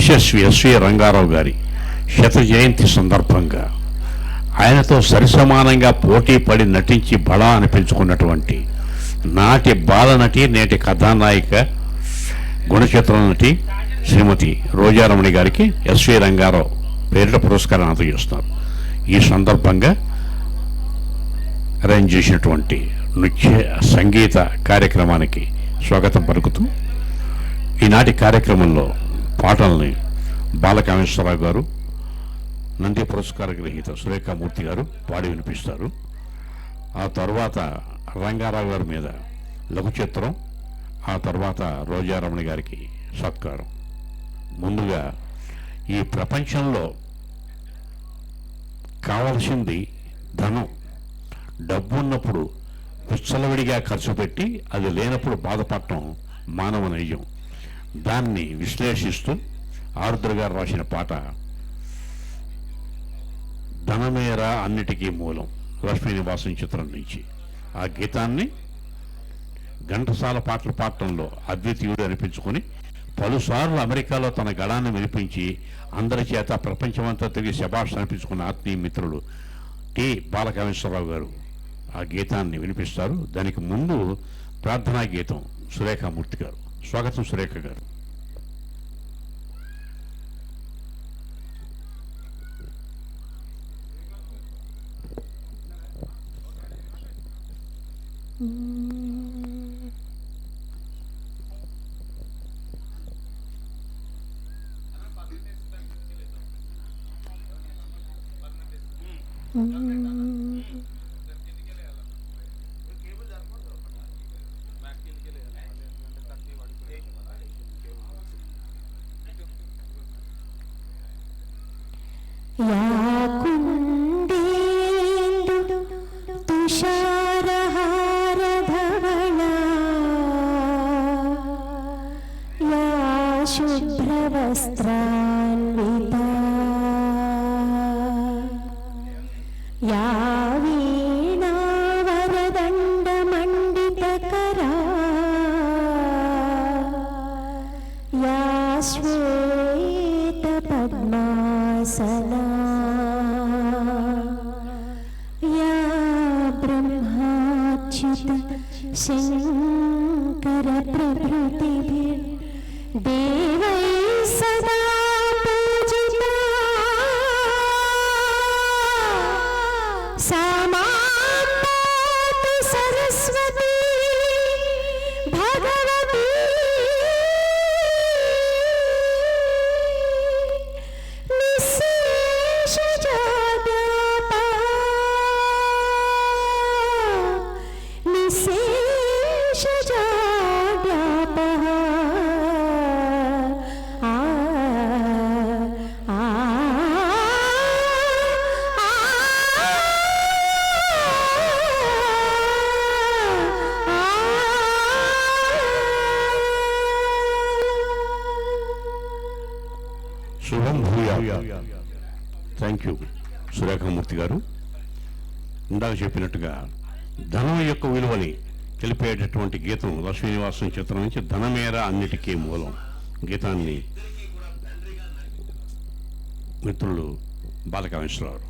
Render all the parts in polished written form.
Yashasvi SV Rangarao గారి శత జయంతి సందర్భంగా ఆయనతో సరిసమానంగా పోటీ పడి నటించి బలా అనిపించుకున్నటువంటి నాటి బాలనటి నేటి కథానాయిక గుణచిత్ర నటి శ్రీమతి రోజారమణి గారికి ఎస్వి రంగారావు పేరిట పురస్కారం అందజేస్తున్నారు. ఈ సందర్భంగా అరేంజ్ చేసినటువంటి నృత్య సంగీత కార్యక్రమానికి స్వాగతం పలుకుతూ ఈనాటి కార్యక్రమంలో పాటల్ని బాలకామేశ్వరరావు గారు, నంది పురస్కార గ్రహీత సురేఖామూర్తి గారు పాడి వినిపిస్తారు. ఆ తర్వాత రంగారావు గారి మీద లఘు చిత్రం, ఆ తర్వాత రోజారమణి గారికి సత్కారం. ముందుగా ఈ ప్రపంచంలో కావలసింది ధనం. డబ్బు ఉన్నప్పుడు విచ్చలవిడిగా ఖర్చు పెట్టి అది లేనప్పుడు బాధపడటం మానవ నైజం. దాన్ని విశ్లేషిస్తూ ఆరుద్ర గారు రాసిన పాట ధనమేరా అన్నిటికీ మూలం, లక్ష్మీనివాసం చిత్రం నుంచి. ఆ గీతాన్ని ఘంటసాల పాటలు పాడటంలో అద్వితీయుడు అనిపించుకొని పలుసార్లు అమెరికాలో తన గళాన్ని వినిపించి అందరి చేత ప్రపంచమంతా తిరిగి శభాష్ అనిపించుకున్న ఆత్మీయ మిత్రులు టి బాలకామేశ్వరరావు గారు ఆ గీతాన్ని వినిపిస్తారు. దానికి ముందు ప్రార్థనా గీతం సురేఖామూర్తి గారు. స్వాగతం సురేఖ గారు. शुभ्रवस्त्रान्विता या वीणावरदण्डमण्डितकरा या श्वेतपद्मासना या ब्रह्माच्युत शङ्करप्रभृतिभिर्देवैः सदा पूजिता सा माता सरस्वती भगवती శుభం భూయా. థ్యాంక్ యూ సురేఖామూర్తి గారు. ఇందాక చెప్పినట్టుగా ధనం యొక్క విలువని తెలిపేటటువంటి గీతం లక్ష్మీనివాసం చిత్రం నుంచి ధనమేరా అన్నిటికీ మూలం గీతాన్ని మిత్రులు బాలకామేశ్వరరావు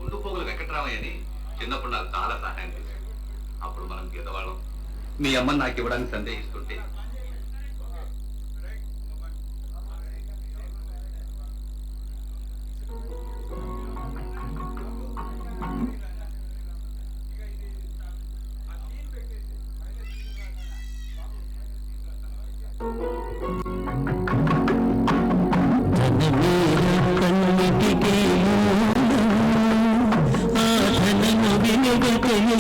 గుండుపోగుల వెంకటరామయ్యని చిన్నప్పుడు నాకు చాలా సహాయం చేశాడు. అప్పుడు మనం గీతవాళ్ళం. మీ అమ్మ నాకు ఇవ్వడానికి సందేహిస్తుంటే ధనమేరా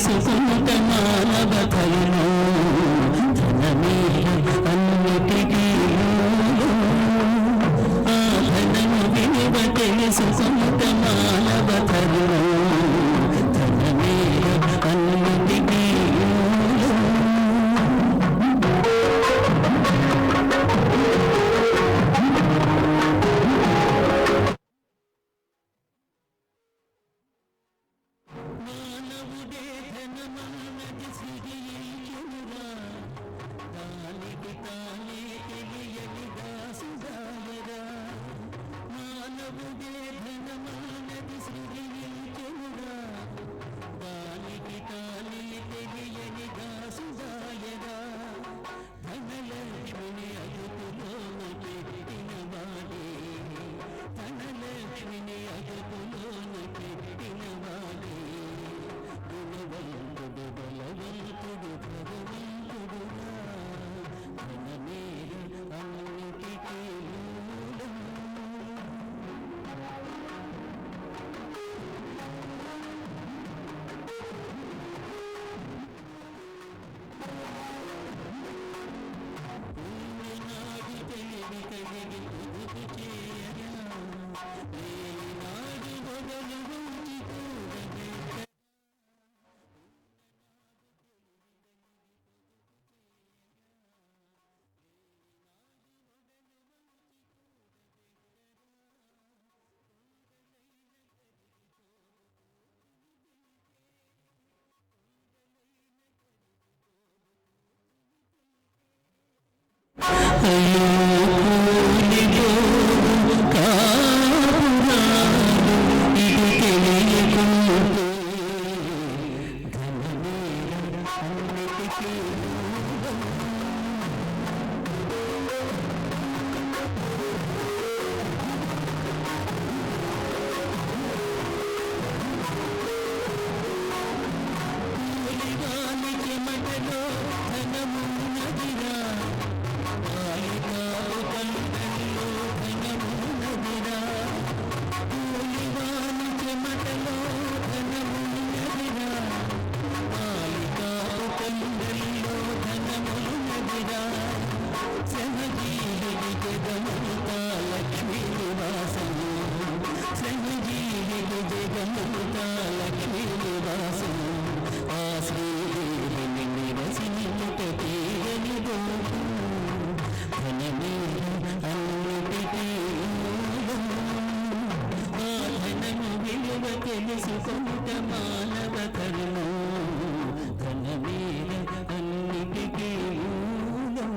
తెలుసుకుంట మానవ ధర్మం ధనమే అన్నిటికీ ఆ ధనము విలువ తెలుసుకుంట మానవ ధర్మం ధనమే అన్నిటికీ మానవుడే ధనమన్నది సిరియురా దానికి తానే తెలియని దాసుదాయరా మానవుడే ధనమన్నది సిరియురా దానికి తానే తెలియని దాసుదాయరా ధనలక్ష్మిని అదుపులోన పెట్టిన వాడే ధనలక్ష్మిని అదుపులోన పెట్టిన వాడే గుణవంతుడు బలవంతుడు భగవంతుడురా ధనమే అన్నిటికీ మూలం నాడు తెలివి కలిగి పొదుపు చేయగా నాడు మొదలు ఉంచి కూడబెట్ట అయ్యో కూలిగో కాపురాలు ఇది తెలియకుంటే ధనమే అన్నిటికీ మూలం కూలివాని చెమటలో ధనమున్నదిరా బాలికావు కళ్ళల్లో ధనమున్నదిరా కూలివాని చెమటలో ధనమున్నదిరా బాలికావు కళ్ళల్లో ధనమున్నదిరా శ్రమజీవిని జగమంతా లక్ష్మీ నివాసము శ్రమజీవిని జగమంతా లక్ష్మీ నివాసము ఆ శ్రీదేవిని నిరసించుట తీరని దోపు ధనమే అన్నిటికీ మూలం ఆ ధనము విలువ తెలుసుకుంట మానవ ధర్మం ధనమే అన్నిటికీ మూలం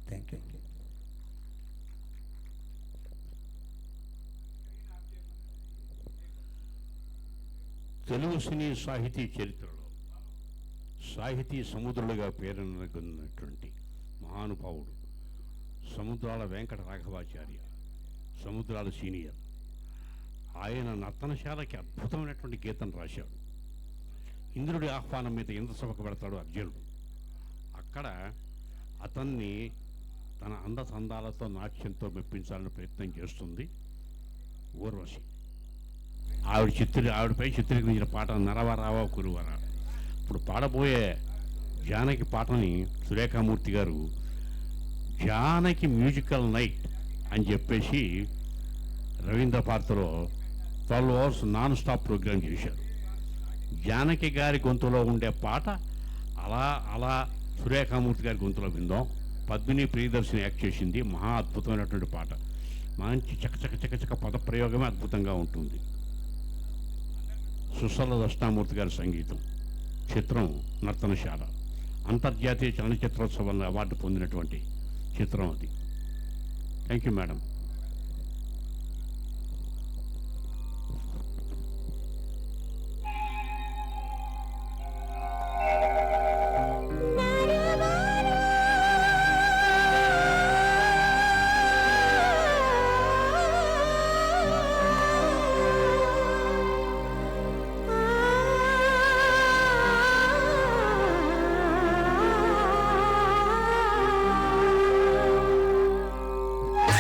థ్యాంక్ యూ తెలుగు సినీ సాహితీ చరిత్రలో సాహితీ సముద్రులుగా పేరొందినటువంటి మహానుభావుడు సముద్రాల వెంకట రాఘవాచార్య సముద్రాల సీనియర్ ఆయన నర్తనశాలకి అద్భుతమైనటువంటి గీతం రాశాడు. ఇంద్రుడి ఆహ్వానం మీద ఇంద్రసభకు పెడతాడు అర్జునుడు. అక్కడ అతన్ని తన అందచందాలతో నాట్యంతో మెప్పించాలని ప్రయత్నం చేస్తుంది ఊర్వశి. ఆవిడపై చిత్రీకరించిన పాట నరవరావా కురువరా. ఇప్పుడు పాడబోయే జానకి పాటని సురేఖామూర్తి గారు జానకి మ్యూజికల్ నైట్ అని చెప్పేసి రవీంద్ర భారతిలో 12 అవర్స్ నాన్ స్టాప్ ప్రోగ్రాం చేశారు. జానకి గారి గొంతులో ఉండే పాట అలా అలా సురేఖామూర్తి గారి గొంతులో విందాం. పద్మిని ప్రియదర్శిని యాక్ట్ చేసింది. మహా అద్భుతమైనటువంటి పాట. మంచి చకచక పదప్రయోగమే అద్భుతంగా ఉంటుంది. సుసల దక్షిణామూర్తి గారి సంగీతం. చిత్రం నర్తనశాల. అంతర్జాతీయ చలనచిత్రోత్సవంలో అవార్డు పొందినటువంటి చిత్రం అది. Thank you madam.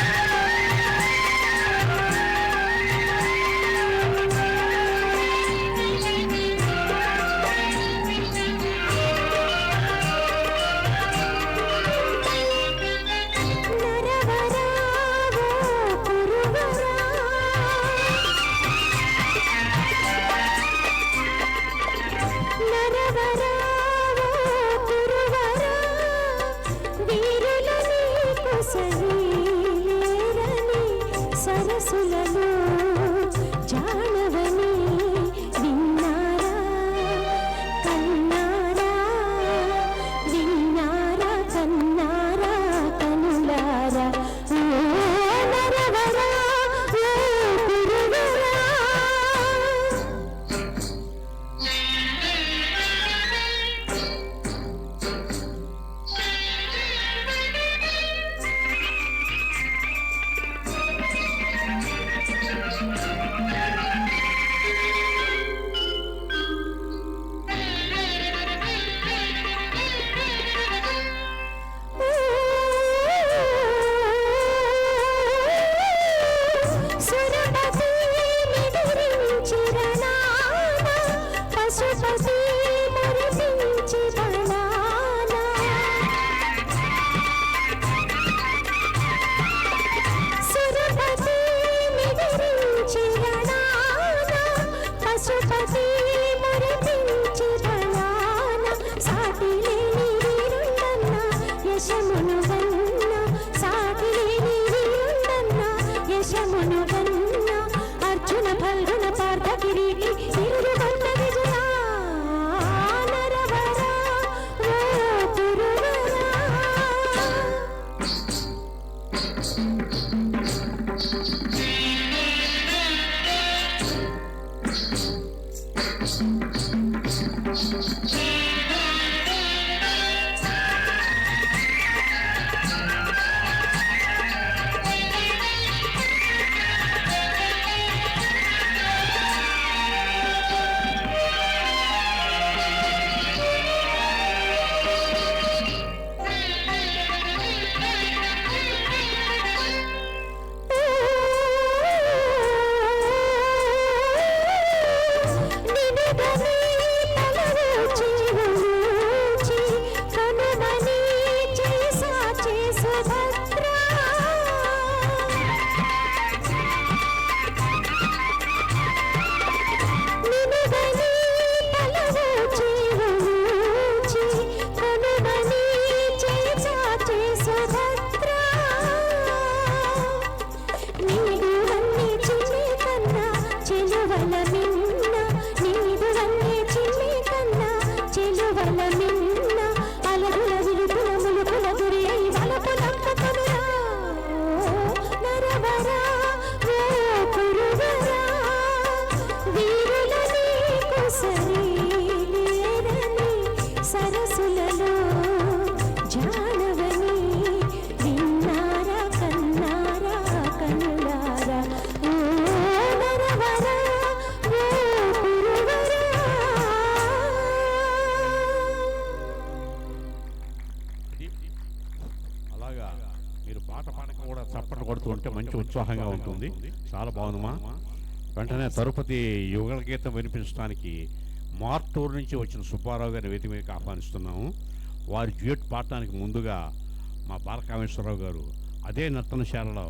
ఆ సరసులలో జానవని విన్నారా కన్నారా విన్నారా కన్నారా కనులారా ఓ నరవరా ఓ పురువరా సురపతి నిదురించిరనానా పశుపతి మురిపించిరనానా సురపతి నిదురించిరనానా పశుపతి మురిపించిరనానా సాటి లేని వీరుండన్న యశమును గన్న సాటి లేని వీరుండన్న యశమును గన్న అర్జున ఫల్గుణ పార్థ కిరీటి తిరుగుగొన్న విజయా నరవరా ఓ పురువరా సరసులలో జానవని విన్నారా కన్నారా కనులారా ఓ నరవరా ఓ పురువరా అలాగా మీరు పాట పాడక కూడా చప్పట్లు కొడుతూ ఉంటే మంచి ఉత్సాహంగా ఉంటుంది. చాలా బాగుందమ్మా. వెంటనే తిరుపతి యుగల గీతం వినిపించడానికి మార్టూరు నుంచి వచ్చిన సుబ్బారావు గారిని వేదిక మీదకి ఆహ్వానిస్తున్నాము. వారి డ్యూయట్ పాడటానికి ముందుగా మా బాలకామేశ్వరరావు గారు అదే నర్తనశాలలో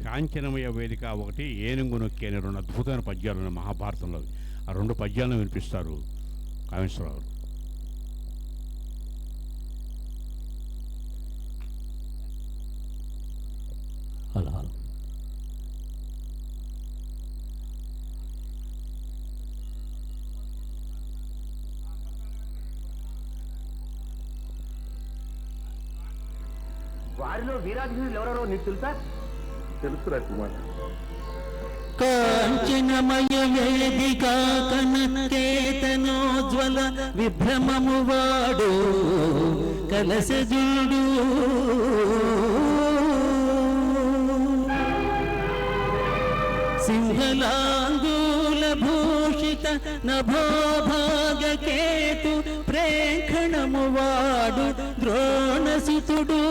కాంచనమయ వేదిక ఒకటి, ఏనుగు నొక్కి అనే 2 అద్భుతమైన పద్యాలు ఉన్నాయి మహాభారతంలో. ఆ 2 పద్యాలను వినిపిస్తారు కామేశ్వరరావు గారు. హలో వారిలో వీరాభిమనులు ఎవరెవరో నీకు తెలుసా? తెలుసురా కుమార్. కాంచనమయ వేదికా కనకేతనోజ్వల విభ్రమము వాడు కలసజుడు సింహలాంగూల భూషిత నభోభాగకేతు ప్రేక్షణము వాడు ద్రోణసుతుడు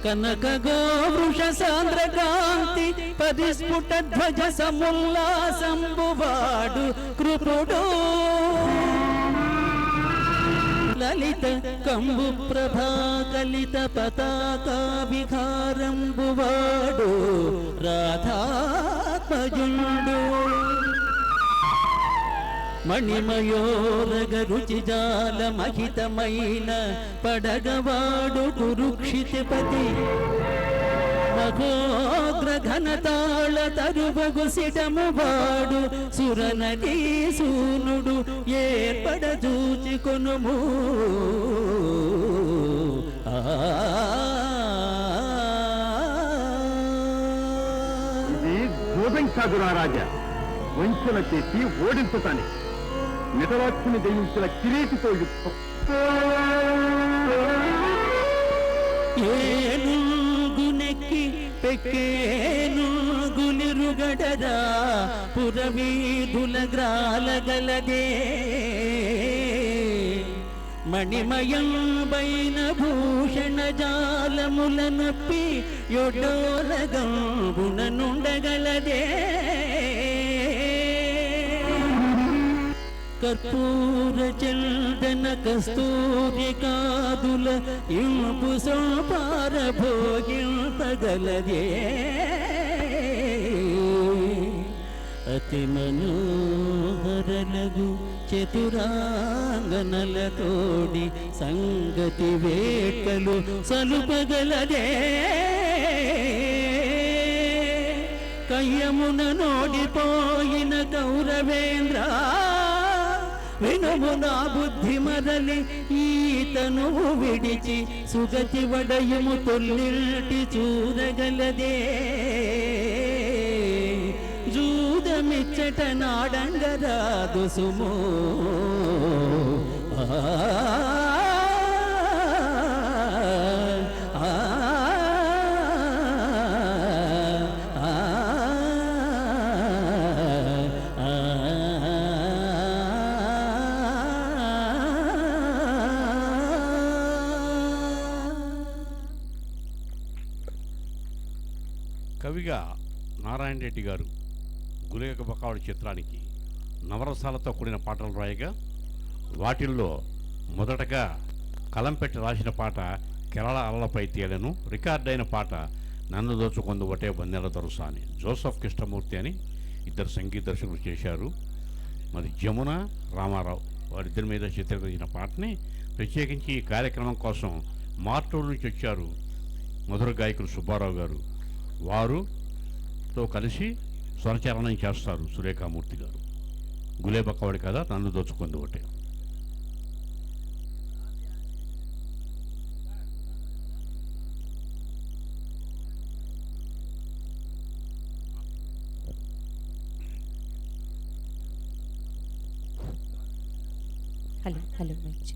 కనక గోవృష సాంద్రకాంతి పరిస్ఫుట ధ్వజ సముల్లాసంబువాడు కృపుడు లలిత కంబు ప్రభా కలిత పతాకాభిహారంబువాడు రాధాత్మజుండు మణిమయోరగ రుచిజాల మహితమైన పడగవాడు కురుక్షితిపతి మహోగ్రఘనతాళ తరువగు సిటము వాడు సురనదీ సూనుడు ఏర్పడ చూచి కొనుము. ఇది జోదం కాదురా రాజా, వంచన చేసి ఓడించటానికి మితవాక్షుని జయించిన కిరీటితో యుద్ధం. ఏనుగునెక్కి పెక్కేనుగులిరుగడరా పురవీధుల గ్రాలగలదే. మణిమయంబైన భూషణ జాలముల నొప్పి యొడోలగంబున నుండగలదే. కర్పూర చందన కస్తూరి కాదుల ఇంపు సోపార భోగింపగలదే. అతి మనోహరలగు చతురాంగనలతోడి సంగతి వేట్కలు సలుపగలదే. కయ్యమున నోడిపోయిన కౌరవేంద్ర వినుము నా బుద్ధి మరలి ఈతను విడిచి సుగతి వడయము తొల్లిటి చూడగలదే. జూదమిచ్చట నాడంగరాదు సుమో. కవిగా నారాయణ రెడ్డి గారు గులేక బకావుడి చిత్రానికి నవరసాలతో కూడిన పాటలు రాయగా వాటిల్లో మొదటగా కలం పెట్టి రాసిన పాట కేరళ అలలపై తేలను, రికార్డైన పాట నన్ను దోచుకొందు ఒకటే బందెల దొరసా అని జోసఫ్ కృష్ణమూర్తి అని ఇద్దరు సంగీత దర్శకులు చేశారు. మరి జమున రామారావు వారిద్దరి మీద చిత్రీకరించిన పాటని ప్రత్యేకించి ఈ కార్యక్రమం కోసం మార్టూరు నుంచి వచ్చారు మధుర గాయకులు సుబ్బారావు గారు. వారుతో కలిసి స్వరచరణం చేస్తారు సురేఖామూర్తి గారు. గులేబక్కవాడి కథ నన్ను దోచుకుంది ఒకటే. హలో హలో మంచి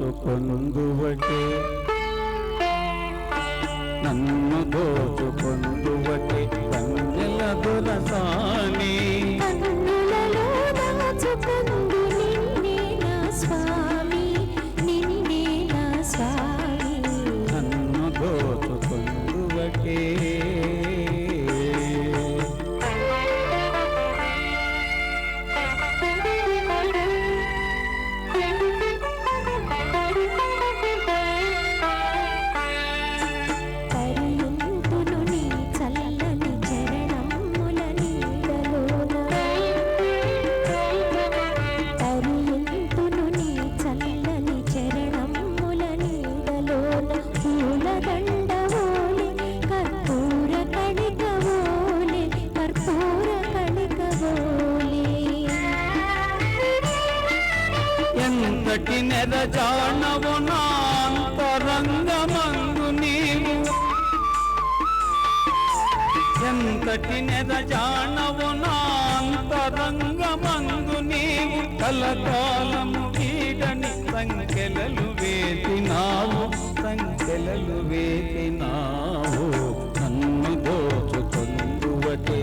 దోచుకొందువటే నన్ను దోచుకొందువటే బందెల దొరసాని. కన్నులలో దాచుకుంది నిన్నే నా స్వామి, నిన్నే నా స్వామి. నన్ను దోచుకొందువటే పరియుంతును నీ చల్లని చరణముల నీడలోన. పరియుంతును నీ చల్లని చరణముల నీడలోన. పూలదండవోలే కర్పూర కణికవోలే, కర్పూర కణికవోలే. ఎంతటి నెరజానవు నాంతరంగమందు నీవు, ఎంతటి నెరజానవు నాంతరంగమందు నీవు. కలకాలము వీడని సంఖ్యలలు వేసినావు, సంఖ్యలలు వేసినావు. నన్ను దోచుకొందువటే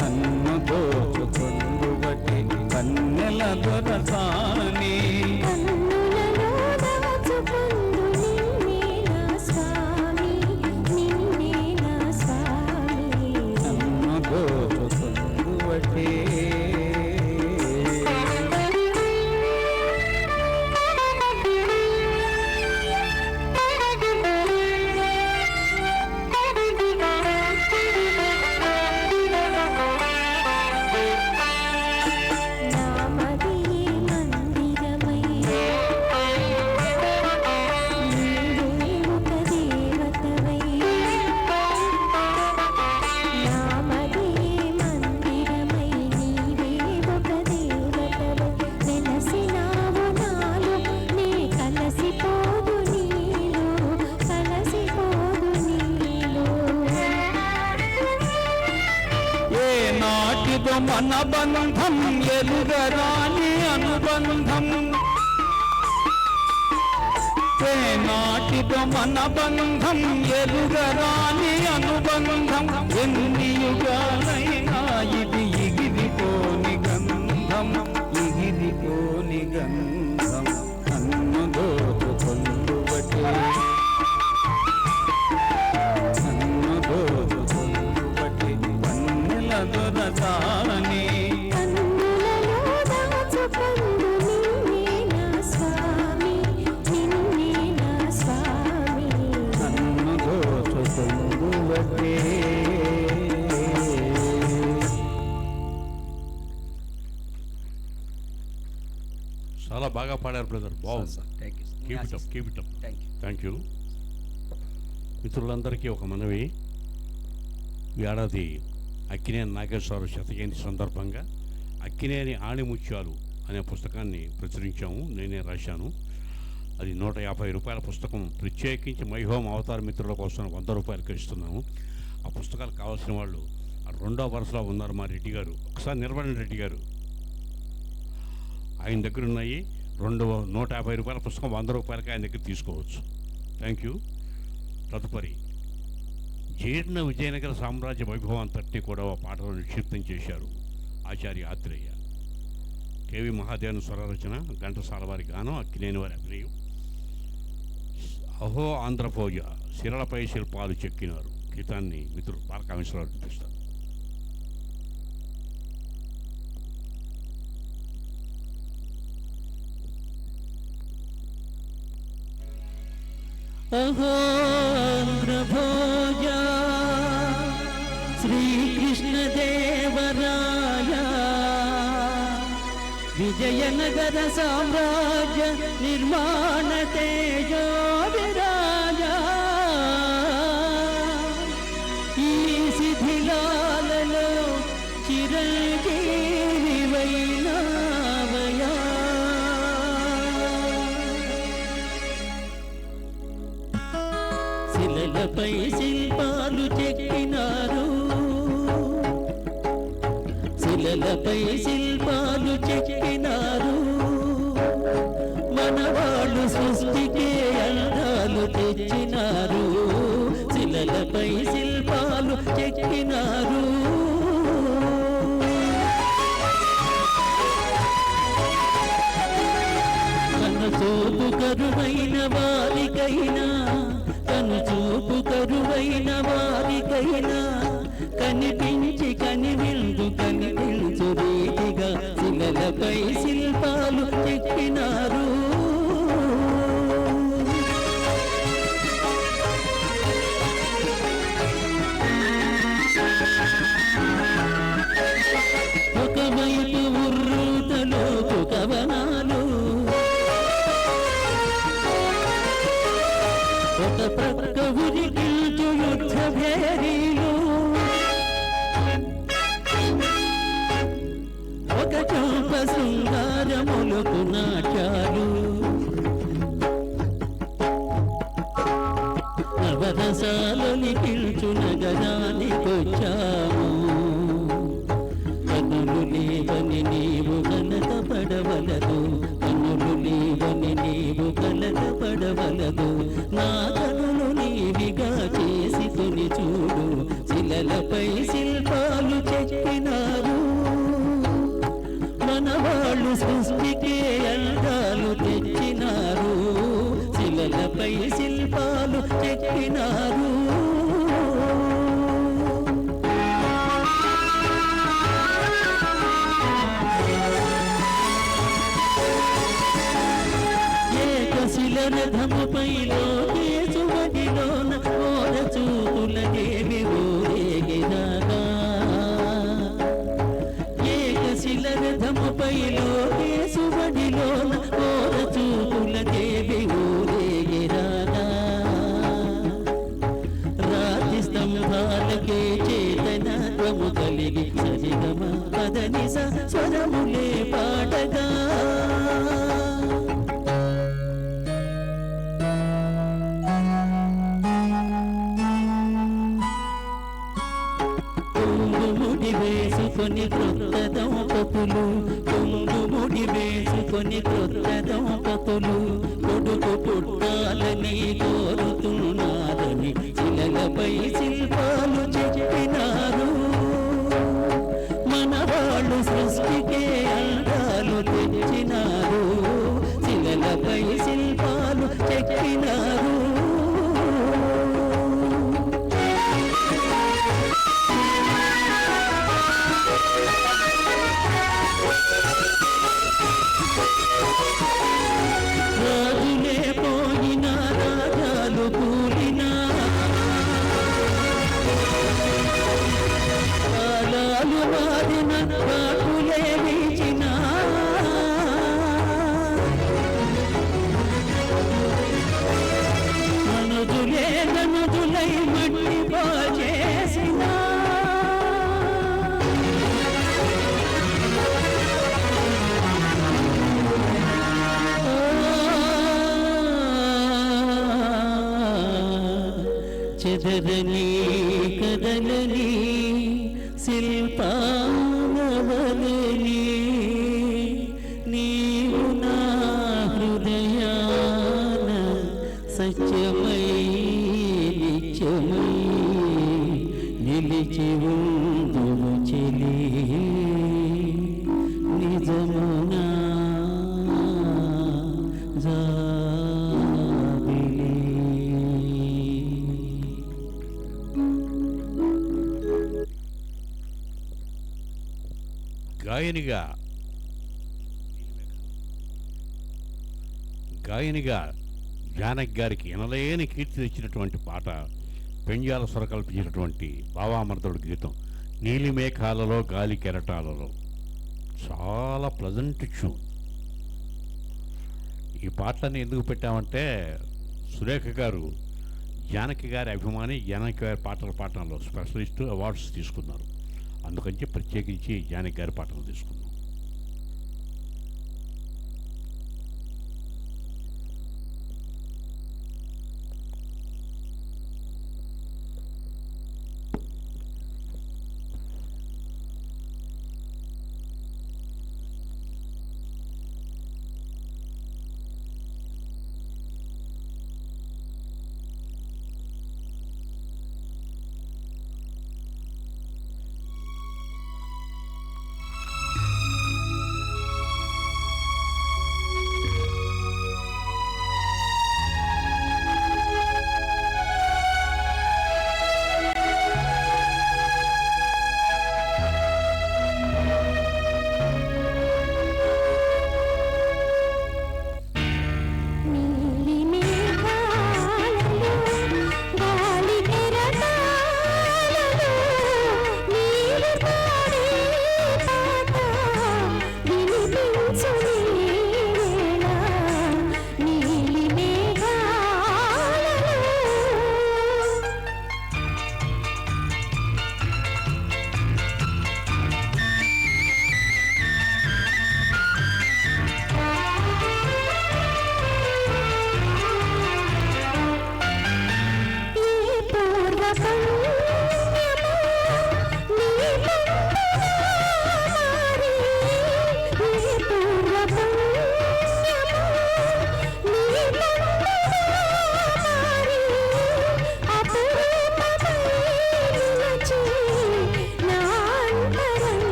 నన్ను దోచుకొందువటే కన్నెల దొరసాని. కన్నులలో దాచుకుందు నిన్నే నా స్వామి, నిన్నే నా స్వామి. నన్ను దోచుకొందువటే నాటిదో మన బంధం ఎలుగరాని అనుబంధం నాటిదో మన బంధం ఎలుగరాని అనుబంధం ఎన్ని యుగాలైనా ఇది ఎగిరిపోని గంధం ఎగిరిపోని గంధం నన్ను దోచుకొందువటే నన్ను దోచుకొందువటే వన్నెల దొరసాని కన్నులలో దాచుకొందు నిన్నే నా స్వామి నిన్నే నా స్వామి నన్ను దోచుకొందువటే చాలా బాగా పాడారు బ్రదర్, బాగుంది. Keep it up, keep it up. Thank you. మిత్రులందరికీ ఒక మనవి, ఈ ఏడాది అక్కినేని నాగేశ్వరరావు శతజయంతి సందర్భంగా అక్కినేని ఆణిముత్యాలు అనే పుస్తకాన్ని ప్రచురించాము, నేనే రాశాను. అది 150 రూపాయల పుస్తకం. ప్రత్యేకించి మై హోమ్ అవతార మిత్రుల కోసం 100 రూపాయలకి ఇస్తున్నాము. ఆ పుస్తకాలు కావాల్సిన వాళ్ళు ఆ రెండో వరుసలో ఉన్నారు మా రెడ్డి గారు. ఒకసారి నిలబడండి రెడ్డి గారు, ఆయన దగ్గర ఉన్నాయి. 150 రూపాయల పుస్తకం 100 రూపాయలకి ఆయన దగ్గర తీసుకోవచ్చు. Thank you. తదుపరి జీర్ణ విజయనగర సామ్రాజ్య వైభవం అంతటి కూడా ఒక పాటలో నిక్షిప్తం చేశారు ఆచార్య ఆత్రేయ. కేవి మహాదేవన్ స్వరరచన, ఘంటసాల వారి గానం, అక్కినేని వారి అభినయం. అహో ఆంధ్రభోజ శిలలపై శిల్పాలు చెక్కినారు గీతాన్ని మిత్రులు బాలకామేశ్వరరావు చూపిస్తారు. అహోంధ్రభోజ శ్రీకృష్ణదేవరాయ విజయనగర సామ్రాజ్య నిర్మాణ తేజో విరాజ ఈ శిథిలాలలో చిరంజీవి వైనావయా శిలలపై శిల్పాలు చెక్కినారు శిలలపై శిల్పాలు చెక్కినారు మనవాళ్ళు సృష్టికే అందాలు తెచ్చినారు శిలలపై శిల్పాలు చెక్కినారు కనుచూపు కరువైన వారికైనా కనుచూపు కరువైన వారికైనా కనిపించి కనివిందు కనిపించు రీతిగా శిలలపై శిల్పాలు చెక్కినారు ఒకవైపు ఉర్రూతలో కవనాలు ఒక ప్రక్క ఉరికిల్చు యుద్ధ భేరీలు ఒక చూప శృంగారములకు నాట్యాలు నవరసాలని పిల్చు నగరానికొచ్చాము కనులు లేవని నీవు కలత పడవలదు కనులు లేవని నీవు కలత పడవలదు నా కనులు నీవిగా చేసి తుని చూడు శిలలపై శిల్పాలు చెక్కినారు మనవాళ్ళు సృష్టికే అందాలు తెచ్చినారు శిలలపై శిల్పాలు చెక్కినారు శిలరథముపై లోకేశువడిలోన ఓర చూపుల దేవి ఊరేగినాగా ఏకశిలరథముపై లోకేశువడిలోన ఓర చూపుల దేవి ఊరేగినాగా రాతి స్తంభాలకే చేతనత్వము కలిగి సరిగమ పదనిస స్వరములే పాటగా వేసుకొని క్రొత్త దంపతులు, కొంగు ముడి వేసుకొని క్రొత్త దంపతులు, కొడుకు పుట్టాలని కోరుతున్నారని శిలలపై శిల్పాలు చెప్పినారు. మన వాళ్ళు సృష్టికే అందాలు తెచ్చినారు, శిలలపై శిల్పాలు చెక్కినారు. రాజులే పోయినా రాజాలు కూలినా, కాలాలు మారిన కాకులే వీచినా, మనుజులే గనుజులై మట్టి పాచేసినా, చెదరని కదలని శిల్పాలవలని నీవు నా హృదయాన సత్యమై నిత్యమై నిలిచి ఉందువు చెలి నిజమునా గాయనిగా జానకి గారికి ఎనలేని కీర్తి తెచ్చినటువంటి పాట పెంజాల స్వరకల్పించినటువంటి భావామర్దుడు గీతం నీలిమేఘాలలో గాలి కెరటాలలో. చాలా ప్లజెంట్ ట్యూన్. ఈ పాటలన్నీ ఎందుకు పెట్టామంటే సురేఖ గారు జానకి గారి అభిమాని, జానకి గారి పాటలు పాడటంలో స్పెషలిస్టు, అవార్డ్స్ తీసుకున్నారు. అందుకని ప్రత్యేకించి జానకి గారి పాటలు తీసుకున్నాం.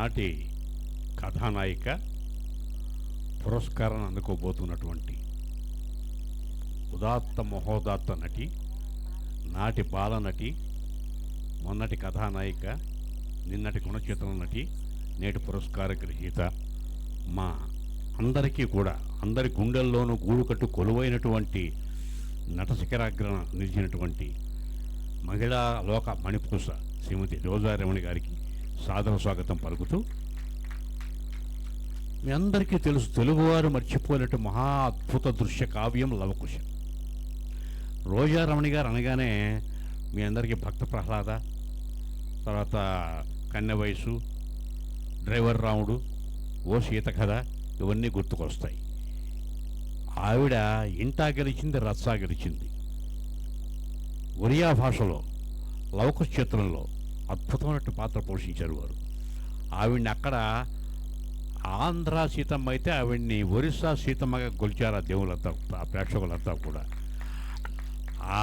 ఈనాటి కథానాయిక పురస్కారాన్ని అందుకోబోతున్నటువంటి ఉదాత్త మహోదాత్త నటి, నాటి బాలనటి, మొన్నటి కథానాయిక, నిన్నటి గుణచిత్ర నటి, నేటి పురస్కార గ్రహీత, మా అందరికీ కూడా అందరి గుండెల్లోనూ గూడుకట్టు కొలువైనటువంటి నట శిఖరాగ్రహణ నిలిచినటువంటి మహిళా లోక మణిపూస శ్రీమతి రోజారమణి గారికి సాదర స్వాగతం పలుకుతూ, మీ అందరికీ తెలుసు తెలుగువారు మర్చిపోయినట్టు మహా అద్భుత దృశ్య కావ్యం లవకుశ. రోజారమణి గారు అనగానే మీ అందరికీ భక్త ప్రహ్లాద, తర్వాత కన్య వయసు, డ్రైవర్ రాముడు, ఓ సీత కథ, ఇవన్నీ గుర్తుకొస్తాయి. ఆవిడ ఇంటా గెలిచింది, రత్సా గెలిచింది. ఒరియా భాషలో లవకుశ చిత్రంలో అద్భుతమైన పాత్ర పోషించారు వారు. ఆవిడ్ని అక్కడ ఆంధ్ర సీతమ్మ అయితే ఆవిడ్ని ఒరిస్సా సీతమ్మగా గొలిచారు ఆ దేవులంతా, ఆ ప్రేక్షకులంతా కూడా. ఆ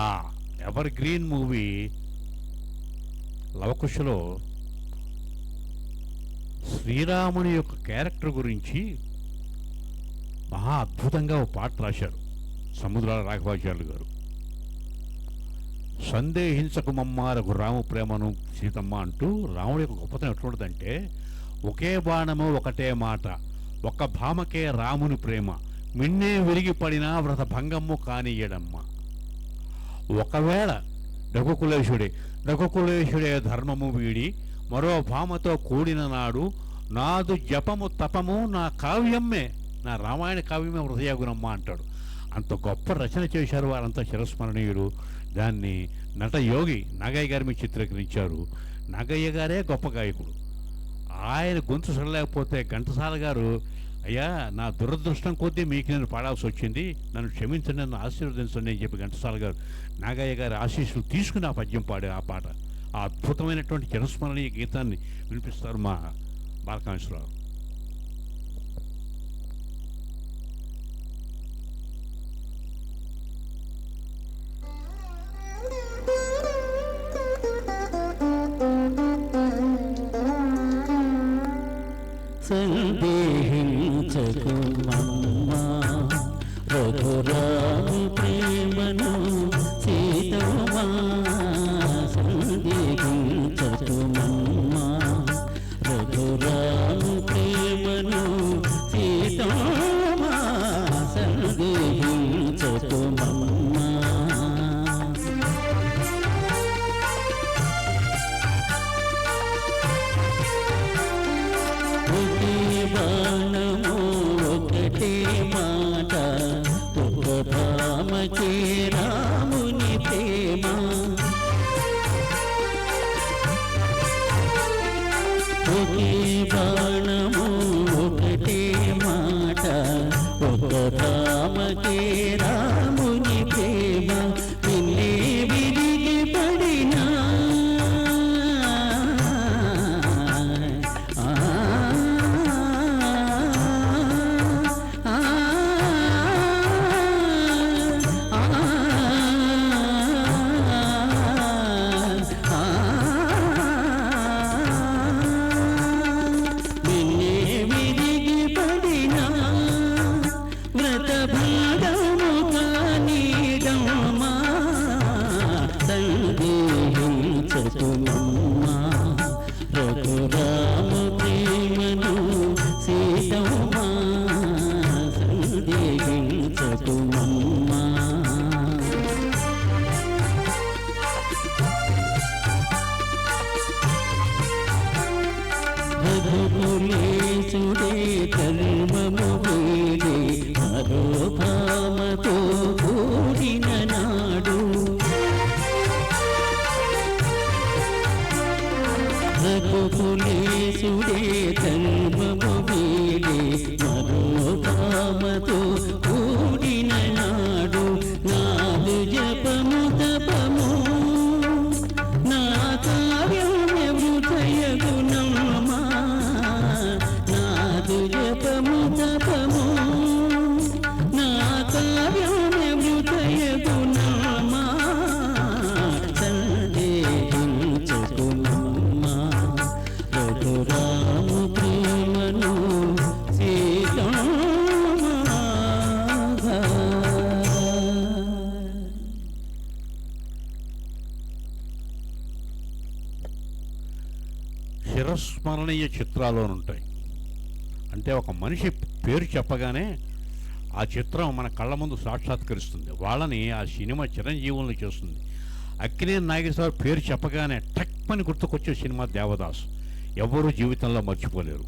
ఎవర్ గ్రీన్ మూవీ లవకుశలో శ్రీరాముని యొక్క క్యారెక్టర్ గురించి మహా అద్భుతంగా ఒక పాట రాశారు సముద్రాల రాఘవాచార్యులు గారు. సందేహించకు మమ్మారకు రాము ప్రేమను సీతమ్మ అంటూ రాముడి యొక్క గొప్పతనం ఎటువంటిదంటే, ఒకే బాణము ఒకటే మాట, ఒక్క భామకే రాముని ప్రేమ, మిన్నే విరిగి పడినా వ్రత భంగమ్ము కానియడమ్మ. ఒకవేళ రఘుకులేశుడే ధర్మము వీడి మరో భామతో కూడిన నాడు, నాదు జపము తపము నా కావ్యమ్మే, నా రామాయణ కావ్యమే హృదయగుణమ్మ అంటాడు. అంత గొప్ప రచన చేశారు వారంతా చిరస్మరణీయుడు. దాన్ని నట యోగి నాగయ్య గారి మీద చిత్రీకరించారు. నాగయ్య గారే గొప్ప గాయకుడు. ఆయన గొంతు సడలేకపోతే ఘంటసాల గారు, అయ్యా నా దురదృష్టం కొద్దీ మీకు నేను పాడాల్సి వచ్చింది, నన్ను క్షమించండి, నన్ను ఆశీర్వదించండి అని చెప్పి ఘంటసాల గారు నాగయ్య గారి ఆశీస్సులు తీసుకుని ఆ పద్యం పాడే ఆ పాట, ఆ అద్భుతమైనటువంటి చిరస్మరణీయ గీతాన్ని వినిపిస్తారు మా బాలకాంశ్వరరావు. సందేహించకు మమ్మా రఘురాము ప్రేమను సీతమ్మా, సందేహించకు మమ్మా రఘురాము ప్రేమను సీతమ్మా, సందేహించకు మమ్మా. బాణము ఒకటే మాట, ఒక భామకే రాముని ప్రేమ, ఒకే బాణము ఒకటే మాట, ఒక భామకే రాముని ప్రేమ, నిన్నే విరిగి పడినా రఘురామ ప్రేమను సీతమ్మా, సందేహించకు మమ్మా. రఘుకులేశుడే ధర్మము వీడే మరో భామతో కూడిన నాడు, రఘుకులేశుడే ధర్మము వీడే మరో భామతో కూడిన నాడు, నాదు జపము తపము నా కావ్యమే హృదయ గుణమా, నాదు జపము తపము నా కావ్యమే హృదయ గుణమా, సందేహించకు మమ్మా రఘురాము చిరస్మరణీయ చిత్రాల్లోనుంటాయి. అంటే ఒక మనిషి పేరు చెప్పగానే ఆ చిత్రం మన కళ్ళ ముందు సాక్షాత్కరిస్తుంది, వాళ్ళని ఆ సినిమా చిరంజీవులను చేస్తుంది. అక్కినేని నాగేశ్వరరావు పేరు చెప్పగానే టక్మని గుర్తుకొచ్చే సినిమా దేవదాసు, ఎవరూ జీవితంలో మర్చిపోలేరు.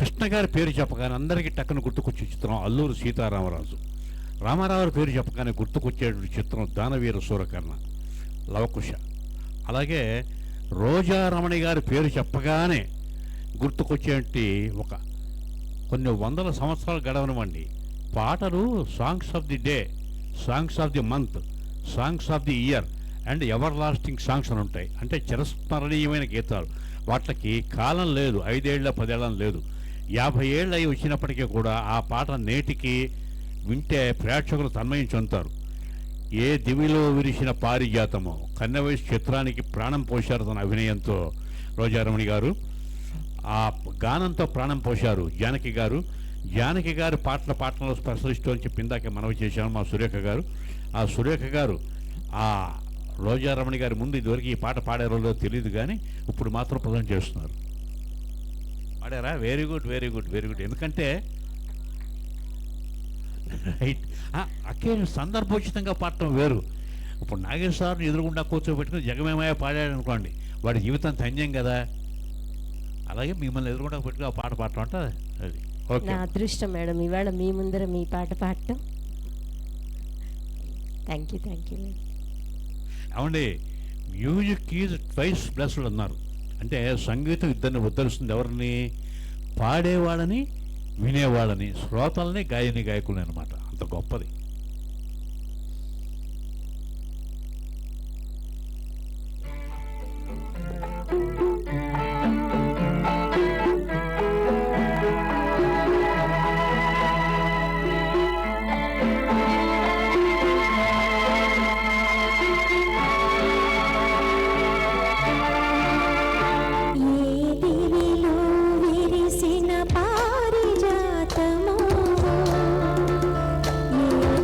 కృష్ణ గారి పేరు చెప్పగానే అందరికీ టక్కున గుర్తుకొచ్చే చిత్రం అల్లూరు సీతారామరాజు. రామారావు పేరు చెప్పగానే గుర్తుకొచ్చే చిత్రం దానవీర సూరకర్ణ, లవకుశ. అలాగే రోజారమణి గారి పేరు చెప్పగానే గుర్తుకొచ్చేటి ఒక కొన్ని వందల సంవత్సరాలు గడవనివ్వండి, పాటలు songs of the day, songs of the month, songs of the year and ever lasting songs అని ఉంటాయి. అంటే చిరస్మరణీయమైన గీతాలు. వాటికి కాలం లేదు, 5 ఏళ్ళ 10 ఏళ్ళని లేదు. 50 ఏళ్ళు అయి వచ్చినప్పటికీ కూడా ఆ పాట నేటికి వింటే ప్రేక్షకులు తన్మయం చెందుతారు. ఏ దివిలో విరిసిన పారిజాతమో కన్నెవయసు చిత్రానికి ప్రాణం పోశారు తన అభినయంతో రోజారమణి గారు. ఆ గానంతో ప్రాణం పోశారు జానకి గారు. జానకి గారు పాటలలో స్పెషలిస్టు అని చెప్పి ఇందాకే మనవి చేశాను మా సురేఖ గారు. ఆ సురేఖ గారు ఆ రోజారమణి గారి ముందు ఇదివరకు ఈ పాట పాడారో తెలియదు, కానీ ఇప్పుడు మాత్రం ప్రజెంట్ చేస్తున్నారు. పాడారా? Very good, very good, very good. ఎందుకంటే రైట్, అకే సందర్భోచితంగా పాడటం వేరు. ఇప్పుడు నాగేశ్వరరావుని ఎదురుగుండా కూర్చోబెట్టుకుని జగమేమయ్య పాడాడు అనుకోండి, వాడి జీవితం ధన్యం కదా. అలాగే మిమ్మల్ని ఎదురుగుండా పెట్టుకుని ఆ పాట పాడటం అంటే అది ఓకే. నా అదృష్టం మేడం ఇవాళ మీ ముందర మీ పాట పాడటం. Thank you madam. అవండి, మ్యూజిక్ ఈజ్ ట్వైస్ బ్లెస్డ్ అన్నారు. అంటే సంగీతం ఇద్దరిని ఉద్ధరిస్తుంది. ఎవరిని? పాడేవాళ్ళని, వినేవాళ్ళని, శ్రోతల్ని, గాయకులని అనమాట. అంత గొప్పది. విరిసిన పారిజాతమో, ఏ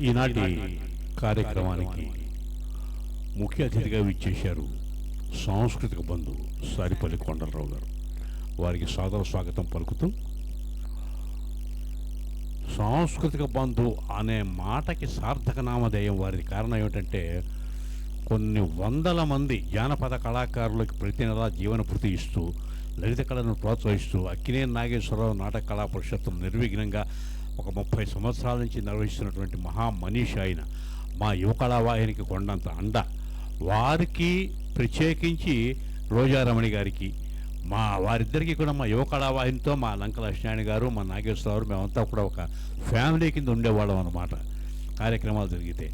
ఈనాటి కార్యక్రమానికి ముఖ్య అతిథిగా విచ్చేశారు సాంస్కృతిక బంధువు సారిపల్లి కొండలరావు గారు. వారికి సాదర స్వాగతం పలుకుతూ, సాంస్కృతిక బంధువు అనే మాటకి సార్థక నామధేయం వారిది. కారణం ఏమిటంటే కొన్ని వందల మంది జానపద కళాకారులకు ప్రతి నెలా జీవనభృతి ఇస్తూ, లలిత కళను ప్రోత్సహిస్తూ అక్కినేని నాగేశ్వరరావు నాటక కళా పరిషత్తును నిర్విఘ్నంగా ఒక 30 సంవత్సరాల నుంచి నిర్వహిస్తున్నటువంటి మహామనీషి ఆయన. మా యువ కళావాహినికి కొండంత అండ. వారికి ప్రత్యేకించి రోజారమణి గారికి, వారిద్దరికీ కూడా మా యువ కళావాహినితో మా లంక లక్ష్మణి గారు, మా నాగేశ్వరరావు, మేమంతా కూడా ఒక ఫ్యామిలీ కింద ఉండేవాళ్ళం అన్నమాట కార్యక్రమాలు జరిగితే.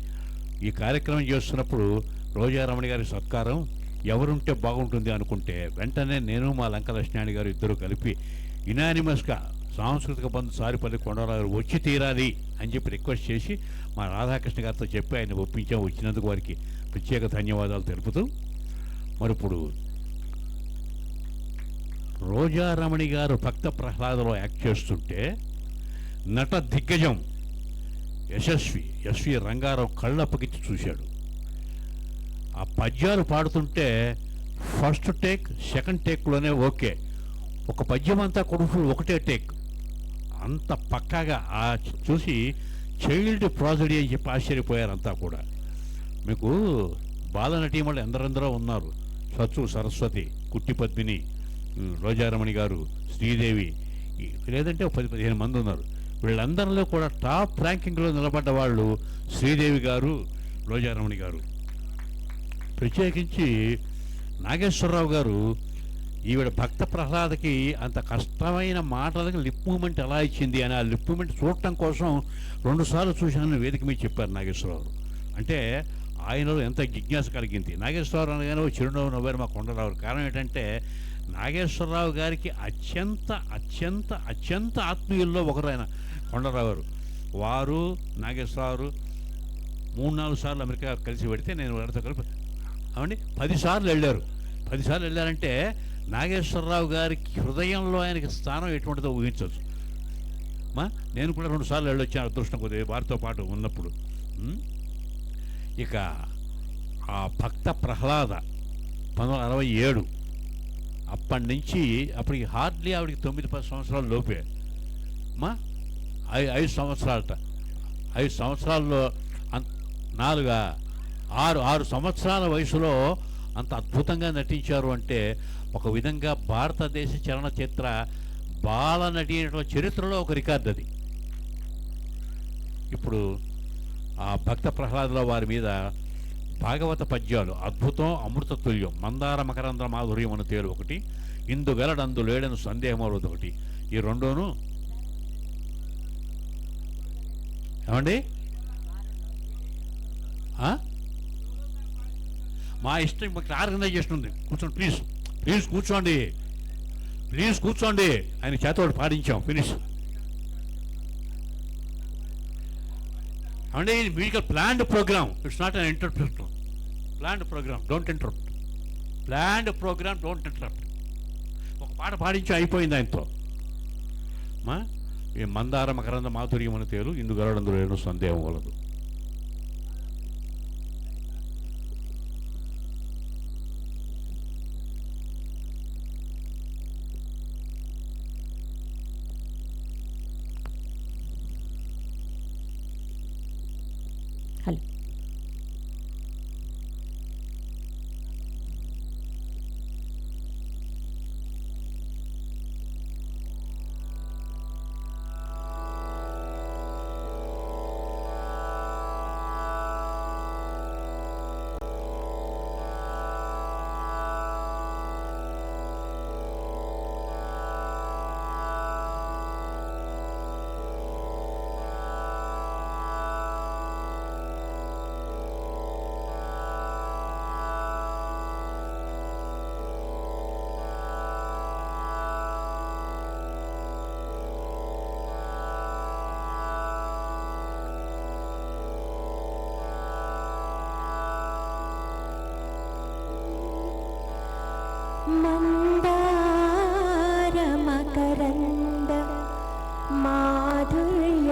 ఈ కార్యక్రమం చేస్తున్నప్పుడు రోజారమణి గారి సత్కారం ఎవరుంటే బాగుంటుంది అనుకుంటే వెంటనే నేను మా లంక లక్ష్మణి గారు ఇద్దరు కలిపి యునానిమస్గా సాంస్కృతిక బంధు సారిపల్లి కొండలరావు గారు వచ్చి తీరాలి అని చెప్పి రిక్వెస్ట్ చేసి మా రాధాకృష్ణ గారితో చెప్పి ఆయన ఒప్పించాం. వచ్చినందుకు వారికి ప్రత్యేక ధన్యవాదాలు తెలుపుతూ, మరి ఇప్పుడు రోజారమణి గారు భక్త ప్రహ్లాదలో యాక్ట్ చేస్తుంటే నట దిగ్గజం ఎస్వి రంగారావు కళ్ళప్పగిచ్చి చూశాడు. ఆ పద్యాలు పాడుతుంటే ఫస్ట్ టేక్ సెకండ్ టేక్లోనే ఓకే, ఒక పద్యం అంతా కొడుకు ఒకటే టేక్, అంత పక్కాగా చూసి చైల్డ్ ప్రాజడీ అని చెప్పి ఆశ్చర్యపోయారు అంతా కూడా. మీకు బాలనటీమణులు ఎందరెందరో ఉన్నారు. సచ్చు సరస్వతి, కుట్టి పద్మిని, రోజారమణి గారు, శ్రీదేవి, లేదంటే 10-15 మంది ఉన్నారు. వీళ్ళందరిలో కూడా టాప్ ర్యాంకింగ్లో నిలబడ్డ వాళ్ళు శ్రీదేవి గారు, రోజారమణి గారు. ప్రత్యేకించి నాగేశ్వరరావు గారు ఈవిడ భక్త ప్రహ్లాదకి అంత కష్టమైన మాటలకి లిప్ మూమెంట్ ఎలా ఇచ్చింది అని ఆ లిప్ మూమెంట్ చూడటం కోసం 2 సార్లు చూశానని వేదిక మీద చెప్పారు నాగేశ్వరరావు. అంటే ఆయనలో ఎంత జిజ్ఞాస కలిగింది. నాగేశ్వరరావు అనగానే చిరునవ్వు నవ్వారు మా కొండలరావు. కారణం ఏంటంటే నాగేశ్వరరావు గారికి అత్యంత అత్యంత అత్యంత ఆత్మీయుల్లో ఒకరు ఆయన కొండలరావు గారు. వారు నాగేశ్వరరావు 3-4 సార్లు అమెరికా కలిసి పెడితే నేను వారితో కలిపి అవండి 10 సార్లు వెళ్ళారు. 10 సార్లు వెళ్ళారంటే నాగేశ్వరరావు గారికి హృదయంలో ఆయనకి స్థానం ఎటువంటిదో ఊహించవచ్చు. నేను కూడా 2 సార్లు వెళ్ళొచ్చాను అదృష్టం కొద్దిగా వారితో పాటు ఉన్నప్పుడు. ఇక ఆ భక్త ప్రహ్లాద 1967 అప్పటి నుంచి అప్పటికి హార్డ్లీ ఆవిడికి 9-10 సంవత్సరాల లోపే. 5 సంవత్సరాలట. 5 సంవత్సరాల్లో 6 సంవత్సరాల వయసులో అంత అద్భుతంగా నటించారు అంటే ఒక విధంగా భారతదేశ చలనచిత్ర బాల నటి చరిత్రలో ఒక రికార్డు అది. ఇప్పుడు ఆ భక్త ప్రహ్లాదలో వారి మీద భాగవత పద్యాలు అద్భుతం, అమృతతుల్యం, మందార మకరంద మాధుర్యం అని తేలు ఒకటి, ఇందుగలడందు లేడను సందేహమవుతుంది ఒకటి. ఈ రెండోను ఏమండి మా ఇష్టం. మాకు ఆర్గనైజేషన్ ఉంది. కూర్చోండి ప్లీజ్ కూర్చోండి. ఆయన చేతోడు పాడించాం. ఫినిష్ అంటే musical planned programme. It's not an interrupt. Planned programme, don't interrupt. Planned programme, don't interrupt. ఒక పాట పాడించి అయిపోయింది ఆయనతో. ఈ మందార మకరంద మాధుర్యం అని తేలు, ఇందుగలడందులో ఏదో సందేహం వలదు. హలో. మందార మకరంద మాధుర్యమునదే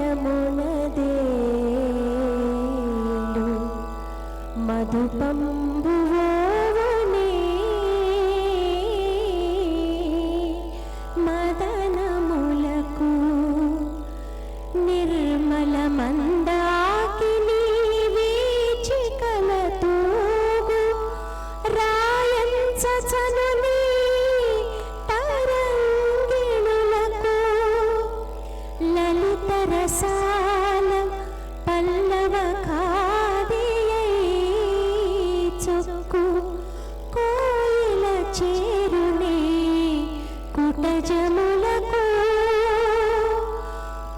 రూపంబువోనే మదనములకు నిర్మల మందాకిని వీచికల తూగు రాయంచనుని తరంగిణులకు లలిత రసాల పల్లవ ఖాదియై చొక్కు కోయిల చేరునే కుటజములకు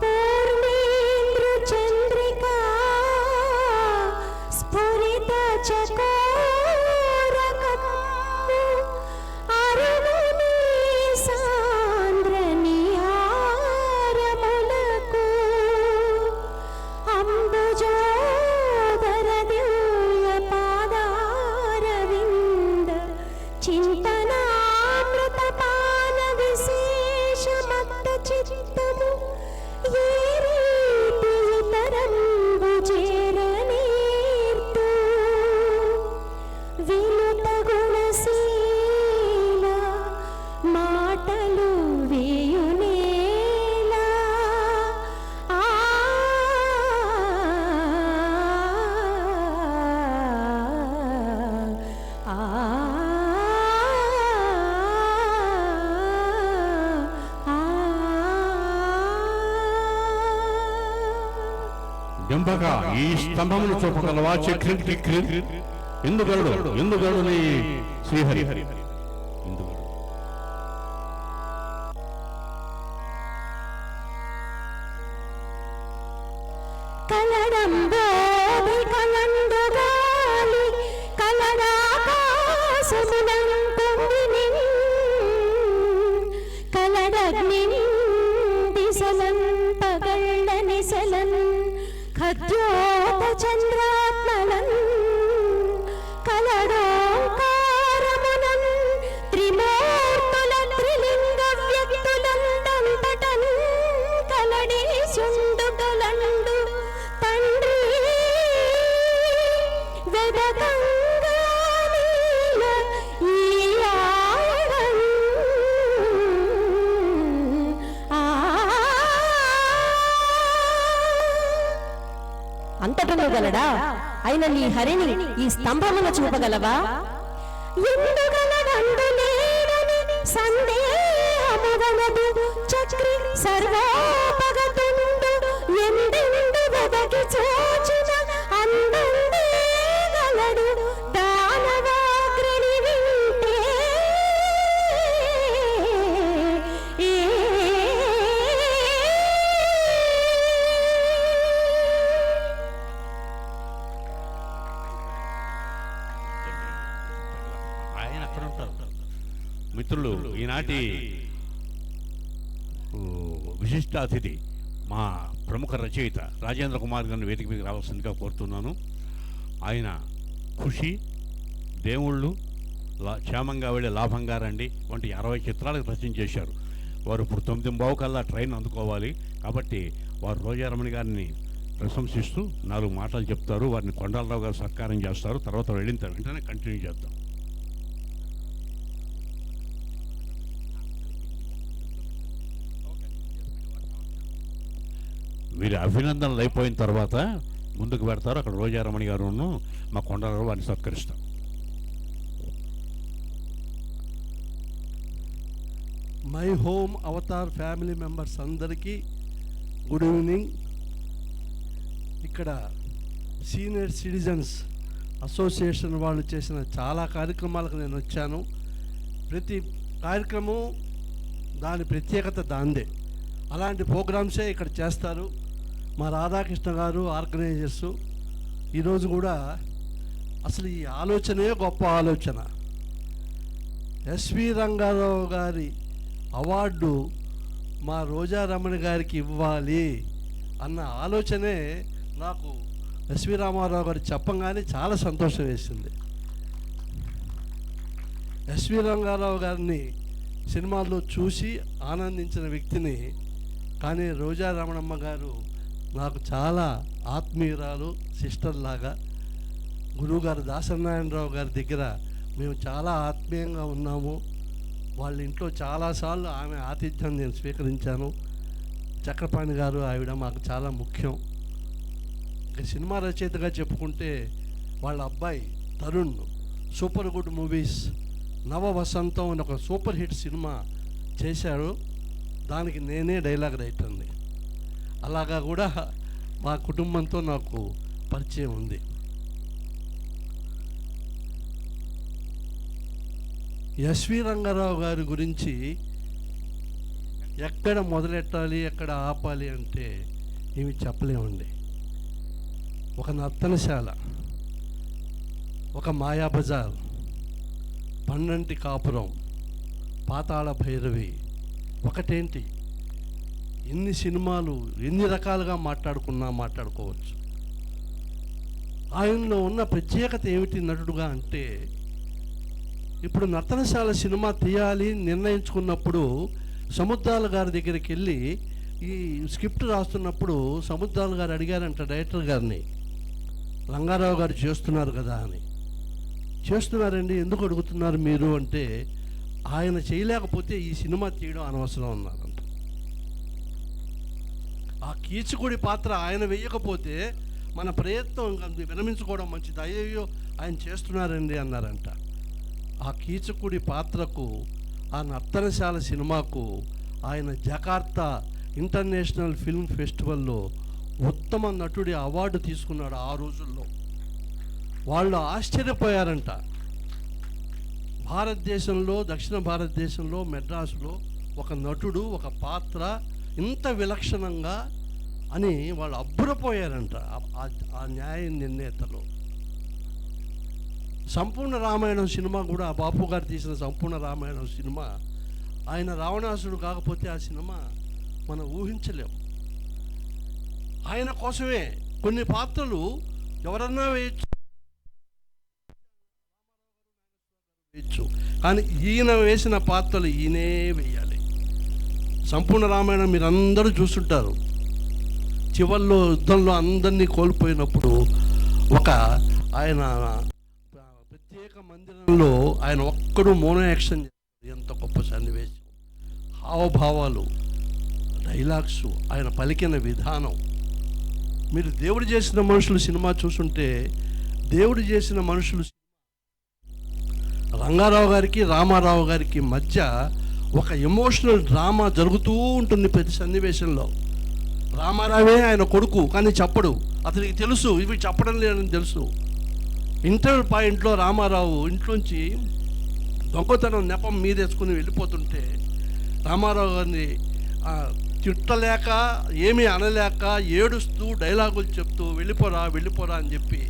పూర్ణేంద్ర చంద్రికా స్ఫురిత చకోరకము అరుణుని సాంద్ర నిహారములకు అంబుజోదర దివ్య పాదారవింద చింతనామృత పాన విశేషమత్త చిత్తము ఏ రీతి తరంబు చేరనీర్తు వినుత గుణశీల మాటలు వేయునేలా ఆ ఆ డింబక ఈ స్తంభమును చూపగలవా చక్రి ఎందుగరుడు నీ శ్రీహరి ఎందుగరుడు కలడంబోధి కలండుగాలి కలడాకాశమునం పొంగినిన్ కలడగ్నిన్ దిశలన్ పగళ్ళ నిశలన్ ఖద్యోత చంద్రాత్మలన్ కలడోంకారమునన్ త్రిమూర్తుల త్రిలింగ వ్యక్తులందంతటన్ కలడి సుండుగలండు తండ్రి వెదకంగా నీల ఈ ఆయుధం అంతటను గలడా అయిన నీ హరిని ఈ స్తంభమున చూపగలవా ఎందుగలడందు లేడని సందేహముగలదు చక్రి సర్వోపగతుండు ఎందెందు వెదకి చూచిన అందందే గలడు దానవాగ్రని వింటే ఆయన అక్కడ ఉంటారు. మిత్రులు, ఈనాటి విశిష్ట అతిథి మా ప్రముఖ రచయిత రాజేంద్ర కుమార్ గారిని వేదిక మీద రావాల్సిందిగా కోరుతున్నాను. ఆయన ఖుషి, దేవుళ్ళు, క్షేమంగా వెళ్ళి లాభంగా రండి వంటి 60 చిత్రాలకు రచన చేశారు. వారు ఇప్పుడు 9:15 కల్లా ట్రైన్ అందుకోవాలి. కాబట్టి వారు రోజారమణి గారిని ప్రశంసిస్తూ 4 మాటలు చెప్తారు. వారిని కొండలరావు గారు సత్కారం చేస్తారు. తర్వాత వెళ్ళిన వెంటనే కంటిన్యూ చేద్దాం. వీరి అభినందనలు అయిపోయిన తర్వాత ముందుకు పెడతారు. అక్కడ రోజారమణి గారును మా కొండలరావు వారిని సత్కరిస్తాం. My home avatar family members అందరికీ గుడ్ ఈవినింగ్. ఇక్కడ సీనియర్ సిటిజన్స్ అసోసియేషన్ వాళ్ళు చేసిన చాలా కార్యక్రమాలకు నేను వచ్చాను. ప్రతి కార్యక్రమం దాని ప్రత్యేకత దాందే. అలాంటి ప్రోగ్రామ్సే ఇక్కడ చేస్తారు. మా రాధాకృష్ణ గారు ఆర్గనైజర్సు. ఈరోజు కూడా అసలు ఈ ఆలోచనే గొప్ప ఆలోచన. ఎస్వి రంగారావు గారి అవార్డు మా రోజారమణి గారికి ఇవ్వాలి అన్న ఆలోచనే నాకు ఎస్వి రామారావు గారు చెప్పంగానే చాలా సంతోషం వేసింది. ఎస్వి రంగారావు గారిని సినిమాల్లో చూసి ఆనందించిన వ్యక్తిని, కానీ రోజా రమణమ్మ గారు నాకు చాలా ఆత్మీయురాలు, సిస్టర్ లాగా. గురువుగారు దాసనారాయణరావు గారి దగ్గర మేము చాలా ఆత్మీయంగా ఉన్నాము. వాళ్ళ ఇంట్లో చాలాసార్లు ఆమె ఆతిథ్యం నేను స్వీకరించాను. చక్రపాణి గారు ఆవిడ మాకు చాలా ముఖ్యం. ఇక సినిమా రచయితగా చెప్పుకుంటే వాళ్ళ అబ్బాయి తరుణ్ సూపర్ గుడ్ మూవీస్ నవ వసంతం అని ఒక సూపర్ హిట్ సినిమా చేశాడు. దానికి నేనే డైలాగ్ రైటర్ని. అలాగా కూడా మా కుటుంబంతో నాకు పరిచయం ఉంది. ఎస్వి రంగారావు గారి గురించి ఎక్కడ మొదలెట్టాలి ఎక్కడ ఆపాలి అంటే ఏమి చెప్పలేమండి. ఒక నర్తనశాల, ఒక మాయాబజార్, పన్నంటి కాపురం, పాతాళ భైరవి, ఒకటేంటి ఎన్ని సినిమాలు ఎన్ని రకాలుగా మాట్లాడుకోవచ్చు. ఆయనలో ఉన్న ప్రత్యేకత ఏమిటి నటుడుగా అంటే, ఇప్పుడు నర్తనశాల సినిమా తీయాలి నిర్ణయించుకున్నప్పుడు సముద్రాల గారి దగ్గరికి వెళ్ళి ఈ స్క్రిప్ట్ రాస్తున్నప్పుడు సముద్రాల గారు అడిగారంట డైరెక్టర్ గారిని, రంగారావు గారు చేస్తున్నారు కదా అని. చేస్తున్నారండి, ఎందుకు అడుగుతున్నారు మీరు అంటే, ఆయన చేయలేకపోతే ఈ సినిమా తీయడం అనవసరం అన్నారంట. ఆ కీచకుడి పాత్ర ఆయన వేయకపోతే మన ప్రయత్నం విరమించుకోవడం మంచిది, అయ్యో ఆయన చేస్తున్నారండి అన్నారంట. ఆ కీచకుడి పాత్రకు ఆ నర్తనశాల సినిమాకు ఆయన జకార్తా ఇంటర్నేషనల్ ఫిల్మ్ ఫెస్టివల్లో ఉత్తమ నటుడి అవార్డు తీసుకున్నాడు. ఆ రోజుల్లో వాళ్ళు ఆశ్చర్యపోయారంట. భారతదేశంలో, దక్షిణ భారతదేశంలో, మెడ్రాసులో ఒక నటుడు ఒక పాత్ర ఇంత విలక్షణంగా అని వాళ్ళు అబ్బురపోయారంట ఆ న్యాయ నిర్ణేతలు. సంపూర్ణ రామాయణం సినిమా కూడా బాపు గారు తీసిన సంపూర్ణ రామాయణం సినిమా, ఆయన రావణాసుడు కాకపోతే ఆ సినిమా మనం ఊహించలేము. ఆయన కోసమే కొన్ని పాత్రలు ఎవరన్నా వేయచ్చు, కానీ ఈయన వేసిన పాత్రలు ఈయనే వేయాలి. సంపూర్ణ రామాయణం మీరు అందరూ చూస్తుంటారు. చివరిలో యుద్ధంలో అందరినీ కోల్పోయినప్పుడు ఒక ఆయన ప్రత్యేక మందిరంలో ఆయన ఒక్కడు మోనో యాక్షన్ చేస్తారు. ఎంత గొప్ప సన్నివేశం, హావభావాలు, డైలాగ్స్, ఆయన పలికిన విధానం. మీరు దేవుడు చేసిన మనుషులు సినిమా చూస్తుంటే, దేవుడు చేసిన మనుషులు రంగారావు గారికి రామారావు గారికి మధ్య ఒక ఎమోషనల్ డ్రామా జరుగుతూ ఉంటుంది ప్రతి సన్నివేశంలో. రామారావే ఆయన కొడుకు, కానీ చెప్పడు, అతనికి తెలుసు ఇవి చెప్పడం లేదని తెలుసు. ఇంటర్వెల్ పాయింట్లో రామారావు ఇంట్లోంచి దొంగతనం నెపం మీదేసుకుని వెళ్ళిపోతుంటే రామారావు గారిని తిట్టలేక ఏమీ అనలేక ఏడుస్తూ డైలాగులు చెప్తూ వెళ్ళిపోరా వెళ్ళిపోరా అని చెప్పి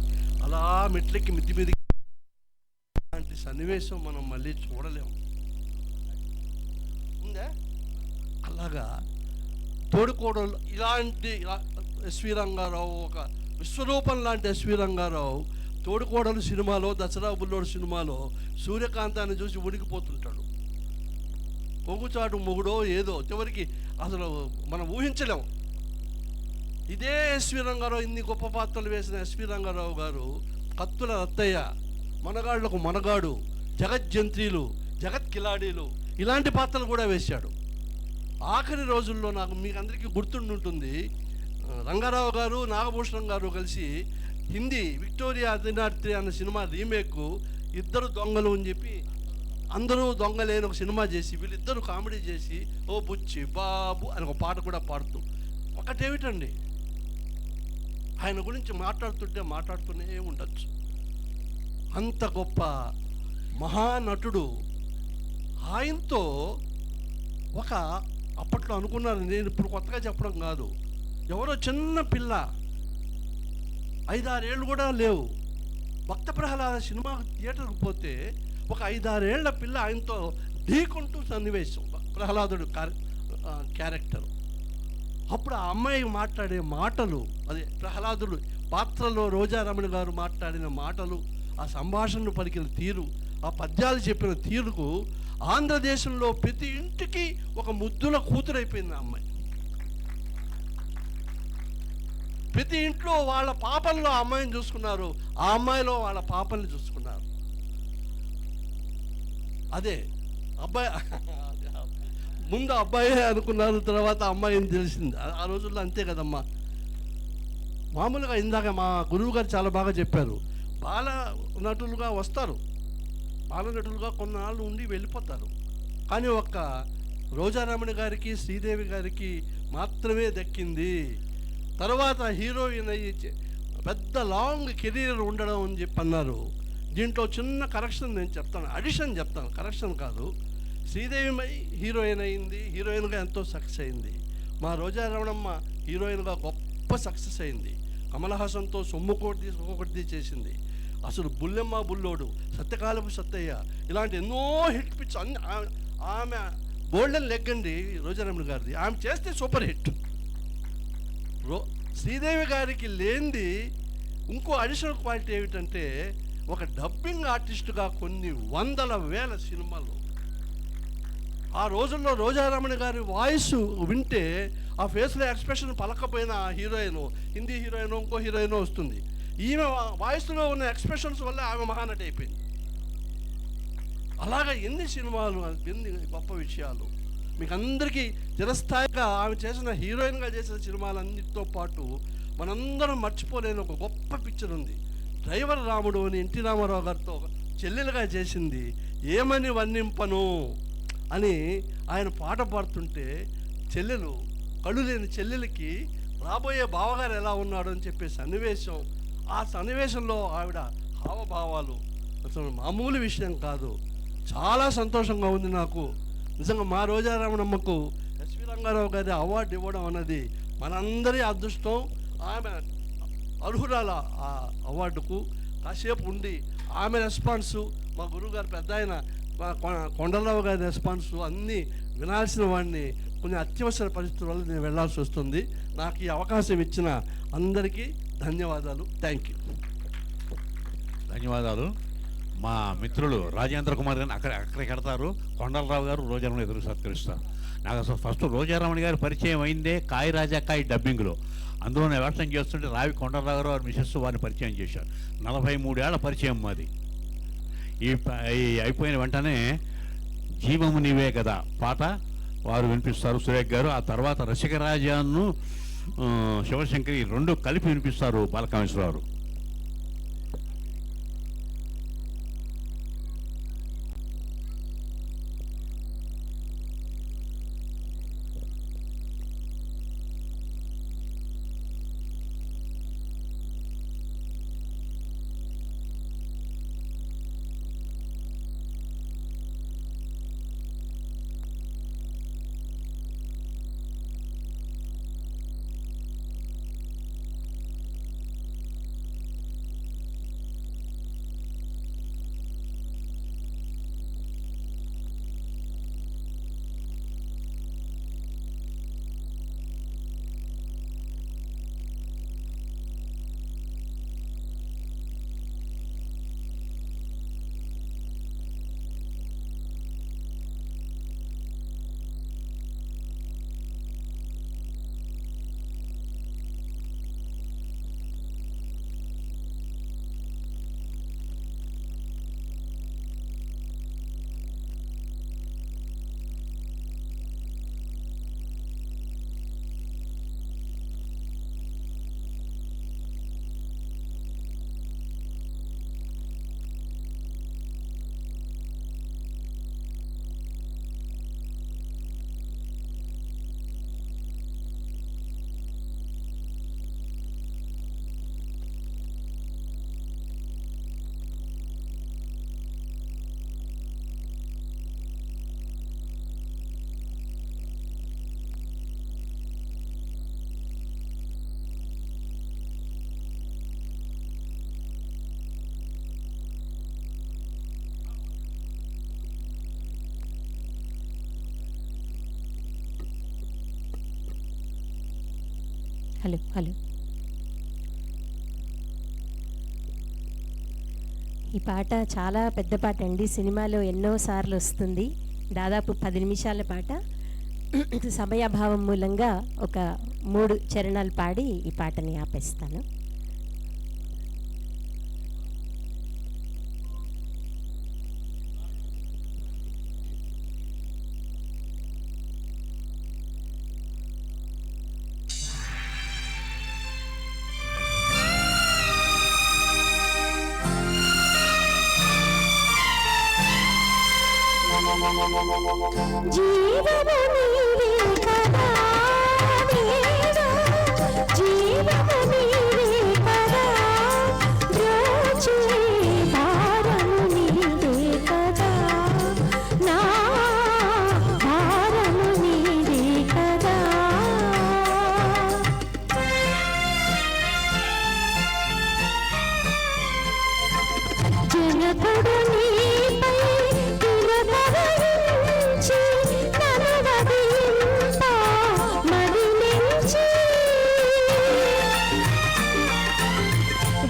అలా మెట్లెక్కి మిద్ది మీద అలాంటి సన్నివేశం మనం మళ్ళీ చూడలేము. ఉందా అలాగా తోడుకోడలు ఇలాంటి ఎస్వి రంగారావు, ఒక విశ్వరూపం లాంటి ఎస్వి రంగారావు తోడుకోడలు సినిమాలో, దసరా బుల్లోడు సినిమాలో సూర్యకాంతాన్ని చూసి ఉడికిపోతుంటాడు. పొగుచాటు మొగుడో ఏదో చివరికి అసలు మనం ఊహించలేము. ఇదే ఎస్వి రంగారావు ఇన్ని గొప్ప పాత్రలు వేసిన ఎస్వి రంగారావు గారు కత్తుల రత్తయ్య, మనగాళ్లకు మనగాడు, జగజ్జంత్రీలు, జగత్ కిలాడీలు ఇలాంటి పాత్రలు కూడా వేశాడు. ఆఖరి రోజుల్లో నాకు మీకు అందరికీ గుర్తుండుంటుంది, రంగారావు గారు నాగభూషణం గారు కలిసి హిందీ విక్టోరియా అధినార్తి అన్న సినిమా రీమేక్ ఇద్దరు దొంగలు అని చెప్పి అందరూ దొంగలేని ఒక సినిమా చేసి వీళ్ళిద్దరూ కామెడీ చేసి ఓ బుచ్చి బాబు అని ఒక పాట కూడా పాడుతూ, ఒకటేమిటండి ఆయన గురించి మాట్లాడుతూనే ఉండొచ్చు. అంత గొప్ప మహానటుడు. ఆయనతో ఒక అప్పట్లో అనుకున్నారు, నేను ఇప్పుడు కొత్తగా చెప్పడం కాదు, ఎవరో చిన్న పిల్ల 5-6 ఏళ్ళు కూడా లేవు, భక్త ప్రహ్లాద సినిమా థియేటర్కి పోతే ఒక 5-6 ఏళ్ల పిల్ల ఆయనతో ఢీకుంటూ సన్నివేశం, ప్రహ్లాదుడు క్యారెక్టర్. అప్పుడు ఆ అమ్మాయి మాట్లాడే మాటలు, అదే ప్రహ్లాదుడు పాత్రలో రోజారమణ గారు మాట్లాడిన మాటలు, ఆ సంభాషణను పలికిన తీరు, ఆ పద్యాలు చెప్పిన తీరుకు ఆంధ్రదేశంలో ప్రతి ఇంటికి ఒక ముద్దుల కూతురైపోయింది ఆ అమ్మాయి. ప్రతి ఇంట్లో వాళ్ళ పాపల్లో ఆ అమ్మాయిని చూసుకున్నారు, ఆ అమ్మాయిలో వాళ్ళ పాపల్ని చూసుకున్నారు. అదే అబ్బాయి ముందు అబ్బాయి అనుకున్నారు, తర్వాత అమ్మాయిని తెలిసింది. ఆ రోజుల్లో అంతే కదమ్మా. మామూలుగా ఇందాక మా గురువు గారు చాలా బాగా చెప్పారు, బాల నటులుగా వస్తారు, బాల నటులుగా కొన్నాళ్ళు ఉండి వెళ్ళిపోతారు. కానీ ఒక్క రోజారమణి గారికి శ్రీదేవి గారికి మాత్రమే దక్కింది. తర్వాత హీరోయిన్ అయ్యి పెద్ద లాంగ్ కెరీర్ ఉండడం అని చెప్పి అన్నారు. దీంట్లో చిన్న కరెక్షన్ నేను చెప్తాను, అడిషన్ చెప్తాను, కరెక్షన్ కాదు. శ్రీదేవి హీరోయిన్ అయింది, హీరోయిన్గా ఎంతో సక్సెస్ అయింది. మా రోజారమణమ్మ హీరోయిన్గా గొప్ప సక్సెస్ అయింది. కమల్ హాసన్తో సొమ్ముకోటి చేసింది. అసలు బుల్లెమ్మ బుల్లోడు, సత్యకాలపు సత్తయ్య, ఇలాంటి ఎన్నో హిట్ పిక్స్ అన్ని ఆమె గోల్డెన్ లెగ్ అండి రోజారమణి గారిది. ఆమె చేస్తే సూపర్ హిట్. శ్రీదేవి గారికి లేనిది ఇంకో అడిషనల్ క్వాలిటీ ఏమిటంటే, ఒక డబ్బింగ్ ఆర్టిస్టుగా కొన్ని వందల వేల సినిమాలు. ఆ రోజుల్లో రోజారమణి గారి వాయిస్ వింటే ఆ ఫేస్లో ఎక్స్ప్రెషన్ పలకపోయిన హీరోయిన్, హిందీ హీరోయిన్, ఇంకో హీరోయిన్ వస్తుంది. ఈమె వాయిస్లో ఉన్న ఎక్స్ప్రెషన్స్ వల్ల ఆమె మహానటి అయిపోయింది. అలాగా ఎన్ని సినిమాలు, ఎన్ని గొప్ప విషయాలు. మీకు అందరికీ చిరస్థాయిగా ఆమె చేసిన హీరోయిన్గా చేసిన సినిమాలన్నిటితో పాటు మనందరం మర్చిపోలేని ఒక గొప్ప పిక్చర్ ఉంది, డ్రైవర్ రాముడు అని ఎన్టీ రామారావు గారితో చెల్లెలుగా చేసింది. ఏమని వర్ణింపను అని ఆయన పాట పాడుతుంటే చెల్లెలు, కళ్ళు లేని చెల్లెలకి రాబోయే బావగారు ఎలా ఉన్నాడు అని చెప్పే సన్నివేశం, ఆ సన్నివేశంలో ఆవిడ హావభావాలు అసలు మామూలు విషయం కాదు. చాలా సంతోషంగా ఉంది నాకు. నిజంగా మా రోజారమణమ్మకు ఎస్వి రంగారావు గారి అవార్డు ఇవ్వడం అన్నది మనందరి అదృష్టం. ఆమె అర్హురాల ఆ అవార్డుకు. కాసేపు ఉండి ఆమె రెస్పాన్సు, మా గురువుగారు పెద్ద ఆయన మా కొండలరావు గారి రెస్పాన్సు అన్నీ వినాల్సిన వాడిని కొన్ని అత్యవసర పరిస్థితుల వల్ల నేను వెళ్ళాల్సి వస్తుంది. నాకు ఈ అవకాశం ఇచ్చిన అందరికీ ధన్యవాదాలు. Thank you. ధన్యవాదాలు. మా మిత్రులు రాజేంద్ర కుమార్ గారిని అక్కడికి కడతారు, కొండలరావు గారు రోజారమణి ఎదురు సత్కరిస్తారు. నాకు అసలు ఫస్ట్ రోజారమణి గారి పరిచయం అయిందే కాయి రాజా కాయి డబ్బింగ్లో. అందులో నేను వ్యవసాయం చేస్తుంటే రావి కొండలరావు గారు వారి మిసెస్ వారిని పరిచయం చేశారు. 43 ఏళ్ల పరిచయం మాది. ఈ అయిపోయిన వెంటనే జీవము నీవే కదా పాట వారు వినిపిస్తారు సురేఖ్ గారు. ఆ తర్వాత రసికరాజాను శివశంకరి రెండు కలిపి వినిపిస్తారు బాలకామేశ్వరరావు. Hello hello. ఈ పాట చాలా పెద్ద పాట అండి, సినిమాలో ఎన్నో సార్లు వస్తుంది. దాదాపు 10 నిమిషాల పాట. సమయాభావం మూలంగా ఒక 3 చరణాలు పాడి ఈ పాటని ఆపేస్తాను. జీవము నీవే కదా నీవే, జీవము నీవే కదా, బ్రోచే భారము నీవే కదా, నా భారము నీవే కదా. జనకుడు నీపై తిలకరించి ననువదింప మదిలించి,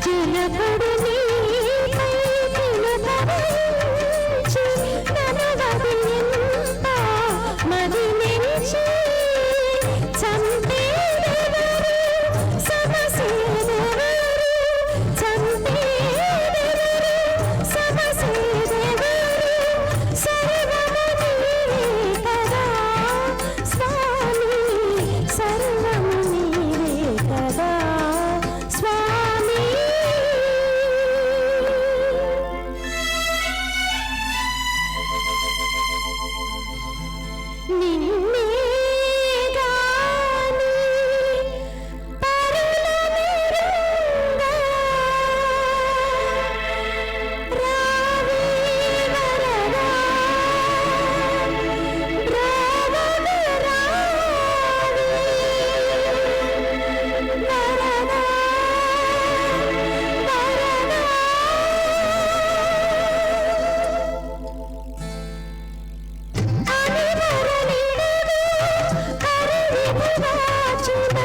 జనకుడు నీపై తిలకరించి ననువదింప మదిలించి, చంపేదెవరు సమసేదెవరు, చంపేదెవరు సమసేదెవరు, సర్వము నీవే కదా స్వామి, సర్వము నీవే కదా స్వామి. నిన్నే గాని పరులమెరుంగా, రావే వరదా, రావగ రావే వరదా, వరదా. అనివరలిడును కరివిభువాచిన,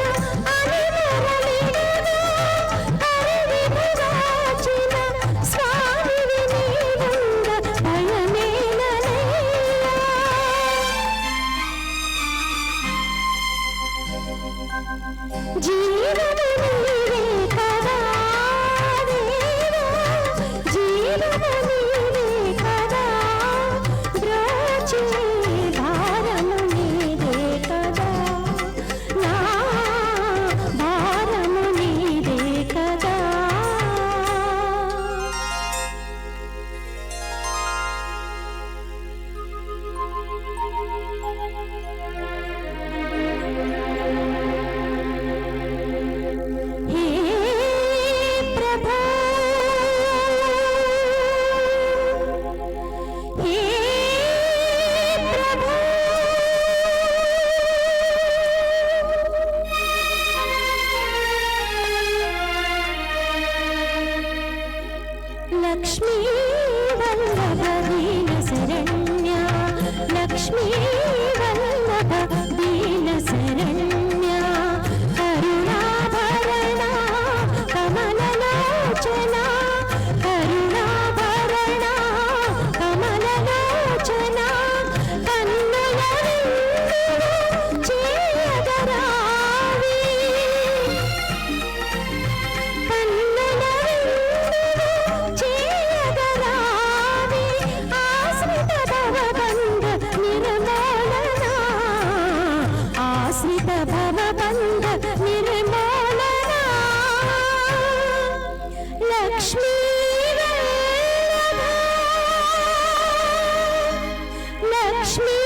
అనివరలిడును కరివిభువాచిన, స్వామివి నీవుండ భయమేలనయ్యా. జీవము నీవే కదా దేవా, జీవము నీవే కదా, బ్రోచే భారము నీవే కదా, నా భారము నీవే కదా. హే ప్రభో, హే ప్రభో, లక్ష్మీ వల్లభ దీన శరణ్య, లక్ష్మీ వల్లభ దీన శరణ్య, కరుణాభరణ కమలలోచన, కరుణాభరణ కమలలోచన, కన్నుల విందులు చేయగరావి, కన్నుల విందులు చేయగరావి, ఆశ్రిత భవబంధ నిర్మూలన, ఆశ్రిత భవబంధ నిర్మూలన, లక్ష్మీ వల్లభ, లక్ష్మీ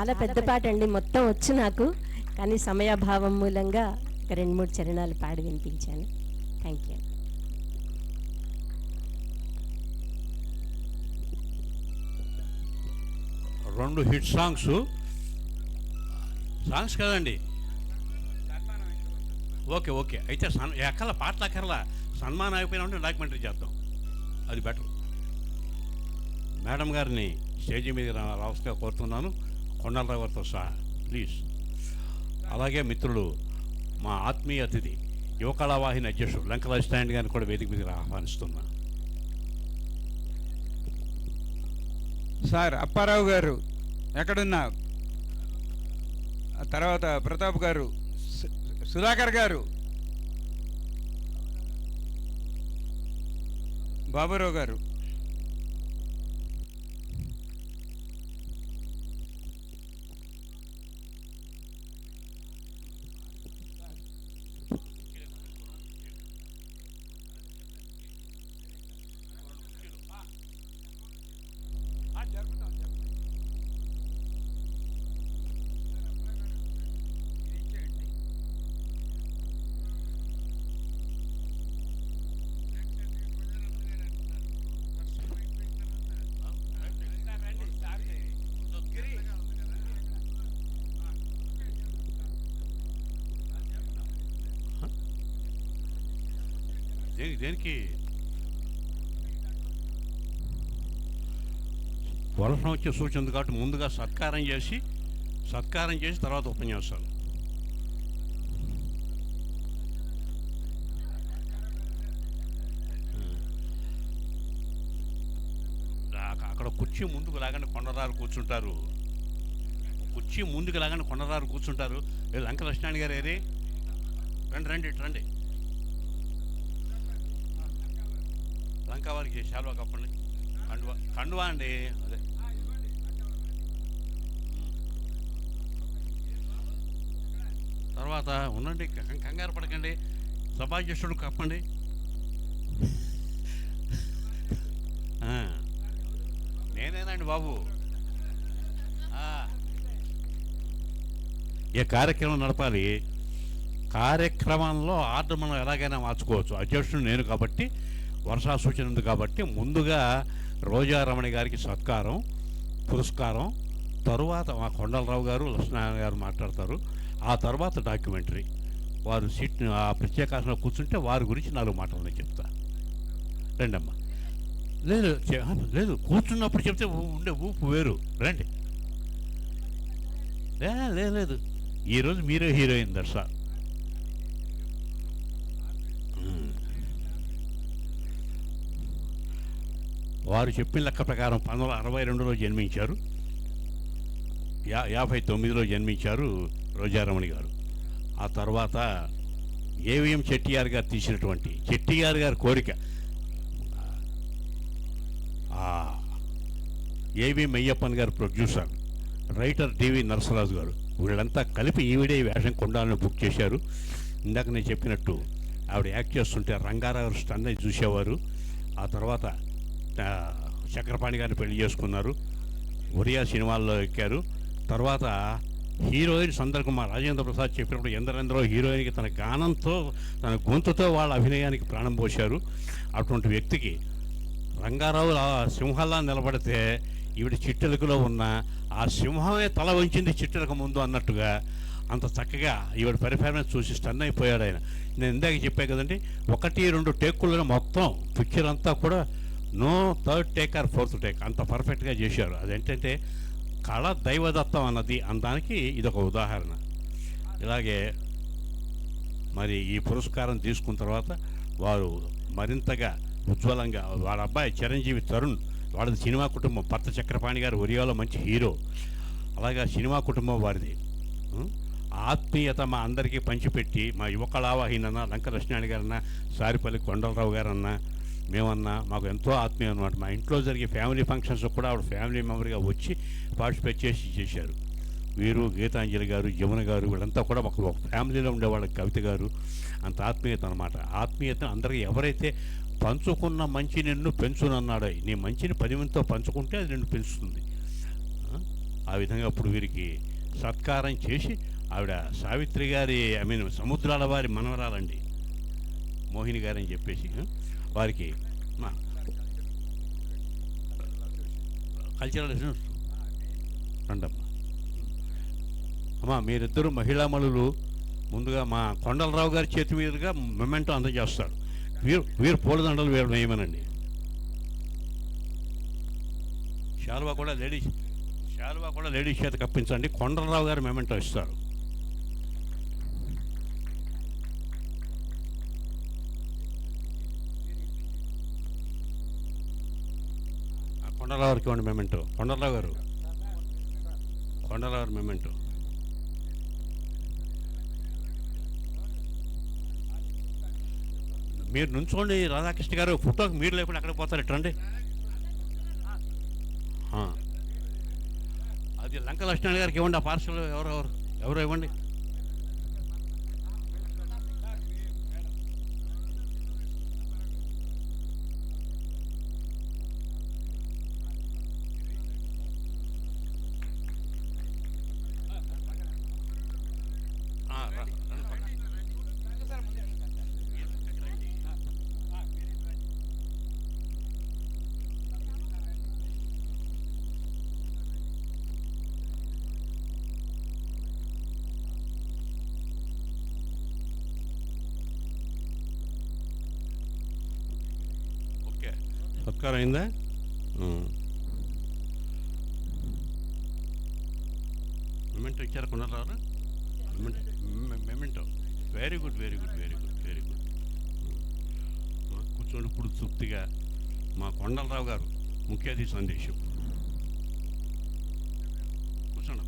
చాలా పెద్ద పాట అండి, మొత్తం వచ్చు నాకు, కానీ సమయాభావం మూలంగా ఒక 2-3 చరణాలు పాడి వినిపించాను. Thank you. రెండు హిట్ సాంగ్స్ కదండి. ఓకే ఓకే, అయితే ఎక్కల పాటలు అక్కర్లా, సన్మానం అయిపోయినా ఉంటే డాక్యుమెంటరీ చేద్దాం, అది బెటర్. మేడం గారిని స్టేజీ మీద రావాల్సిగా కోరుతున్నాను, కొండలరావు గారితో సహా ప్లీజ్. అలాగే మిత్రులు, మా ఆత్మీయ అతిథి యువకళావాహిని అధ్యక్షుడు లంకల స్టాండ్ గారిని కూడా వేదిక మీద ఆహ్వానిస్తున్నా. సార్ అప్పారావు గారు ఎక్కడున్నా, తర్వాత ప్రతాప్ గారు, సుధాకర్ గారు, బాబురావు గారు. దేనికి వర్షం వచ్చే సూచన ఉంది కాబట్టి ముందుగా సత్కారం చేసి తర్వాత ఉపన్యాసాలు. అక్కడ కుర్చీ ముందుకు లాగానే కొండరారు కూర్చుంటారు, లంకల కృష్ణాని గారు ఏరి రండి లంక వారికి శాలువా కప్పండి, కండువా అండి, అదే తర్వాత ఉండండి, కంగారు పడకండి, సభాధ్యక్షుడు కప్పండి. నేనేనండి బాబు. ఈ కార్యక్రమం నడపాలి, కార్యక్రమంలో ఆర్డర్ మనం ఎలాగైనా మార్చుకోవచ్చు. అధ్యక్షుడు నేను కాబట్టి, వర్షా సూచన ఉంది కాబట్టి ముందుగా రోజారమణి గారికి సత్కారం, పురస్కారం, తరువాత మా కొండలరావు గారు, లక్ష్మీనారాయణ గారు మాట్లాడతారు. ఆ తర్వాత డాక్యుమెంటరీ. వారు సీట్ ఆ ప్రత్యేకాసనలో కూర్చుంటే వారి గురించి 4 మాటలు నేను చెప్తా. రండమ్మా. లేదు కూర్చున్నప్పుడు చెప్తే ఉండే ఊపు వేరు. రండి. లేదు ఈరోజు మీరే హీరోయిన్ దర్శ. వారు చెప్పిన లెక్క ప్రకారం 1962లో జన్మించారు, 59లో జన్మించారు రోజారమణి గారు. ఆ తర్వాత ఏవిఎం చెట్టియార్ గారు తీసినటువంటి చెట్టియార్ గారి కోరిక, ఏవిఎం అయ్యప్పన్ గారు ప్రొడ్యూసర్, రైటర్ డివి నరసరాజు గారు, వీళ్ళంతా కలిపి ఈవిడే వేషం కొండాలని బుక్ చేశారు. ఇందాక నేను చెప్పినట్టు ఆవిడ యాక్ట్ చేస్తుంటే రంగారావు స్టన్ అయి చూసేవారు. ఆ తర్వాత చక్రపాణి గారిని పెళ్లి చేసుకున్నారు, ఒరియా సినిమాల్లో ఎక్కారు. తర్వాత హీరోయిన్స్ అందరికీ మా రాజేంద్ర ప్రసాద్ చెప్పినప్పుడు ఎందరెందరో హీరోయిన్కి తన గానంతో, తన గొంతుతో వాళ్ళ అభినయానికి ప్రాణం పోశారు. అటువంటి వ్యక్తికి రంగారావు సింహంలా నిలబడితే ఈవిడ చిట్టెలకులో ఉన్న ఆ సింహమే తల వంచింది చిట్టెలకు ముందు అన్నట్టుగా అంత చక్కగా ఈవిడ పెర్ఫార్మెన్స్ చూసి స్టన్ అయిపోయాడు ఆయన. నేను ఇందాక చెప్పాను కదండి, 1-2 టేకుల్లో మొత్తం పిక్చర్ అంతా కూడా no third take or fourth take, అంత పర్ఫెక్ట్గా చేశారు. అదేంటంటే కళ దైవదత్తం అన్నది అనడానికి ఇదొక ఉదాహరణ. ఇలాగే మరి ఈ పురస్కారం తీసుకున్న తర్వాత వారు మరింతగా ఉజ్వలంగా, వాళ్ళ అబ్బాయి చిరంజీవి తరుణ్, వాళ్ళది సినిమా కుటుంబం, పత్త చక్రపాణి గారు ఒరియాలో మంచి హీరో, అలాగా సినిమా కుటుంబం వారిది. ఆత్మీయత మా అందరికీ పంచిపెట్టి, మా యువకళావాహినన్నా, లంక లక్ష్మీనారాయణ గారన్నా, సారిపల్లి కొండలరావు గారన్నా, మేమన్నా మాకు ఎంతో ఆత్మీయం అనమాట. మా ఇంట్లో జరిగే ఫ్యామిలీ ఫంక్షన్స్ కూడా ఆవిడ ఫ్యామిలీ మెంబర్గా వచ్చి పార్టిసిపేట్ చేశారు. వీరు, గీతాంజలి గారు, యమున గారు, వీళ్ళంతా కూడా మాకు ఒక ఫ్యామిలీలో ఉండేవాళ్ళ, కవిత గారు, అంత ఆత్మీయత అనమాట. ఆత్మీయత అందరికీ ఎవరైతే పంచుకున్న మంచి నిన్ను పెంచునన్నాడో, నీ మంచిని 10 మందితో పంచుకుంటే అది నిన్ను పెంచుతుంది. ఆ విధంగా అప్పుడు వీరికి సత్కారం చేసి, ఆవిడ సావిత్రి గారి సముద్రాల వారి మనవరాలండి, మోహిని గారు అని చెప్పేసి వారికి మా కల్చరల్ రండమ్మా. అమ్మా మీరిద్దరూ మహిళామణులు. ముందుగా మా కొండలరావు గారి చేతి మీదుగా మొమెంటో అందజేస్తాడు. వీరు పూలదండలు వీరు వేయమనండి. శాలువా కూడా లేడీస్ చేత కప్పించండి. కొండలరావు గారు మొమెంటో ఇస్తారు. కొండలరావు గారికి ఇవ్వండి మొమెంటో. కొండలరావు గారు మొమెంటో. మీరు నుంచోండి రాధాకృష్ణ గారు. ఫోటోకి మీరు లేకుండా ఎక్కడికి పోతారు, ఎట్టండి. అది లంక లక్ష్మణ్ గారికి ఇవ్వండి. ఆ పార్సల్ ఎవరో ఇవ్వండి. సత్కారం అయిందా? మెమెంటో ఇచ్చారా కొండలరావు? మెమెంటో. Very good. కూర్చోండి. ఇప్పుడు తృప్తిగా మా కొండలరావు గారు ముఖ్య అతిథి సందేశం. కూర్చోండి.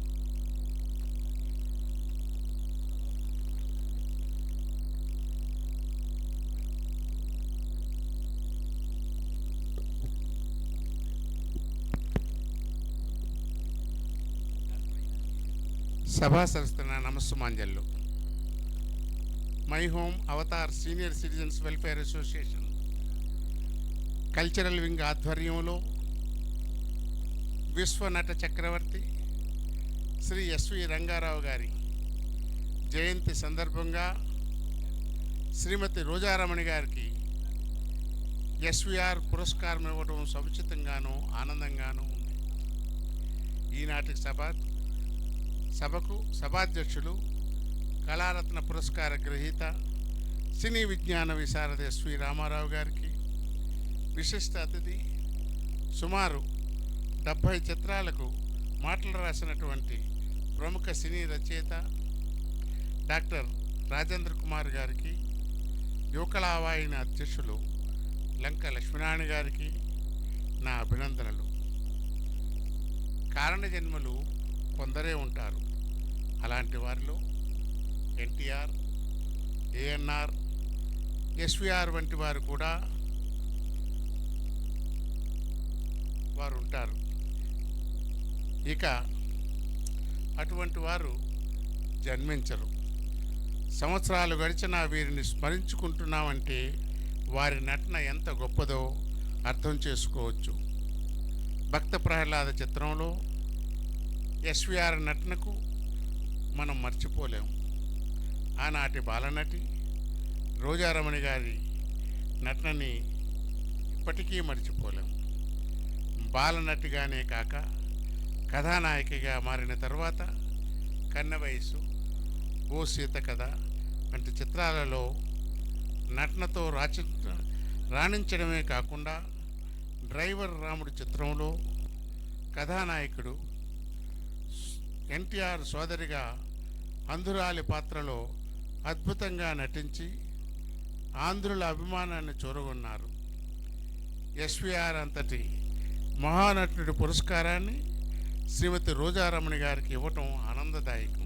సభా సరస్తున్న నమస్సుమాంజల్లు. My home avatar senior citizens welfare association cultural wing ఆధ్వర్యంలో విశ్వనట చక్రవర్తి శ్రీ ఎస్వి రంగారావు గారి జయంతి సందర్భంగా శ్రీమతి రోజారమణి గారికి ఎస్విఆర్ పురస్కారం ఇవ్వడం సముచితంగానూ ఆనందంగానూ ఉంది. ఈనాటి సభకు సభాధ్యక్షులు, కళారత్న పురస్కార గ్రహీత, సినీ విజ్ఞాన విశారద ఎస్వి రామారావు గారికి, విశిష్ట అతిథి, సుమారు 70 చిత్రాలకు మాటలు రాసినటువంటి ప్రముఖ సినీ రచయిత డాక్టర్ రాజేంద్ర కుమార్ గారికి, యువకళావాహిని అధ్యక్షులు లంక లక్ష్మీనారాయణ గారికి నా అభినందనలు. కారణ జన్మలు కొందరే ఉంటారు. అలాంటి వారిలో ఎన్టీఆర్, ఏఎన్ఆర్, ఎస్విఆర్ వంటి వారు కూడా వారు ఉంటారు. ఇక అటువంటి వారు జన్మించరు. సంవత్సరాలు గడిచినా వీరిని స్మరించుకుంటున్నామంటే వారి నటన ఎంత గొప్పదో అర్థం చేసుకోవచ్చు. భక్త ప్రహ్లాద చిత్రంలో ఎస్విఆర్ నటనకు మనం మర్చిపోలేము. ఆనాటి బాలనటి రోజారమణి గారి నటనని ఇప్పటికీ మర్చిపోలేము. బాలనటిగానే కాక కథానాయికగా మారిన తర్వాత కన్నవయసు, ఓ సీత కథ వంటి చిత్రాలలో నటనతో రాణించడమే కాకుండా డ్రైవర్ రాముడు చిత్రంలో కథానాయకుడు ఎన్టీఆర్ సోదరిగా అంధురాలి పాత్రలో అద్భుతంగా నటించి ఆంధ్రుల అభిమానాన్ని చూరగొన్నారు. ఎస్విఆర్ అంతటి మహానటుడి పురస్కారాన్ని శ్రీమతి రోజారమణి గారికి ఇవ్వటం ఆనందదాయకం.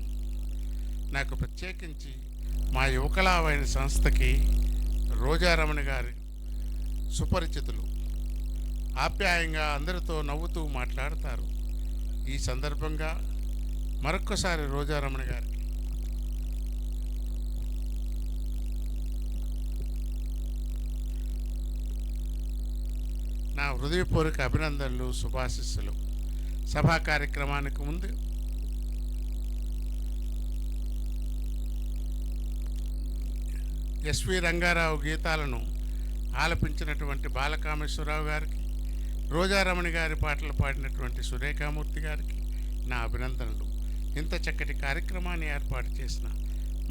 నాకు ప్రత్యేకించి మా యువకళావాహిని సంస్థకి రోజారమణి గారి సుపరిచితులు. ఆప్యాయంగా అందరితో నవ్వుతూ మాట్లాడతారు. ఈ సందర్భంగా మరొక్కసారి రోజారమణి గారికి నా హృదయపూర్వక అభినందనలు, శుభాశిస్సులు. సభా కార్యక్రమానికి ముందు ఎస్వి రంగారావు గీతాలను ఆలపించినటువంటి బాలకామేశ్వరరావు గారికి, రోజారమణి గారి పాటలు పాడినటువంటి సురేఖామూర్తి గారికి నా అభినందనలు. ఇంత చక్కటి కార్యక్రమాన్ని ఏర్పాటు చేసిన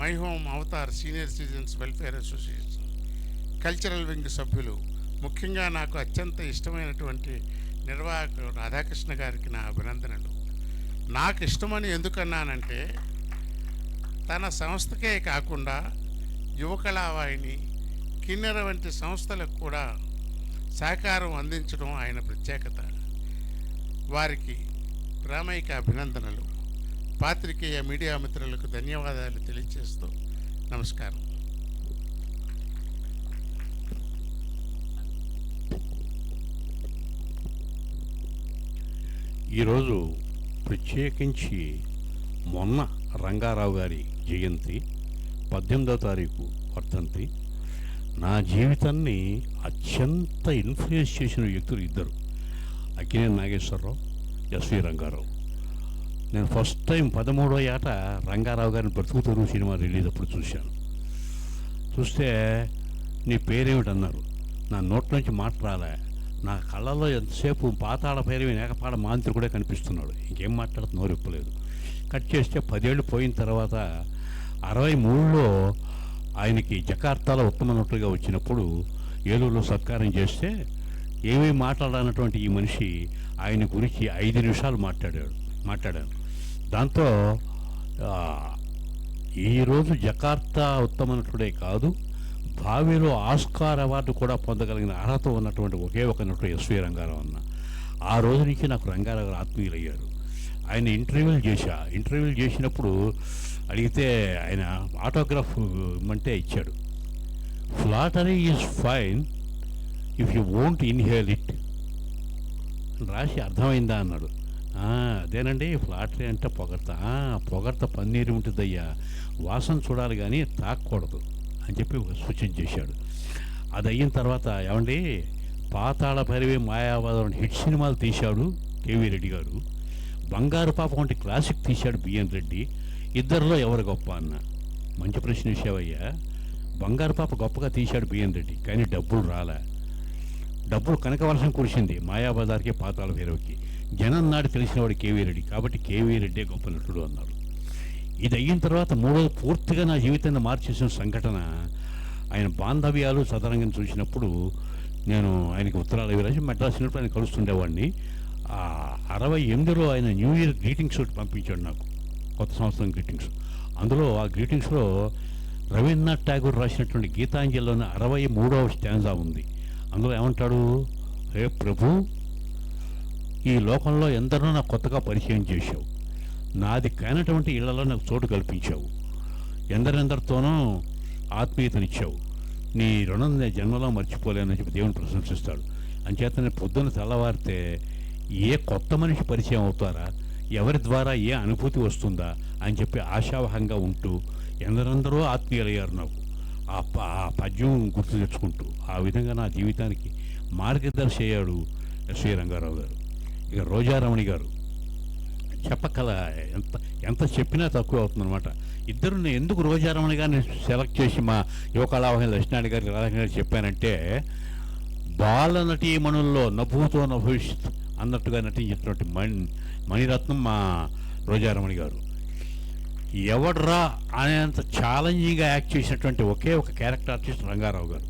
my home avatar senior citizens welfare association cultural wing సభ్యులు, ముఖ్యంగా నాకు అత్యంత ఇష్టమైనటువంటి నిర్వాహకుడు రాధాకృష్ణ గారికి నా అభినందనలు. నాకు ఇష్టమని ఎందుకన్నానంటే, తన సంస్థకే కాకుండా యువకళావాహిని, కిన్నెర వంటి సంస్థలకు కూడా సహకారం అందించడం ఆయన ప్రత్యేకత. వారికి ప్రామాణిక అభినందనలు. పాత్రికేయ మీడియా మిత్రులకు ధన్యవాదాలు తెలియజేస్తూ నమస్కారం. ఈరోజు ప్రత్యేకించి మొన్న రంగారావు గారి జయంతి, 18వ తారీఖు వర్ధంతి. నా జీవితాన్ని అత్యంత ఇన్ఫ్లుయెన్స్ చేసిన వ్యక్తులు ఇద్దరు, అక్కినేని నాగేశ్వరరావు, ఎస్వి రంగారావు. నేను ఫస్ట్ టైం 13వ ఏట రంగారావు గారిని బ్రతుకు తెరువు సినిమా రిలీజ్ అప్పుడు చూశాను. చూస్తే నీ పేరేమిటన్నారు. నా నోట్ నుంచి మాట రాలే. నా కళ్ళలో ఎంతసేపు పాతాళ భైరవి నేకపాడ మాంత్రికుడే కనిపిస్తున్నాడు. ఇంకేం మాట్లాడుతూ నోరెప్పలేదు. కట్ చేస్తే 10 ఏళ్ళు పోయిన తర్వాత 63లో ఆయనకి జకార్తాలో ఉత్తమ నటుడిగా వచ్చినప్పుడు ఏలూరులో సత్కారం చేస్తే ఏమీ మాట్లాడాలన్నటువంటి ఈ మనిషి ఆయన గురించి 5 నిమిషాలు మాట్లాడాను. దాంతో ఈరోజు జకార్తా ఉత్తమ నటుడే కాదు, భావిలో ఆస్కార్ అవార్డు కూడా పొందగలిగిన అర్హత ఉన్నటువంటి ఒకే ఒక నటుడు ఎస్వి రంగారావు అన్న. ఆ రోజు నుంచి నాకు రంగారావు గారు ఆత్మీయులయ్యారు. ఆయన ఇంటర్వ్యూలు చేసినప్పుడు అడిగితే ఆయన ఆటోగ్రాఫ్ ఇమ్మంటే ఇచ్చాడు. Flattery is fine if you won't inhale it రాసి అర్థమైందా అన్నాడు. అదేనండి ఫ్లాటరీ అంటే పొగడ్త పన్నీరు ఉంటుందయ్యా, వాసన చూడాలి కానీ తాకూడదు అని చెప్పి సూచన చేశాడు. అది అయిన తర్వాత ఏమండి పాతాళ భైరవి, మాయావాదం హిట్ సినిమాలు తీశాడు కేవీ రెడ్డి గారు, బంగారు పాప వంటి క్లాసిక్ తీశాడు బిఎన్ రెడ్డి. ఇద్దరిలో ఎవరు గొప్ప అన్న. మంచి ప్రశ్న వేసావయ్యా. బంగారు పాప గొప్పగా తీశాడు బిఎన్ రెడ్డి, కానీ డబ్బులు రాలే. డబ్బులు కనకవర్షం కురిసింది మాయాబజార్కి, పాతాళ భైరవికి. జనం నాడు తెలిసినవాడు కేవీ రెడ్డి, కాబట్టి కేవీ రెడ్డే గొప్ప నటుడు అన్నారు. ఇది అయిన తర్వాత మూడోది పూర్తిగా నా జీవితాన్ని మార్చేసిన సంఘటన, ఆయన బాంధవ్యాలు సదరంగం చూసినప్పుడు నేను ఆయనకి ఉత్తరాలు రాసి మెడ్రాస్ ఉన్నప్పుడు ఆయన కలుస్తుండేవాడిని. 68లో ఆయన న్యూ ఇయర్ గ్రీటింగ్స్ ఒకటి పంపించాడు నాకు, కొత్త సంవత్సరం గ్రీటింగ్స్. అందులో ఆ గ్రీటింగ్స్లో రవీంద్రనాథ్ ఠాగూర్ రాసినటువంటి గీతాంజలిలోని 63వ స్టాంజా ఉంది. అందులో ఏమంటాడు, హే ప్రభు, ఈ లోకంలో ఎందరో నాకు కొత్తగా పరిచయం చేశావు, నాది కానటువంటి ఇళ్లలో నాకు చోటు కల్పించావు, ఎందరెందరితోనో ఆత్మీయతనిచ్చావు, నీ రుణం నేను జన్మలో మర్చిపోలేనని చెప్పి దేవుని ప్రశంసిస్తాడు. అంచేతనే పొద్దున్న తెల్లవారితే ఏ కొత్త మనిషి పరిచయం అవుతారా, ఎవరి ద్వారా ఏ అనుభూతి వస్తుందా అని చెప్పి ఆశావహంగా ఉంటూ ఎందరందరో ఆత్మీయులయ్యారు నాకు ఆ పద్యం గుర్తు తెచ్చుకుంటూ. ఆ విధంగా నా జీవితానికి మార్గదర్శి అయ్యాడు ఎస్వి రంగారావు గారు. ఇక రోజారమణి గారు చెప్పకల ఎంత చెప్పినా తక్కువ అవుతుందన్నమాట. ఇద్దరు నేను ఎందుకు రోజారమణి గారిని సెలెక్ట్ చేసి మా యువకళావాహిని లక్ష్మణారెడ్డి గారికి రాధాకృష్ణ గారికి చెప్పానంటే, బాల నటీమణుల్లో నభూతో నభవిష్యత్ అన్నట్టుగా నటించినటువంటి మణిరత్నం మా రోజారమణి గారు. ఎవడ్రా అనేంత ఛాలెంజింగ్గా యాక్ట్ చేసినటువంటి ఒకే ఒక క్యారెక్టర్ ఆర్టిస్ట్ రంగారావు గారు.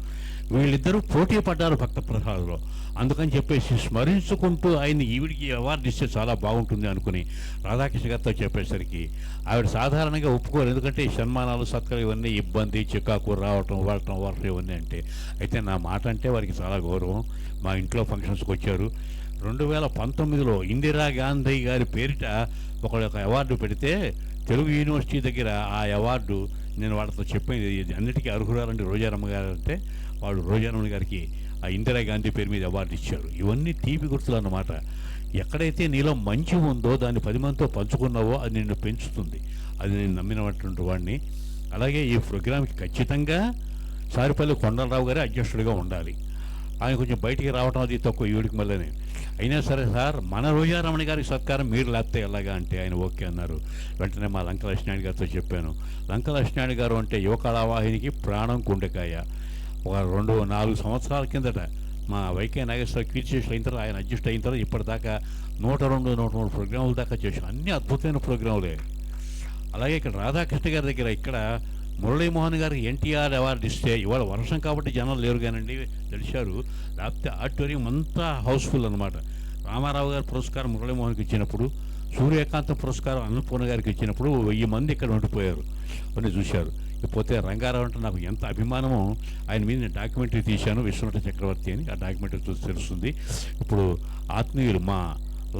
వీళ్ళిద్దరూ పోటీ పడ్డారు భక్త ప్రసాద్లో. అందుకని చెప్పేసి స్మరించుకుంటూ ఆయన ఈవిడికి అవార్డు ఇస్తే చాలా బాగుంటుంది అనుకుని రాధాకృష్ణ గారితో చెప్పేసరికి ఆవిడ సాధారణంగా ఒప్పుకోరు. ఎందుకంటే ఈ సన్మానాలు, సత్కారాలు ఇవన్నీ ఇబ్బంది, చికాకు, రావటం ఇవన్నీ అంటే. అయితే నా మాట అంటే వారికి చాలా గౌరవం. మా ఇంట్లో ఫంక్షన్స్కి వచ్చారు. 2019లో ఇందిరాగాంధీ గారి పేరిట ఒక అవార్డు పెడితే తెలుగు యూనివర్సిటీ దగ్గర ఆ అవార్డు నేను వాళ్ళతో చెప్పేది, అన్నిటికీ అర్హురాలంటే రోజారమ్మ గారు అంటే వాళ్ళు రోజారమ్మ గారికి ఆ ఇందిరాగాంధీ పేరు మీద అవార్డు ఇచ్చారు. ఇవన్నీ తీపి గుర్తులు అన్నమాట. ఎక్కడైతే నీలో మంచి ఉందో దాన్ని 10 మందితో పంచుకున్నావో అది నిన్ను పెంచుతుంది. అది నేను నమ్మినటువంటి వాడిని. అలాగే ఈ ప్రోగ్రాంకి ఖచ్చితంగా సారిపల్లి కొండలరావు గారే అధ్యక్షుడిగా ఉండాలి. ఆయన కొంచెం బయటికి రావడం అది తక్కువ ఈవిడికి మళ్ళీ. అయినా సరే సార్ మన రోజారమణ గారికి సత్కారం మీరు లేకపోతే ఎలాగా అంటే ఆయన ఓకే అన్నారు. వెంటనే మా లంక లక్ష్మీనాయుడు గారితో చెప్పాను. లంక లక్ష్మీనాయుడు గారు అంటే యువ కళావాహినికి ప్రాణం గుండెకాయ. ఒక 2-4 సంవత్సరాల కిందట మా వైకే నాగేశ్వర కీర్తిశేషులు అయిన తర్వాత ఆయన అడ్జస్ట్ అయిన తర్వాత ఇప్పటిదాకా 102-103 ప్రోగ్రాముల దాకా చేసాం. అన్నీ అద్భుతమైన ప్రోగ్రాములే. అలాగే ఇక్కడ రాధాకృష్ణ గారి దగ్గర ఇక్కడ మురళీమోహన్ గారికి ఎన్టీఆర్ అవార్డు ఇస్తే ఇవాళ వర్షం కాబట్టి జనం లేరు కానండి తెలిసారు, లేకపోతే ఆడిటోరియం అంతా హౌస్ఫుల్ అనమాట. రామారావు గారి పురస్కారం మురళీమోహన్కి ఇచ్చినప్పుడు, సూర్యకాంతం పురస్కారం అన్నపూర్ణ గారికి ఇచ్చినప్పుడు 1000 మంది ఇక్కడ ఉండిపోయారు అని చూశారు. ఇకపోతే రంగారావు అంటే నాకు ఎంత అభిమానమో, ఆయన మీద నేను డాక్యుమెంటరీ తీశాను, విశ్వనట చక్రవర్తి అని. ఆ డాక్యుమెంటరీ చూసి తెలుస్తుంది. ఇప్పుడు ఆత్మీయులు మా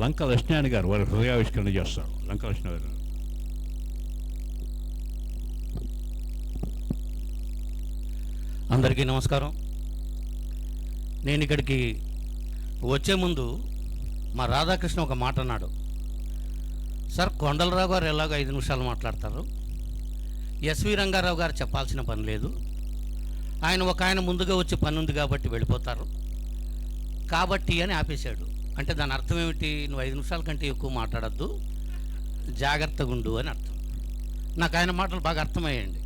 లంక లక్ష్మీనారాయణ గారు వారి హృదయావిష్కరణ చేస్తారు. లంక లక్ష్మీనారాయణ గారు. అందరికీ నమస్కారం. నేను ఇక్కడికి వచ్చే ముందు మా రాధాకృష్ణ ఒక మాట అన్నాడు. సార్, కొండలరావు గారు ఎలాగో 5 నిమిషాలు మాట్లాడతారు, ఎస్వి రంగారావు గారు చెప్పాల్సిన పని లేదు, ఆయన ముందుగా వచ్చి పని ఉంది కాబట్టి వెళ్ళిపోతారు కాబట్టి అని ఆపేశాడు. అంటే దాని అర్థం ఏమిటి? నువ్వు 5 నిమిషాల కంటే ఎక్కువ మాట్లాడద్దు, జాగ్రత్తగా ఉండు అని అర్థం. నాకు ఆయన మాటలు బాగా అర్థమయ్యండి.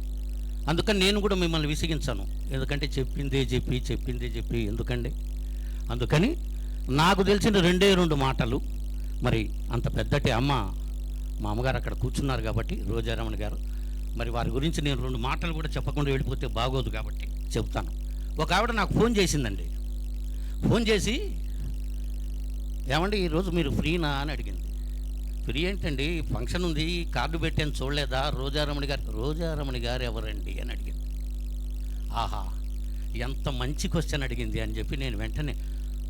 అందుకని నేను కూడా మిమ్మల్ని విసిగించాను. ఎందుకంటే చెప్పిందే చెప్పి ఎందుకండి. అందుకని నాకు తెలిసిన 2 మాటలు. మరి అంత పెద్దటి మా అమ్మగారు అక్కడ కూర్చున్నారు కాబట్టి, రోజారమణ గారు, మరి వారి గురించి నేను 2 మాటలు కూడా చెప్పకుండా వెళ్ళిపోతే బాగోదు కాబట్టి చెప్తాను. ఒక ఆవిడ నాకు ఫోన్ చేసిందండి. ఫోన్ చేసి, ఏమండి ఈరోజు మీరు ఫ్రీనా అని అడిగింది. ఫ్రీ ఏంటండి, ఫంక్షన్ ఉంది, కార్డు పెట్టాను చూడలేదా, రోజారమణి గారు ఎవరండి అని అడిగింది. ఆహా, ఎంత మంచి క్వశ్చన్ అడిగింది అని చెప్పి నేను వెంటనే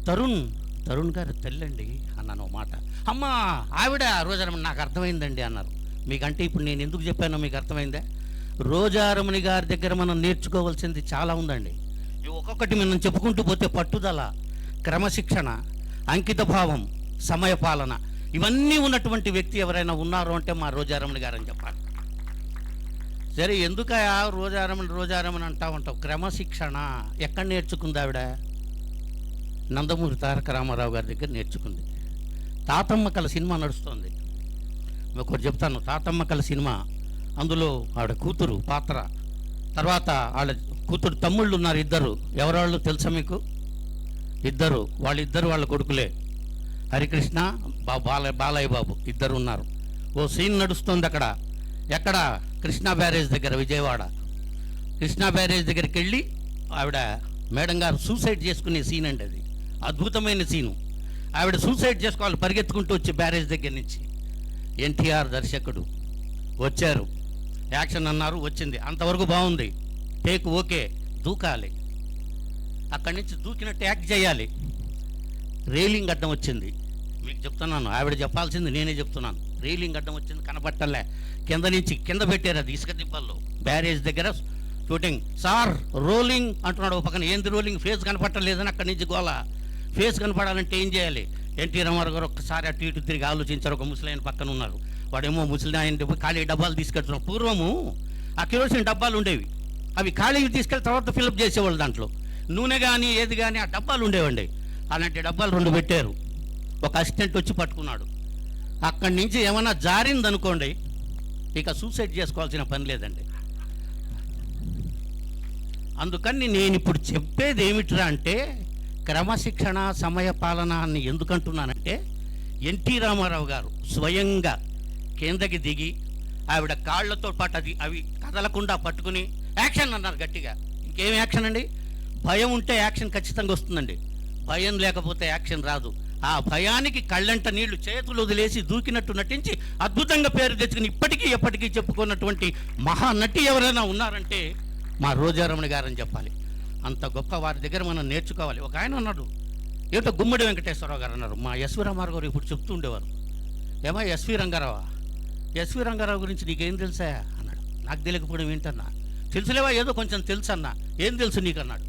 తరుణ్ గారు తెల్లండి అన్నాను మాట. అమ్మా ఆవిడ రోజారమణి, నాకు అర్థమైందండి అన్నారు. మీకంటే ఇప్పుడు నేను ఎందుకు చెప్పానో మీకు అర్థమైందా? రోజారమణి గారి దగ్గర మనం నేర్చుకోవాల్సింది చాలా ఉందండి. ఇవి ఒక్కొక్కటి మనం చెప్పుకుంటూ పోతే పట్టుదల, క్రమశిక్షణ, అంకితభావం, సమయపాలన, ఇవన్నీ ఉన్నటువంటి వ్యక్తి ఎవరైనా ఉన్నారు అంటే మా రోజారమణి గారు అని చెప్పాలి. సరే, ఎందుకయా రోజారమణి అంటా ఉంటావు? క్రమశిక్షణ ఎక్కడ నేర్చుకుంది ఆవిడ? నందమూరి తారక రామారావు గారి దగ్గర నేర్చుకుంది. తాతమ్మ కళ సినిమా నడుస్తుంది. ఒకటి చెప్తాను. తాతమ్మ కళ సినిమా, అందులో ఆవిడ కూతురు పాత్ర, తర్వాత వాళ్ళ కూతురు తమ్ముళ్ళు ఉన్నారు 2. ఎవరాళ్ళు తెలుసా మీకు? 2. వాళ్ళిద్దరు వాళ్ళ కొడుకులే, హరికృష్ణ బాలయ్య బాబు 2 ఉన్నారు. ఓ సీన్ నడుస్తుంది అక్కడ. ఎక్కడ? కృష్ణా బ్యారేజ్ దగ్గర, విజయవాడ కృష్ణా బ్యారేజ్ దగ్గరికి వెళ్ళి ఆవిడ మేడం గారు సూసైడ్ చేసుకునే సీన్ అండి. అది అద్భుతమైన సీను. ఆవిడ సూసైడ్ చేసుకోవాలి పరిగెత్తుకుంటూ వచ్చి బ్యారేజ్ దగ్గర నుంచి. ఎన్టీఆర్ దర్శకుడు వచ్చారు, యాక్షన్ అన్నారు, వచ్చింది, అంతవరకు బాగుంది, టేక్ ఓకే, దూకాలి. అక్కడి నుంచి దూకినట్టు యాక్ట్ చేయాలి. రైలింగ్ అడ్డం వచ్చింది. మీకు చెప్తున్నాను, ఆవిడ చెప్పాల్సింది నేనే చెప్తున్నాను. రైలింగ్ అడ్డం వచ్చింది, కనపట్టలే. కింద నుంచి కింద పెట్టారు, అది ఇసుక దిబ్బల్లో. బ్యారేజ్ దగ్గర షూటింగ్. సార్ రోలింగ్ అంటున్నాడు. ఒక పక్కన ఏంది రోలింగ్, ఫేస్ కనపట్టలేదని అక్కడి నుంచి గోల. ఫేస్ కనపడాలంటే ఏం చేయాలి? ఎన్టీ రామారావు గారు ఒక్కసారి అటు ఇటు తిరిగి ఆలోచించారు. ఒక ముసలాయన పక్కన ఉన్నారు. వాడేమో ముసలాయన ఖాళీ డబ్బాలు తీసుకెళ్తున్నాం. పూర్వము ఆ కిరోసిన్ డబ్బాలు ఉండేవి, అవి ఖాళీవి తీసుకెళ్ళి తర్వాత ఫిల్అప్ చేసేవాళ్ళు. దాంట్లో నూనె కానీ ఏది కానీ ఆ డబ్బాలు ఉండేవండి. అలాంటి డబ్బాలు 2 పెట్టారు. ఒక అసిస్టెంట్ వచ్చి పట్టుకున్నాడు. అక్కడి నుంచి ఏమైనా జారిందనుకోండి, ఇక సూసైడ్ చేసుకోవాల్సిన పని లేదండి. అందుకని నేను ఇప్పుడు చెప్పేది ఏమిట్రా అంటే, క్రమశిక్షణ, సమయపాలన అని ఎందుకంటున్నానంటే, ఎన్టీ రామారావు గారు స్వయంగా కిందకి దిగి ఆవిడ కాళ్లతో పాటు అవి కదలకుండా పట్టుకుని యాక్షన్ అన్నారు గట్టిగా. ఇంకేం యాక్షన్ అండి? భయం ఉంటే యాక్షన్ ఖచ్చితంగా వస్తుందండి. భయం లేకపోతే యాక్షన్ రాదు. ఆ భయానికి కళ్ళంట నీళ్లు, చేతులు వదిలేసి దూకినట్టు నటించి అద్భుతంగా పేరు తెచ్చుకుని ఇప్పటికీ ఎప్పటికీ చెప్పుకున్నటువంటి మహానటి ఎవరైనా ఉన్నారంటే మా రోజారమణి గారని చెప్పాలి. అంత గొప్ప వారి దగ్గర మనం నేర్చుకోవాలి. ఒక ఆయన ఉన్నాడు, ఏటో గుమ్మడి వెంకటేశ్వరరావు గారు అన్నారు. మా ఎస్వి రామారావు గారు ఇప్పుడు చెప్తూ ఉండేవారు, ఏమో ఎస్వి రంగారావు గురించి నీకేం తెలుసా అన్నాడు. నాకు తెలియకపోవడం ఏంటన్నా? తెలుసులేవా, ఏదో కొంచెం తెలుసు అన్నా. ఏం తెలుసు నీకు అన్నాడు.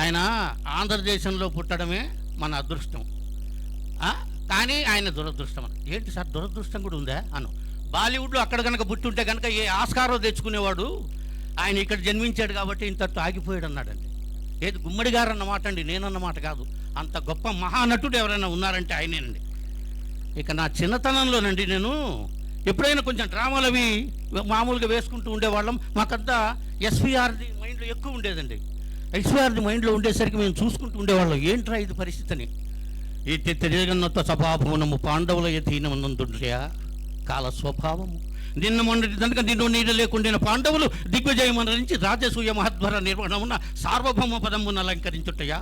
ఆయన ఆంధ్రదేశంలో పుట్టడమే మన అదృష్టం, కానీ ఆయన దురదృష్టం అని. ఏంటి సార్, దురదృష్టం కూడా ఉందా అను. బాలీవుడ్లో అక్కడ కనుక పుట్టి ఉంటే కనుక ఏ ఆస్కారో తెచ్చుకునేవాడు. ఆయన ఇక్కడ జన్మించాడు కాబట్టి ఇంతట్టు ఆగిపోయాడు అన్నాడండి. ఏది గుమ్మడి గారు అన్నమాట అండి, నేనన్నమాట కాదు. అంత గొప్ప మహానటుడు ఎవరైనా ఉన్నారంటే ఆయనేనండి. ఇక నా చిన్నతనంలోనండి నేను ఎప్పుడైనా కొంచెం డ్రామాలు అవి మామూలుగా వేసుకుంటూ ఉండేవాళ్ళం. మాకంతా ఎస్వీఆర్ది మైండ్లో ఎక్కువ ఉండేదండి. ఎస్వీఆర్ది మైండ్లో ఉండేసరికి మేము చూసుకుంటూ ఉండేవాళ్ళం, ఏంట్రా ఇది పరిస్థితిని. ఈ తెలియగన్నత సభాభవనము పాండవుల యథీనమునందుండయా కాల స్వభావము నిన్న మొన్నటి కనుక నిన్ను నీడ లేకుండిన పాండవులు దిగ్విజయమనరించి రాజసూయ మహద్వర నిర్వహణమున సార్వభౌమ పదమును అలంకరించుటయా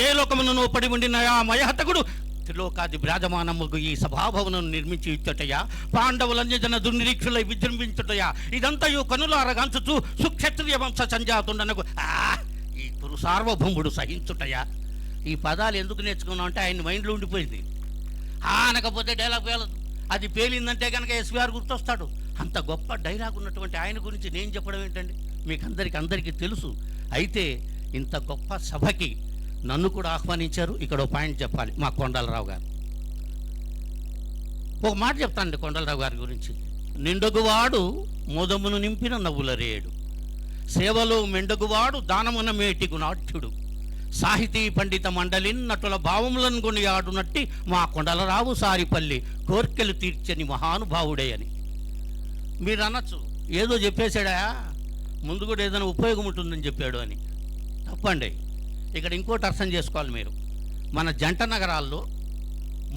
ఏ లోకమును పడి ఉండిన ఆ మయహతకుడు త్రిలోకాది విరాజమానముకు ఈ సభాభవనం నిర్మించి ఇచ్చుటయా పాండవులన్యజన దుర్నిరీక్షులై విజృంభించుటయా ఇదంతయు కనులారగాంచుచు సుక్షత్రియ వంశ సంజాతుండనకు ఈ కురు సార్వభౌముడు సహించుటయా. ఈ పదాలు ఎందుకు నేర్చుకున్నాం అంటే ఆయన మైండ్లో ఉండిపోయింది. అనకపోతే డైలాగ్ పేలదు, అది పేలిందంటే కనుక ఎస్వీఆర్ గుర్తొస్తాడు. అంత గొప్ప డైలాగ్ ఉన్నటువంటి ఆయన గురించి నేను చెప్పడం ఏంటండి, మీకు అందరికీ తెలుసు. అయితే ఇంత గొప్ప సభకి నన్ను కూడా ఆహ్వానించారు. ఇక్కడ ఒక పాయింట్ చెప్పాలి. మా కొండలరావు గారు ఒక మాట చెప్తానండి కొండలరావు గారి గురించి. నిండగువాడు మోదమును నింపిన నవ్వుల రేడు, సేవలో మెండగువాడు దానమున మేటి గుణాఢ్యుడు, సాహితీ పండిత మండలిన్ నటుల భావములను కొని ఆడునట్టి మా కొండలరావు సారిపల్లి కోర్కెలు తీర్చని మహానుభావుడే అని. మీరు అనొచ్చు ఏదో చెప్పేశాడా, ముందు కూడా ఏదైనా ఉపయోగం ఉంటుందని చెప్పాడు అని. తప్పండి. ఇక్కడ ఇంకోటి అర్థం చేసుకోవాలి మీరు. మన జంట నగరాల్లో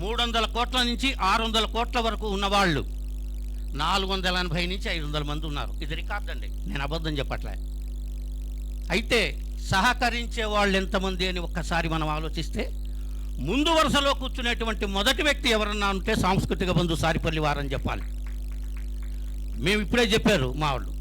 300 కోట్ల నుంచి 600 కోట్ల వరకు ఉన్నవాళ్ళు 480 నుంచి 500 మంది ఉన్నారు. ఇది రికార్డ్ అండి, నేను అబద్ధం చెప్పట్లే. అయితే సహకరించే వాళ్ళు ఎంతమంది అని ఒక్కసారి మనం ఆలోచిస్తే ముందు వరుసలో కూర్చునేటువంటి మొదటి వ్యక్తి ఎవరన్నా ఉంటే సాంస్కృతిక బంధు సారిపల్లి వారని చెప్పాలి. మేము ఇప్పుడే చెప్పారు మా వాళ్ళు,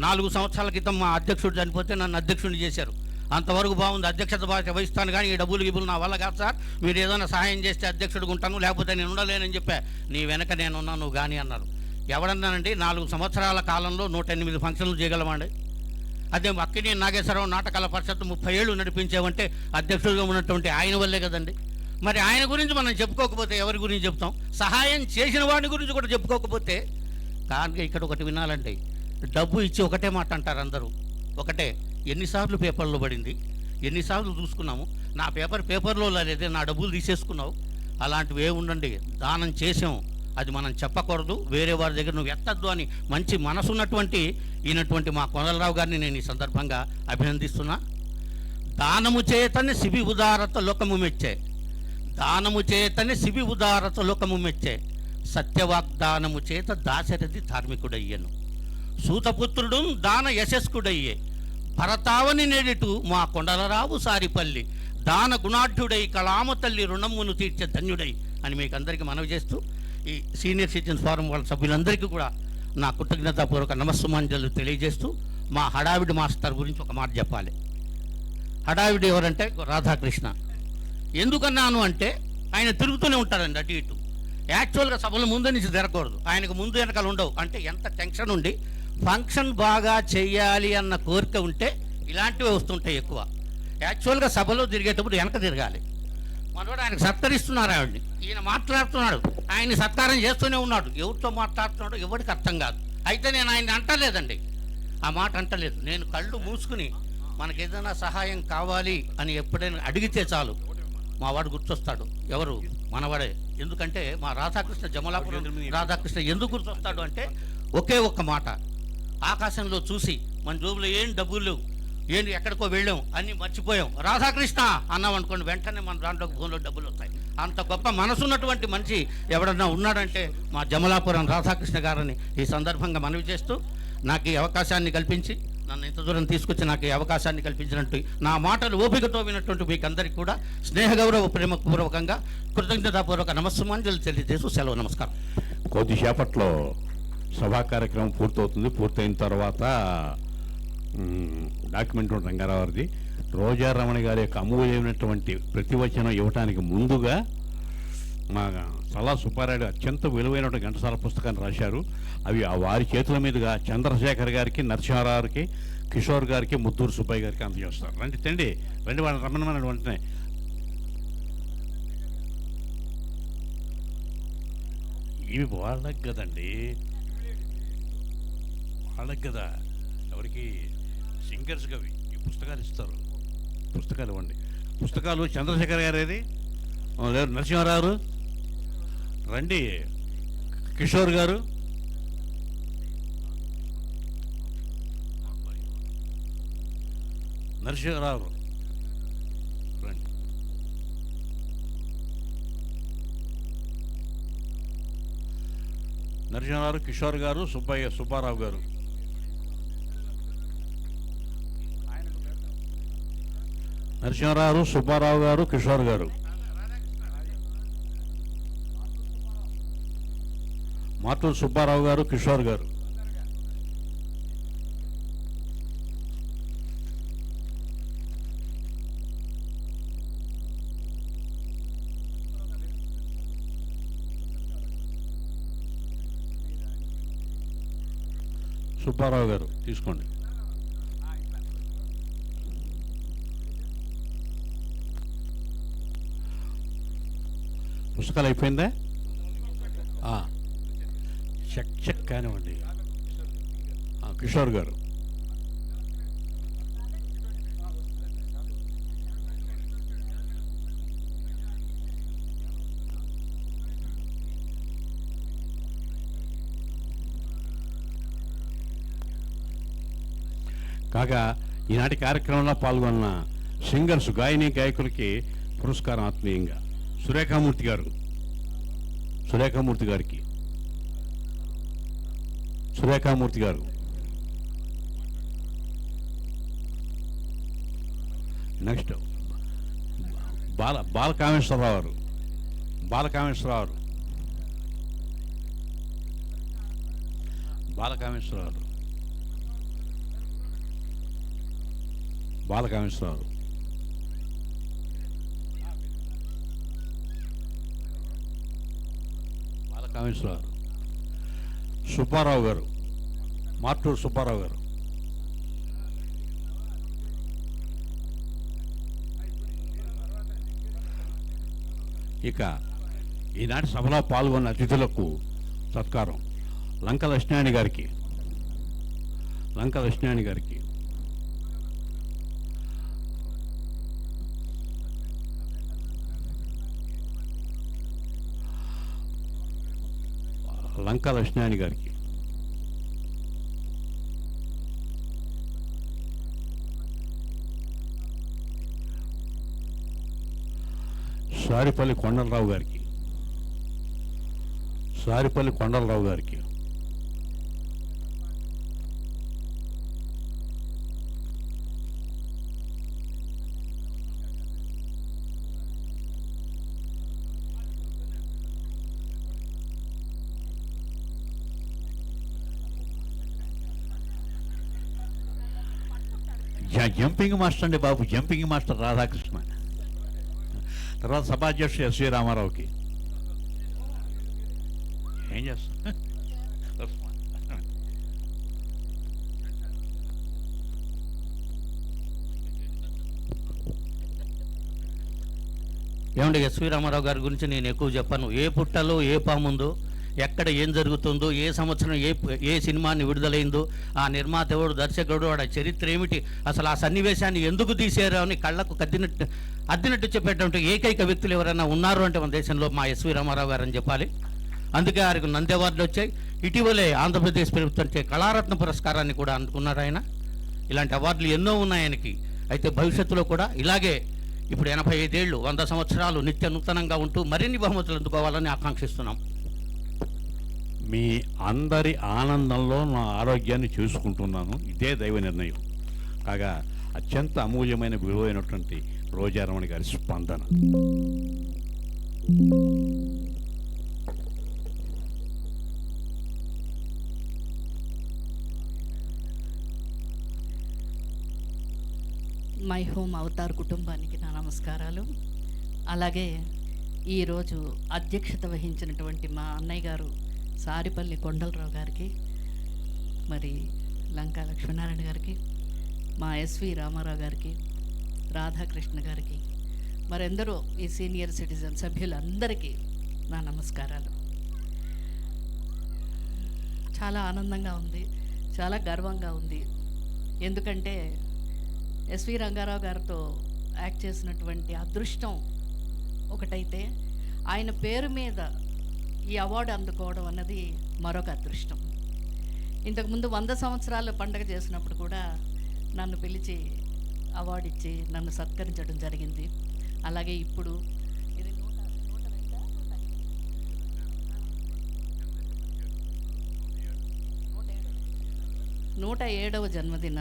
4 సంవత్సరాల క్రితం మా అధ్యక్షుడు చనిపోతే నన్ను అధ్యక్షుడిని చేశారు. అంతవరకు బాగుంది, అధ్యక్షత బాధ్యత వహిస్తాను, కానీ ఈ డబ్బులు గిబ్బులు నా వల్ల కాదు సార్, మీరు ఏదైనా సహాయం చేస్తే అధ్యక్షుడిగా ఉంటాను, లేకపోతే నేను ఉండలేనని చెప్పా. నీ వెనక నేనున్నాను నువ్వు కానీ అన్నారు. ఎవడన్నానండి 4 సంవత్సరాల కాలంలో 108 ఫంక్షన్లు చేయగలమండి. అదే అక్కినే నాగేశ్వరరావు నాటకాల పరిషత్తు 30 ఏళ్ళు నడిపించామంటే అధ్యక్షుడిగా ఉన్నటువంటి ఆయన వల్లే కదండి. మరి ఆయన గురించి మనం చెప్పుకోకపోతే ఎవరి గురించి చెప్తాం? సహాయం చేసిన వాడి గురించి కూడా చెప్పుకోకపోతే. కానీ ఇక్కడ ఒకటి వినాలండి, డబ్బు ఇచ్చి ఒకటే మాట అంటారు అందరూ, ఒకటే. ఎన్నిసార్లు పేపర్లో పడింది, ఎన్నిసార్లు చూసుకున్నాము, నా పేపర్లో లేదే, నా డబ్బులు తీసేసుకున్నావు. అలాంటివి ఏ ఉండండి, దానం చేసాం, అది మనం చెప్పకూడదు, వేరే వారి దగ్గర నువ్వు ఎత్తద్దు అని మంచి మనసున్నటువంటి ఈయనటువంటి మా కొండలరావు గారిని నేను ఈ సందర్భంగా అభినందిస్తున్నా. దానము చేతని శిబి ఉదారత లోకము మెచ్చే, దానము చేతని శిబి ఉదారత లోకము మెచ్చే, సత్యవాగ్దానము చేత దాశరథి ధార్మికుడయ్యను, సూతపుత్రుడు దాన యశస్కుడయ్యే, భరతావని నేడిటు మా కొండలరావు సారిపల్లి దాన గుణాఢ్యుడై కళామ తల్లి రుణమును తీర్చే ధన్యుడై అని మీకు అందరికీ మనవి చేస్తూ ఈ సీనియర్ సిటిజన్స్ ఫోరం వాళ్ళ సభ్యులందరికీ కూడా నా కృతజ్ఞతాపూర్వక నమస్సుమాంజలు తెలియజేస్తూ మా హడావిడి మాస్టర్ గురించి ఒక మాట చెప్పాలి. హడావిడి ఎవరంటే రాధాకృష్ణ. ఎందుకన్నాను అంటే ఆయన తిరుగుతూనే ఉంటారండి అటు ఇటు. యాక్చువల్గా సభల ముందు నుంచి తిరగకూడదు, ఆయనకు ముందు వెనకాల ఉండవు. అంటే ఎంత టెన్షన్ ఉండి ఫంక్షన్ బాగా చెయ్యాలి అన్న కోరిక ఉంటే ఇలాంటివి వస్తుంటాయి ఎక్కువ. యాక్చువల్గా సభలో తిరిగేటప్పుడు వెనక తిరగాలి. మనోడు ఆయనకు సత్కరిస్తున్నారు ఆవిడ్ని, ఈయన మాట్లాడుతున్నాడు, ఆయన్ని సత్కారం చేస్తూనే ఉన్నాడు. ఎవరితో మాట్లాడుతున్నాడో ఎవరికి అర్థం కాదు. అయితే నేను ఆయన్ని అంటలేదండి, ఆ మాట అంటలేదు. నేను కళ్ళు మూసుకుని మనకు ఏదైనా సహాయం కావాలి అని ఎప్పుడైనా అడిగితే చాలు మా వాడు గుర్తొస్తాడు. ఎవరు? మనవాడే. ఎందుకంటే మా రాధాకృష్ణ జమలాపురం రాధాకృష్ణ ఎందుకు గుర్తొస్తాడు అంటే ఒకే ఒక్క మాట, ఆకాశంలో చూసి మన జోబులో ఏం డబ్బులు లేవు, ఏంటి ఎక్కడికో వెళ్ళాం, అన్నీ మర్చిపోయాం, రాధాకృష్ణ అన్నాం అనుకోండి, వెంటనే మన దాంట్లో ఫోన్లో డబ్బులు వస్తాయి. అంత గొప్ప మనసున్నటువంటి మనిషి ఎవడన్నా ఉన్నాడంటే మా జమలాపురం రాధాకృష్ణ గారని ఈ సందర్భంగా మనవి చేస్తూ నాకు ఈ అవకాశాన్ని కల్పించి నన్ను ఇంత దూరం తీసుకొచ్చి నాకు ఈ అవకాశాన్ని కల్పించినట్టు నా మాటలు ఓపికతో విన్నటువంటి మీకు అందరికీ కూడా స్నేహగౌరవ ప్రేమపూర్వకంగా కృతజ్ఞతాపూర్వక నమస్సుమాంజలు తెలియజేస్తూ సెలవు, నమస్కారం. కొద్దిసేపట్లో సభా కార్యక్రమం పూర్తవుతుంది. పూర్తయిన తర్వాత డాక్యుమెంట్ రంగారావు గారిది రోజారమణ గారి యొక్క అమూల్యమైనటువంటి ప్రతివచనం ఇవ్వటానికి ముందుగా మా సలా సుబ్బారాయుడు అత్యంత విలువైనటువంటి ఘంటసాల పుస్తకాన్ని రాశారు. అవి ఆ వారి చేతుల మీదుగా చంద్రశేఖర్ గారికి, నరసింహారావు గారికి, కిషోర్ గారికి, ముద్దూరు సుబ్బయ్య గారికి అందజేస్తారు. రండి తండి, రండి, వాళ్ళని రమ్మనమని వెంటనే. ఇవి వాళ్ళకి కదండి, వాళ్ళకి కదా, ఎవరికి సింగర్స్ కవి ఈ పుస్తకాలు ఇస్తారు. పుస్తకాలు ఇవ్వండి. పుస్తకాలు చంద్రశేఖర్ గారు ఏది లేదు, నరసింహారావు రండి, కిషోర్ గారు, నరసింహారావు రండి. నరసింహారావు, కిషోర్ గారు, సుబ్బారావు గారు. నరసింహారావు, సుబ్బారావు గారు, కిషోర్ గారు. మాటూరు సుబ్బారావు గారు, కిషోర్ గారు. సుబ్బారావు గారు తీసుకోండి. పుస్తకాలు అయిపోయిందా? చెక్ కానివ్వండి. కిషోర్ గారు. కాగా ఈనాటి కార్యక్రమంలో పాల్గొన్న సింగర్స్, గాయని గాయకులకి పురస్కారం ఆత్మీయంగా సురేఖామూర్తి గారికి సురేఖామూర్తి గారు. నెక్స్ట్ బాలకామేశ్వరరావు సుబ్బారావు గారు, మాటూరు సుబ్బారావు గారు. ఇక ఈనాటి సభలో పాల్గొన్న అతిథులకు సత్కారం లంక లక్ష్మణి గారికి. సారిపల్లి కొండలరావు గారికి. జంపింగ్ మాస్టర్ అండి బాబు, జంపింగ్ మాస్టర్ రాధాకృష్ణ. తర్వాత సభాధ్యక్షుడు ఎస్వి రామారావుకి. ఏం చేస్తా ఏమండి, ఎస్వి రామారావు గారి గురించి నేను ఎక్కువ చెప్పాను. ఏ పుట్టలో ఏ పాముందో, ఎక్కడ ఏం జరుగుతుందో, ఏ సంవత్సరం ఏ సినిమాని విడుదలైందో, ఆ నిర్మాత ఎవడు, దర్శకుడు, వాడి చరిత్ర ఏమిటి, అసలు ఆ సన్నివేశాన్ని ఎందుకు తీసారు అని కళ్ళకు అద్దినట్టు చెప్పేటువంటి ఏకైక వ్యక్తులు ఎవరైనా ఉన్నారు అంటే మన దేశంలో మా ఎస్వి రామారావు గారు అని చెప్పాలి. అందుకే ఆయనకు నంది అవార్డులు వచ్చాయి. ఇటీవలే ఆంధ్రప్రదేశ్ ప్రభుత్వం కళారత్న పురస్కారాన్ని కూడా అందుకున్నారు ఆయన. ఇలాంటి అవార్డులు ఎన్నో ఉన్నాయి ఆయనకి. అయితే భవిష్యత్తులో కూడా ఇలాగే ఇప్పుడు 85 ఏళ్ళు, 100 సంవత్సరాలు నిత్య నూతనంగా ఉంటూ మరిన్ని బహుమతులు అందుకోవాలని ఆకాంక్షిస్తున్నాం. మీ అందరి ఆనందంలో నా ఆరోగ్యాన్ని చూసుకుంటున్నాను. ఇదే దైవ నిర్ణయం. కాగా అత్యంత అమూల్యమైన విలువైనటువంటి రోజారమణి గారి స్పందన. మై హోమ్ అవతార్ కుటుంబానికి నా నమస్కారాలు. అలాగే ఈరోజు అధ్యక్షత వహించినటువంటి మా అన్నయ్య గారు సారిపల్లి కొండలరావు గారికి, మరి లంకా లక్ష్మీనారాయణ గారికి, మా ఎస్వి రామారావు గారికి, రాధాకృష్ణ గారికి, మరెందరో ఈ సీనియర్ సిటిజన్ సభ్యులందరికీ నా నమస్కారాలు. చాలా ఆనందంగా ఉంది, చాలా గర్వంగా ఉంది. ఎందుకంటే ఎస్వి రంగారావు గారితో యాక్ట్ చేసినటువంటి అదృష్టం ఒకటైతే, ఆయన పేరు మీద ఈ అవార్డు అందుకోవడం అన్నది మరొక అదృష్టం. ఇంతకుముందు 100 సంవత్సరాల పండగ చేసినప్పుడు కూడా నన్ను పిలిచి అవార్డు ఇచ్చి నన్ను సత్కరించడం జరిగింది. అలాగే ఇప్పుడు ఇది 107వ జన్మదిన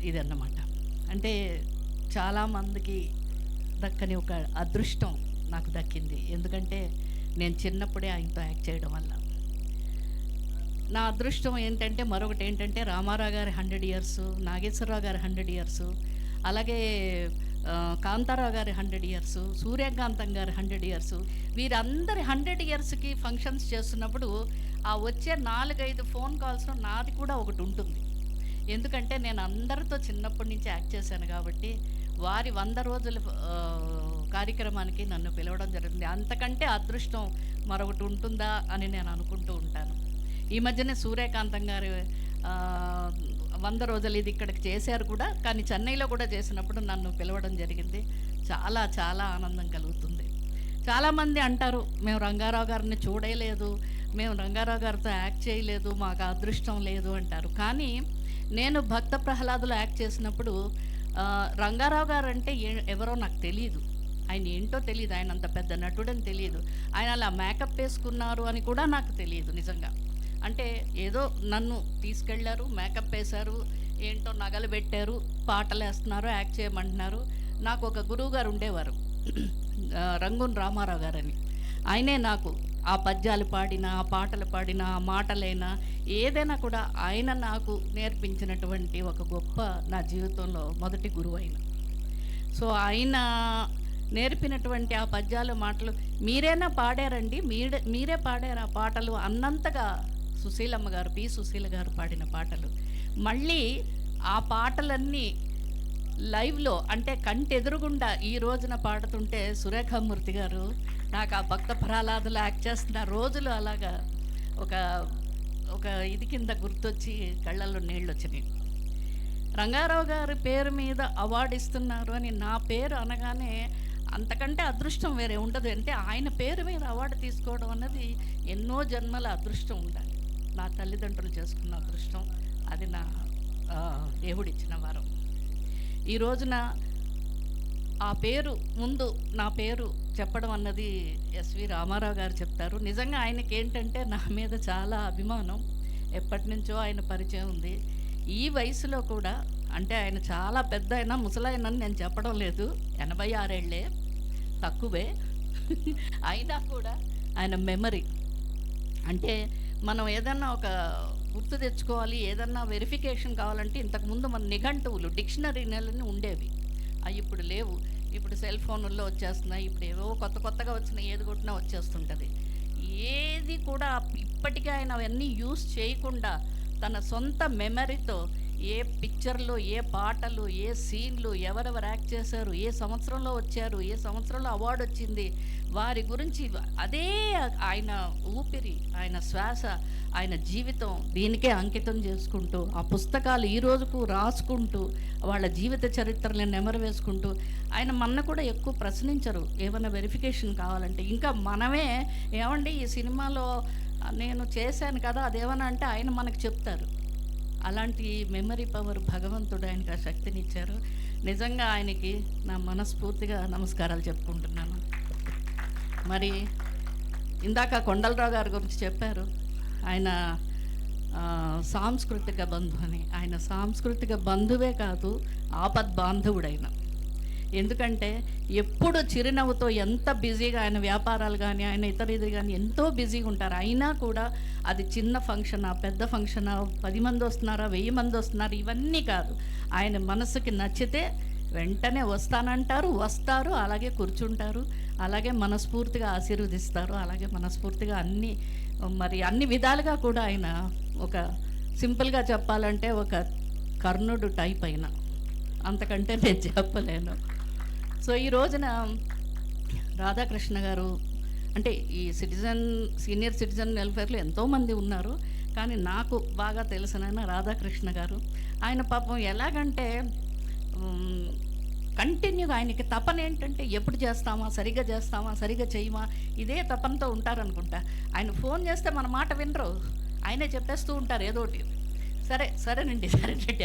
ఇది అన్నమాట. అంటే చాలామందికి దక్కని ఒక అదృష్టం నాకు దక్కింది. ఎందుకంటే నేను చిన్నప్పుడే ఆయనతో యాక్ట్ చేయడం వల్ల. నా అదృష్టం ఏంటంటే, మరొకటి ఏంటంటే, రామారావు గారి 100 ఇయర్స్, నాగేశ్వరరావు గారి 100 ఇయర్స్, అలాగే కాంతారావు గారి 100 ఇయర్స్, సూర్యకాంతం గారి 100 ఇయర్స్, వీరందరి 100 ఇయర్స్కి ఫంక్షన్స్ చేస్తున్నప్పుడు ఆ వచ్చే 4-5 ఫోన్ కాల్స్లో నాది కూడా ఒకటి ఉంటుంది. ఎందుకంటే నేను అందరితో చిన్నప్పటి నుంచి యాక్ట్ చేశాను కాబట్టి వారి 100 రోజుల కార్యక్రమానికి నన్ను పిలవడం జరుగుతుంది. అంతకంటే అదృష్టం మరొకటి ఉంటుందా అని నేను అనుకుంటూ ఉంటాను. ఈ మధ్యనే సూర్యకాంతం గారు 100 రోజులు ఇది ఇక్కడికి చేశారు కూడా, కానీ చెన్నైలో కూడా చేసినప్పుడు నన్ను పిలవడం జరిగింది. చాలా చాలా ఆనందం కలుగుతుంది. చాలామంది అంటారు, మేము రంగారావు గారిని చూడలేదు, మేము రంగారావు గారితో యాక్ట్ చేయలేదు, మాకు అదృష్టం లేదు అంటారు. కానీ నేను భక్త ప్రహ్లాదులో యాక్ట్ చేసినప్పుడు రంగారావు గారు అంటే ఎవరో నాకు తెలియదు, ఆయన ఏంటో తెలియదు, ఆయన అంత పెద్ద నటుడని తెలియదు, ఆయన అలా మేకప్ వేసుకున్నారు అని కూడా నాకు తెలియదు నిజంగా. అంటే ఏదో నన్ను తీసుకెళ్లారు, మేకప్ వేశారు, ఏంటో నగలు పెట్టారు, పాటలు వేస్తున్నారు, యాక్ట్ చేయమంటున్నారు. నాకు ఒక గురువు గారు ఉండేవారు, రంగూన్ రామారావు గారని. ఆయనే నాకు ఆ పద్యాలు పాడినా, ఆ పాటలు పాడినా, ఆ మాటలైనా ఏదైనా కూడా ఆయన నాకు నేర్పించినటువంటి ఒక గొప్ప నా జీవితంలో మొదటి గురువు ఆయన. సో ఆయన నేర్పినటువంటి ఆ పద్యాలు, మాటలు మీరేనా పాడారండి, మీరే పాడారు ఆ పాటలు అన్నంతగా సుశీలమ్మ గారు, పి సుశీల గారు పాడిన పాటలు. మళ్ళీ ఆ పాటలన్నీ లైవ్లో అంటే కంటెదురుగుండా ఈ రోజున పాడుతుంటే సురేఖామూర్తి గారు నాకు ఆ భక్త ప్రహ్లాదులు యాక్ట్ చేస్తున్న రోజులు అలాగా ఒక ఇది కింద గుర్తొచ్చి కళ్ళల్లో నీళ్ళు వచ్చినాయి. రంగారావు గారి పేరు మీద అవార్డు ఇస్తున్నారు అని నా పేరు అనగానే అంతకంటే అదృష్టం వేరే ఉండదు. అంటే ఆయన పేరు మీద అవార్డు తీసుకోవడం అన్నది ఎన్నో జన్మల అదృష్టం ఉండాలి. నా తల్లిదండ్రులు చేసుకున్న అదృష్టం అది, నా దేవుడిచ్చిన వరం. ఈ రోజున ఆ పేరు ముందు నా పేరు చెప్పడం అన్నది ఎస్వి రామారావు గారు చెప్తారు. నిజంగా ఆయనకి ఏంటంటే నా మీద చాలా అభిమానం, ఎప్పటి నుంచో ఆయన పరిచయం ఉంది. ఈ వయసులో కూడా, అంటే ఆయన చాలా పెద్ద అయినా ముసలాయనని నేను చెప్పడం లేదు, 86 ఏళ్ళే తక్కువే అయినా కూడా ఆయన మెమరీ, అంటే మనం ఏదన్నా ఒక గుర్తు తెచ్చుకోవాలి, ఏదన్నా వెరిఫికేషన్ కావాలంటే ఇంతకుముందు మన నిఘంటువులు, డిక్షనరీలని ఉండేవి, అవి ఇప్పుడు లేవు. ఇప్పుడు సెల్ ఫోన్లలో వచ్చేస్తున్నాయి, ఇప్పుడు ఏవో కొత్తగా వచ్చినాయి, ఏది కొట్టినా వచ్చేస్తుంటుంది. ఏది కూడా ఇప్పటికీ ఆయన అవన్నీ యూస్ చేయకుండా తన సొంత మెమరీతో ఏ పిక్చర్లు, ఏ పాటలు, ఏ సీన్లు, ఎవరెవరు యాక్ట్ చేశారు, ఏ సంవత్సరంలో వచ్చారు, ఏ సంవత్సరంలో అవార్డు వచ్చింది, వారి గురించి అదే ఆయన ఊపిరి, ఆయన శ్వాస, ఆయన జీవితం దీనికే అంకితం చేసుకుంటూ ఆ పుస్తకాలు ఈ రోజుకు రాసుకుంటూ వాళ్ళ జీవిత చరిత్రలను నెమరు వేసుకుంటూ ఆయన మన కూడా ఎక్కువ ప్రశ్నించరు. ఏమైనా వెరిఫికేషన్ కావాలంటే ఇంకా మనమే ఏమండి ఈ సినిమాలో నేను చేశాను కదా అదేమన్నా అంటే ఆయన మనకు చెప్తారు. అలాంటి మెమరీ పవర్ భగవంతుడు ఆయనకు ఆ శక్తినిచ్చారు. నిజంగా ఆయనకి నా మనస్ఫూర్తిగా నమస్కారాలు చెప్పుకుంటున్నాను. మరి ఇందాక కొండలరావు గారి గురించి చెప్పారు, ఆయన సాంస్కృతిక బంధు అని. ఆయన సాంస్కృతిక బంధువే కాదు, ఆపద్ బాంధవుడైన. ఎందుకంటే ఎప్పుడు చిరునవ్వుతో, ఎంత బిజీగా ఆయన వ్యాపారాలు కానీ ఆయన ఇతర ఇది కానీ ఎంతో బిజీగా ఉంటారు, అయినా కూడా అది చిన్న ఫంక్షనా, పెద్ద ఫంక్షనా, 10 మంది వస్తున్నారా, 1000 మంది వస్తున్నారు, ఇవన్నీ కాదు. ఆయన మనసుకి నచ్చితే వెంటనే వస్తానంటారు, వస్తారు, అలాగే కూర్చుంటారు, అలాగే మనస్ఫూర్తిగా ఆశీర్వదిస్తారు, అలాగే మనస్ఫూర్తిగా అన్ని విధాలుగా కూడా ఆయన ఒక సింపుల్గా చెప్పాలంటే ఒక కర్ణుడు టైప్ అయిన, అంతకంటే నేను చెప్పలేను. సో ఈ రోజున రాధాకృష్ణ గారు అంటే ఈ సీనియర్ సిటిజన్ వెల్ఫేర్లో ఎంతోమంది ఉన్నారు, కానీ నాకు బాగా తెలిసిన రాధాకృష్ణ గారు. ఆయన పాపం ఎలాగంటే కంటిన్యూగా ఆయనకి తపన ఏంటంటే ఎప్పుడు చేస్తామా, సరిగ్గా చేస్తామా, సరిగ్గా చేయమా, ఇదే తపనతో ఉంటారనుకుంటా. ఆయన ఫోన్ చేస్తే మన మాట వినరు, ఆయనే చెప్పేస్తూ ఉంటారు ఏదోటి. సరేనండి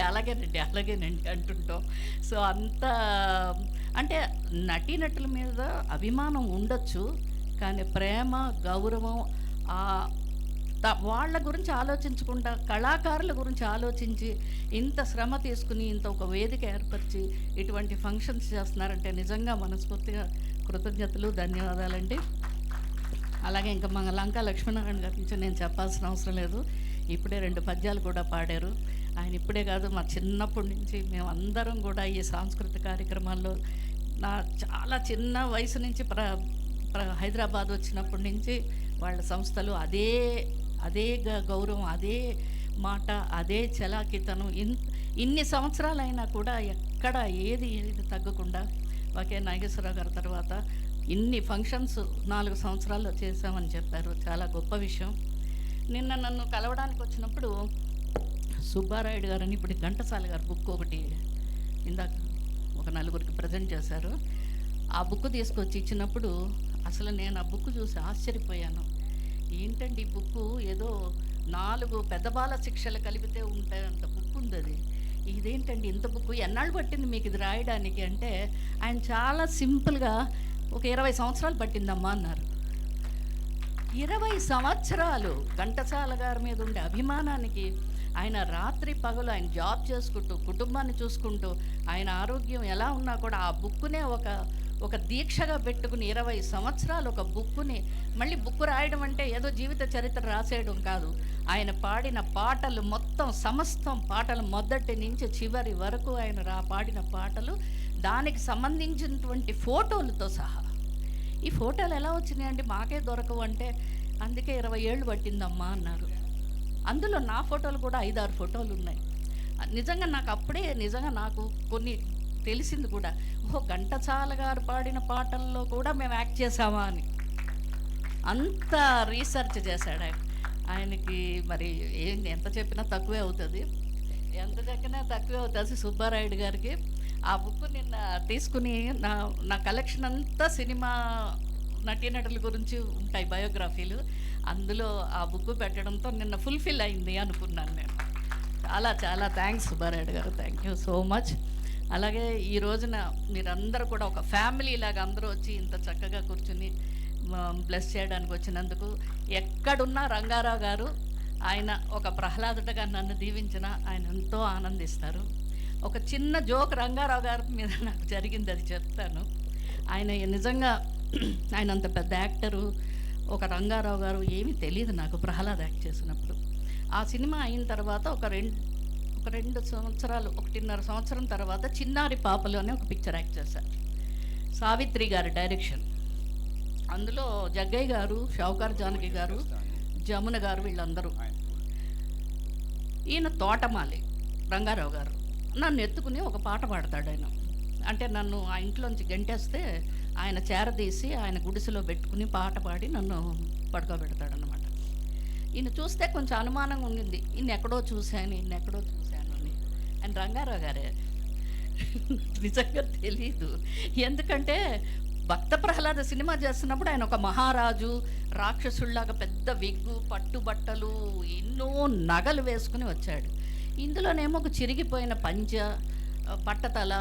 అలాగేనండి అంటుంటాం. సో అంత అంటే నటీనటుల మీద అభిమానం ఉండొచ్చు, కానీ ప్రేమ, గౌరవం వాళ్ళ గురించి ఆలోచించకుండా కళాకారుల గురించి ఆలోచించి ఇంత శ్రమ తీసుకుని ఇంత ఒక వేదిక ఏర్పరిచి ఇటువంటి ఫంక్షన్స్ చేస్తున్నారంటే నిజంగా మనస్ఫూర్తిగా కృతజ్ఞతలు, ధన్యవాదాలండి. అలాగే ఇంకా మన లంకా లక్ష్మీనారాయణ గారి నుంచి నేను చెప్పాల్సిన అవసరం లేదు. ఇప్పుడే 2 పద్యాలు కూడా పాడారు. ఆయన ఇప్పుడే కాదు, మా చిన్నప్పటి నుంచి మేమందరం కూడా ఈ సాంస్కృతిక కార్యక్రమాల్లో చాలా చిన్న వయసు నుంచి హైదరాబాద్ వచ్చినప్పటి నుంచి వాళ్ళ సంస్థలు అదే గౌరవం, అదే మాట, అదే చలాకితనం ఇన్ని సంవత్సరాలైనా కూడా ఎక్కడ ఏది తగ్గకుండా ఒకే నాగేశ్వరరావు గారి తర్వాత ఇన్ని ఫంక్షన్స్ 4 సంవత్సరాల్లో చేశామని చెప్పారు. చాలా గొప్ప విషయం. నిన్న నన్ను కలవడానికి వచ్చినప్పుడు సుబ్బారాయుడు గారని ఇప్పుడు ఘంటసాల గారు బుక్ ఒకటి ఇందాక ఒక 4గురికి ప్రజెంట్ చేశారు. ఆ బుక్ తీసుకొచ్చి ఇచ్చినప్పుడు అసలు నేను ఆ బుక్ చూసి ఆశ్చర్యపోయాను. ఏంటండి ఈ బుక్ ఏదో 4 పెద్ద బాల శిక్షలు కలిపితే ఉంటాయి అంత బుక్ ఉంది అది. ఇదేంటండి ఇంత బుక్, ఎన్నాళ్ళు పట్టింది మీకు ఇది రాయడానికి అంటే ఆయన చాలా సింపుల్గా ఒక 20 సంవత్సరాలు పట్టిందమ్మా అన్నారు. 20 సంవత్సరాలు ఘంటసాల గారి మీద ఉండే అభిమానానికి ఆయన రాత్రి పగలు ఆయన జాబ్ చేసుకుంటూ కుటుంబాన్ని చూసుకుంటూ ఆయన ఆరోగ్యం ఎలా ఉన్నా కూడా ఆ బుక్కునే ఒక దీక్షగా పెట్టుకుని 20 సంవత్సరాలు ఒక బుక్కుని, మళ్ళీ బుక్కు రాయడం అంటే ఏదో జీవిత చరిత్ర రాసేయడం కాదు. ఆయన పాడిన పాటలు మొత్తం సమస్తం పాటలు మొదటి నుంచి చివరి వరకు ఆయన పాడిన పాటలు, దానికి సంబంధించినటువంటి ఫోటోలతో సహా. ఈ ఫోటోలు ఎలా వచ్చినాయండి, మాకే దొరకవు అంటే అందుకే 20 ఏళ్ళు పట్టిందమ్మా అన్నారు. అందులో నా ఫోటోలు కూడా 5-6 ఫోటోలు ఉన్నాయి. నిజంగా నాకు అప్పుడే నాకు కొన్ని తెలిసింది కూడా, ఘంటసాల గారు పాడిన పాటల్లో కూడా మేము యాక్ట్ చేసామా అని. అంత రీసెర్చ్ చేశాడు ఆయనకి. మరి ఎంత చెప్పినా తక్కువే అవుతుంది, ఎంత చెప్పినా తక్కువే అవుతుంది సుబ్బారాయుడు గారికి. ఆ బుక్ నిన్న తీసుకుని నా కలెక్షన్ అంతా సినిమా నటీనటుల గురించి ఉంటాయి బయోగ్రఫీలు, అందులో ఆ బుక్ పెట్టడంతో నిన్న ఫుల్ఫిల్ అయింది అనుకున్నాను నేను. చాలా చాలా థ్యాంక్స్ సుబ్బారాయుడు గారు, థ్యాంక్ యూ సో మచ్. అలాగే ఈ రోజున మీరందరూ కూడా ఒక ఫ్యామిలీ లాగా అందరూ వచ్చి ఇంత చక్కగా కూర్చుని బ్లెస్ చేయడానికి వచ్చినందుకు, ఎక్కడున్నా రంగారావు గారు ఆయన ఒక ప్రహ్లాదుడిగా నన్ను దీవించిన ఆయన ఎంతో ఆనందిస్తారు. ఒక చిన్న జోక్ రంగారావు గారి మీద నాకు జరిగింది, అది చెప్తాను. ఆయన నిజంగా ఆయన అంత పెద్ద యాక్టరు, ఒక రంగారావు గారు ఏమీ తెలియదు నాకు ప్రహ్లాద్ యాక్ట్ చేసినప్పుడు. ఆ సినిమా అయిన తర్వాత ఒక 2 సంవత్సరాలు 1.5 సంవత్సరం తర్వాత చిన్నారి పాపలు అనే ఒక పిక్చర్ యాక్ట్ చేశారు. సావిత్రి గారి డైరెక్షన్. అందులో జగ్గయ్య గారు, షౌకార్ జానకి గారు, జమున గారు వీళ్ళందరూ. ఈయన తోటమాలి రంగారావు గారు నన్ను ఎత్తుకుని ఒక పాట పాడతాడు ఆయన. అంటే నన్ను ఆ ఇంట్లోంచి గెంటేస్తే ఆయన చేరదీసి ఆయన గుడిసెలో పెట్టుకుని పాట పాడి నన్ను పడుకోబెడతాడనమాట. ఈయన చూస్తే కొంచెం అనుమానంగా ఉండింది, ఈయన ఎక్కడో చూశాను అని. ఆయన రంగారావు గారే, నిజంగా తెలీదు. ఎందుకంటే భక్త ప్రహ్లాద సినిమా చేస్తున్నప్పుడు ఆయన ఒక మహారాజు, రాక్షసుల్లాగా పెద్ద విగ్గు, పట్టుబట్టలు, ఎన్నో నగలు వేసుకుని వచ్చాడు. ఇందులోనేమో ఒక చిరిగిపోయిన పంచ, బట్టతల,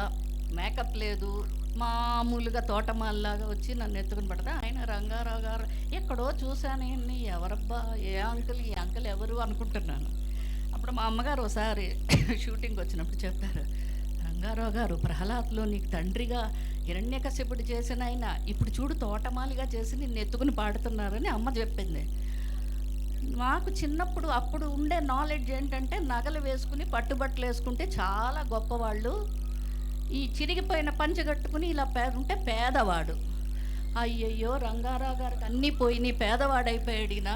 మేకప్ లేదు, మామూలుగా తోటమాల్లాగా వచ్చి నన్ను ఎత్తుకుని పడతా. ఆయన రంగారావు గారు ఎక్కడో చూశాను, ఎవరబ్బా ఈ అంకుల్ ఎవరు అనుకుంటున్నాను. అప్పుడు మా అమ్మగారు ఒకసారి షూటింగ్ వచ్చినప్పుడు చెప్పారు, రంగారావు గారు ప్రహ్లాద్లో నీకు తండ్రిగా హిరణ్యకశిపుడు చేసిన ఆయన ఇప్పుడు చూడు తోటమాలిగా చేసి నిన్ను ఎత్తుకుని పాడుతున్నారని అమ్మ చెప్పింది. మాకు చిన్నప్పుడు అప్పుడు ఉండే నాలెడ్జ్ ఏంటంటే నగలు వేసుకుని పట్టుబట్టలు వేసుకుంటే చాలా గొప్పవాళ్ళు, ఈ చిరిగిపోయిన పంచె కట్టుకుని ఇలా ఉంటే పేదవాడు. అయ్యయ్యో రంగారావు గారికి అన్నీ పోయినాయి, పేదవాడైపోయాడినా,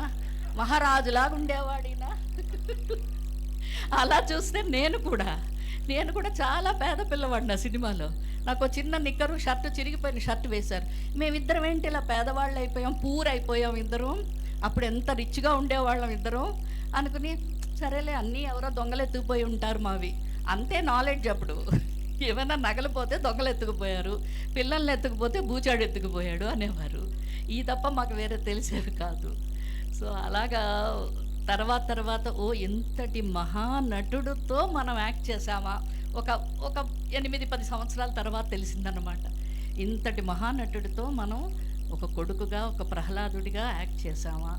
మహారాజులాగా ఉండేవాడినా. అలా చూస్తే నేను కూడా చాలా పేద పిల్లవాడిని. ఆ సినిమాలో నాకు చిన్న నిక్కరు షర్టు, చిరిగిపోయిన షర్టు వేశారు. మేమిద్దరం ఏంటి ఇలా పేదవాళ్ళు అయిపోయాం, పూర్ అయిపోయాం ఇద్దరం. అప్పుడు ఎంత రిచ్గా ఉండేవాళ్ళం ఇద్దరం అనుకుని, సరేలే అన్నీ ఎవరో దొంగలెత్తుకుపోయి ఉంటారు మావి, అంతే నాలెడ్జ్ అప్పుడు. ఏమైనా నగలు పోతే దొంగలు ఎత్తుకుపోయారు, పిల్లల్ని ఎత్తుకుపోతే బూచాడు ఎత్తుకుపోయాడు అనేవారు. ఈ తప్ప మాకు వేరే తెలిసేవి కాదు. సో అలాగా తర్వాత ఓ ఇంతటి మహానటుడితో మనం యాక్ట్ చేసామా ఒక 8-10 సంవత్సరాల తర్వాత తెలిసిందన్నమాట. ఇంతటి మహానటుడితో మనం ఒక కొడుకుగా, ఒక ప్రహ్లాదుడిగా యాక్ట్ చేసామా,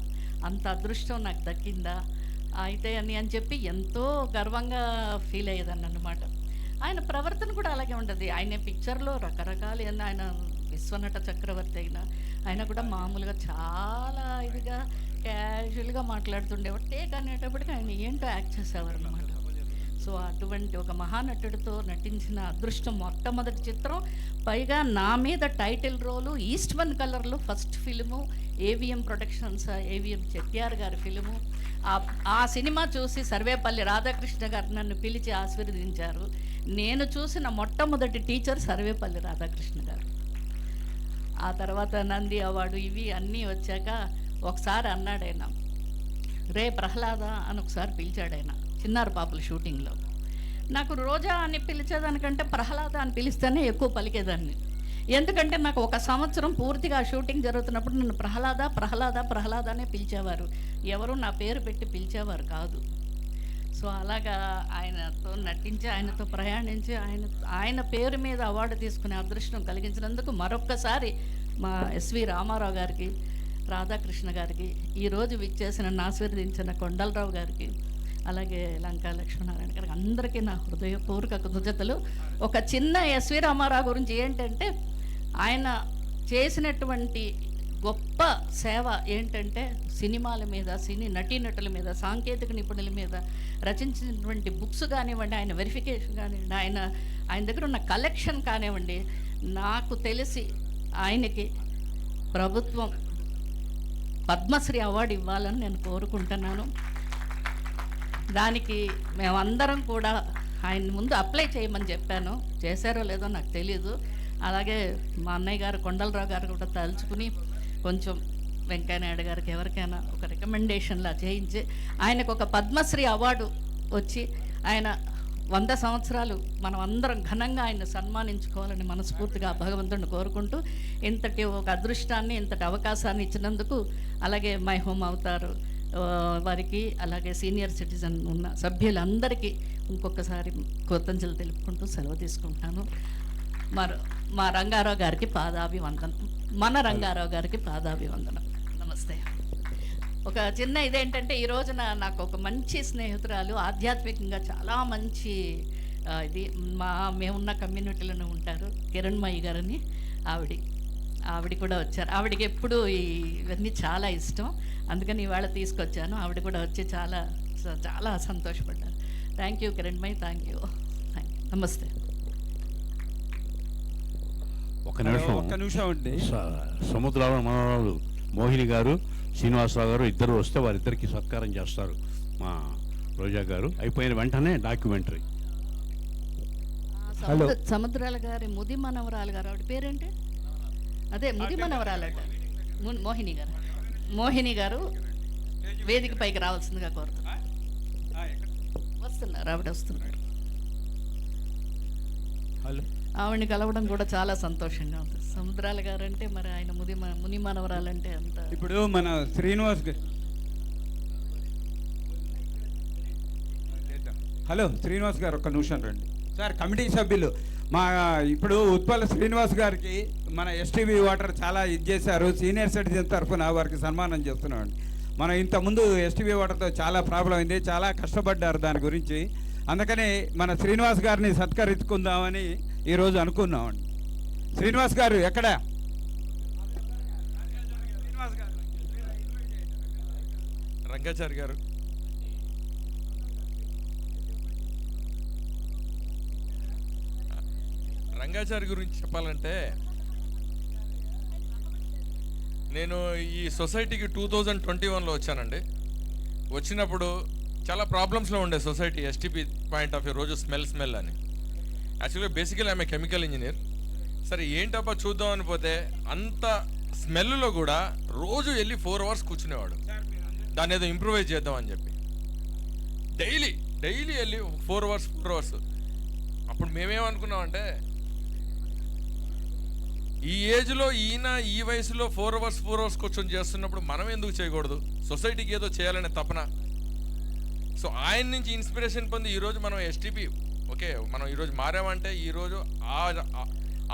అంత అదృష్టం నాకు దక్కిందా అయితే అని చెప్పి ఎంతో గర్వంగా ఫీల్ అయ్యేదాన్ని అన్నమాట. ఆయన ప్రవర్తన కూడా అలాగే ఉంటుంది. ఆయన పిక్చర్లో రకరకాల ఆయన విశ్వనట చక్రవర్తి ఆయన కూడా మామూలుగా చాలా ఇదిగా క్యాజువల్గా మాట్లాడుతుండేవాడు. టేక్ అనేటప్పటికి ఆయన ఏంటో యాక్ట్ చేసేవారు అన్నమాట. సో అటువంటి ఒక మహానటుడితో నటించిన అదృష్టం, మొట్టమొదటి చిత్రం, పైగా నా మీద టైటిల్ రోలు, ఈస్ట్ వన్ కలర్లో first film, AVM productions, AVM Chettiar గారి ఫిలిము. ఆ సినిమా చూసి సర్వేపల్లి రాధాకృష్ణ గారు నన్ను పిలిచి ఆశీర్వదించారు. నేను చూసిన మొట్టమొదటి టీచర్ సర్వేపల్లి రాధాకృష్ణ గారు. ఆ తర్వాత నంది అవార్డు ఇవి అన్నీ వచ్చాక ఒకసారి అన్నాడు ఆయన, రే ప్రహ్లాద అని ఒకసారి పిలిచాడు ఆయన చిన్నారు పాపల షూటింగ్లో. నాకు రోజా అని పిలిచేదానికంటే ప్రహ్లాద అని పిలిస్తేనే ఎక్కువ పలికేదాన్ని. ఎందుకంటే నాకు 1 సంవత్సరం పూర్తిగా షూటింగ్ జరుగుతున్నప్పుడు నన్ను ప్రహ్లాద అనే పిలిచేవారు, ఎవరు నా పేరు పెట్టి పిలిచేవారు కాదు. సో అలాగా ఆయనతో నటించి, ఆయనతో ప్రయాణించి, ఆయన పేరు మీద అవార్డు తీసుకునే అదృష్టం కలిగించినందుకు మరొక్కసారి మా ఎస్వి రామారావు గారికి, రాధాకృష్ణ గారికి, ఈరోజు విచ్చేసిన ఆశీర్వదించిన కొండలరావు గారికి, అలాగే లంకా లక్ష్మీనారాయణ గారికి, అందరికీ నా హృదయపూర్వక కృతజ్ఞతలు. ఒక చిన్న ఎస్వి రామారావు గురించి ఏంటంటే, ఆయన చేసినటువంటి గొప్ప సేవ ఏంటంటే సినిమాల మీద, సినీ నటీనటుల మీద, సాంకేతిక నిపుణుల మీద రచించినటువంటి బుక్స్ కానివ్వండి, ఆయన వెరిఫికేషన్ కానివ్వండి, ఆయన దగ్గర ఉన్న కలెక్షన్ కానివ్వండి, నాకు తెలిసి ఆయనకి ప్రభుత్వం పద్మశ్రీ అవార్డు ఇవ్వాలని నేను కోరుకుంటున్నాను. దానికి మేమందరం కూడా ఆయన ముందు అప్లై చేయమని చెప్పాను. చేశారో లేదో నాకు తెలీదు. అలాగే మా అన్నయ్య గారు కొండలరావు గారు కూడా తలుచుకుని కొంచెం వెంకయ్యనాయుడు గారికి ఎవరికైనా ఒక రికమెండేషన్లా చేయించి ఆయనకు ఒక పద్మశ్రీ అవార్డు వచ్చి ఆయన 100 సంవత్సరాలు మనం అందరం ఘనంగా ఆయన సన్మానించుకోవాలని మనస్ఫూర్తిగా భగవంతుడిని కోరుకుంటూ, ఇంతటి ఒక అదృష్టాన్ని, ఇంతటి అవకాశాన్ని ఇచ్చినందుకు, అలాగే మై హోమ్ అవతారు వారికి, అలాగే సీనియర్ సిటిజన్ ఉన్న సభ్యులందరికీ ఇంకొకసారి కృతజ్ఞతలు తెలుపుకుంటూ సెలవు తీసుకుంటాను. మా రంగారావు గారికి పాదాభివందనం, మన రంగారావు గారికి పాదాభివందనం. నమస్తే. ఒక చిన్న ఇదేంటంటే, ఈ రోజున నాకు ఒక మంచి స్నేహితురాలు, ఆధ్యాత్మికంగా చాలా మంచి మేమున్న కమ్యూనిటీలోనే ఉంటారు, కిరణ్మయ్య గారని, ఆవిడ కూడా వచ్చారు. ఆవిడకి ఎప్పుడు ఇవన్నీ చాలా ఇష్టం, అందుకని ఇవాళ తీసుకొచ్చాను. ఆవిడ కూడా వచ్చి చాలా చాలా సంతోషపడ్డారు. Thank you Kiranmayi, thank you. నమస్తే. ఒక నిమిషం అండి. సముద్రాల మనవరాలు మోహిని గారు, శ్రీనివాసరావు గారు ఇద్దరు వస్తే వారిద్దరికి సత్కారం చేస్తారు మా రోజా గారు. అయిపోయిన వెంటనే డాక్యుమెంటరీ. సముద్రాల గారి ముది మనవరాలు గారు, ఆవిడ పేరేంటి? అదే ముది మనవరాలట, మోహిని గారు వేదిక పైకి రావాల్సిందిగా కోరుతున్నారు. వస్తున్నారు, ఆవిడ వస్తున్నారు. ఆవిడని కలవడం కూడా చాలా సంతోషంగా ఉంది. సముద్రాల గారు అంటే మరి ఆయన ముని మనవరాలంటే అంత. ఇప్పుడు మన శ్రీనివాస్ శ్రీనివాస్ గారు ఒక్క నిమిషం రండి సార్. కమిటీ సభ్యులు ఇప్పుడు ఉత్పల శ్రీనివాస్ గారికి మన ఎస్టీవీ వాటర్ చాలా చేశారు. సీనియర్ సిటిజన్ తరఫున వారికి సన్మానం చేస్తున్నామండి. మనం ఇంతకుముందు ఎస్టీవీ వాటర్తో చాలా ప్రాబ్లం అయింది, చాలా కష్టపడ్డారు దాని గురించి. అందుకని మన శ్రీనివాస్ గారిని సత్కరించుకుందామని ఈరోజు అనుకున్నామండి. శ్రీనివాస్ గారు ఎక్కడ? రంగాచారి గారు. రంగాచారి గురించి చెప్పాలంటే, నేను ఈ సొసైటీకి 2021లో వచ్చానండి. వచ్చినప్పుడు చాలా ప్రాబ్లమ్స్లో ఉండే society, STP point of view. రోజు స్మెల్ అని. యాక్చువల్గా బేసికలీ ఆమె కెమికల్ ఇంజనీర్. సరే ఏంటబ్బా చూద్దామని పోతే అంత స్మెల్లో కూడా రోజు వెళ్ళి 4 hours కూర్చునేవాడు, దాన్ని ఏదో ఇంప్రూవైజ్ చేద్దామని చెప్పి. డైలీ వెళ్ళి 4 hours అప్పుడు మేమేమనుకున్నామంటే ఈ ఏజ్లో ఈయన ఈ వయసులో 4 అవర్స్ కూర్చొని చేస్తున్నప్పుడు మనం ఎందుకు చేయకూడదు, సొసైటీకి ఏదో చేయాలనే తపన. సో ఆయన నుంచి ఇన్స్పిరేషన్ పొంది ఈరోజు మనం ఎస్టీపీ ఓకే మనం ఈరోజు మారామంటే ఈరోజు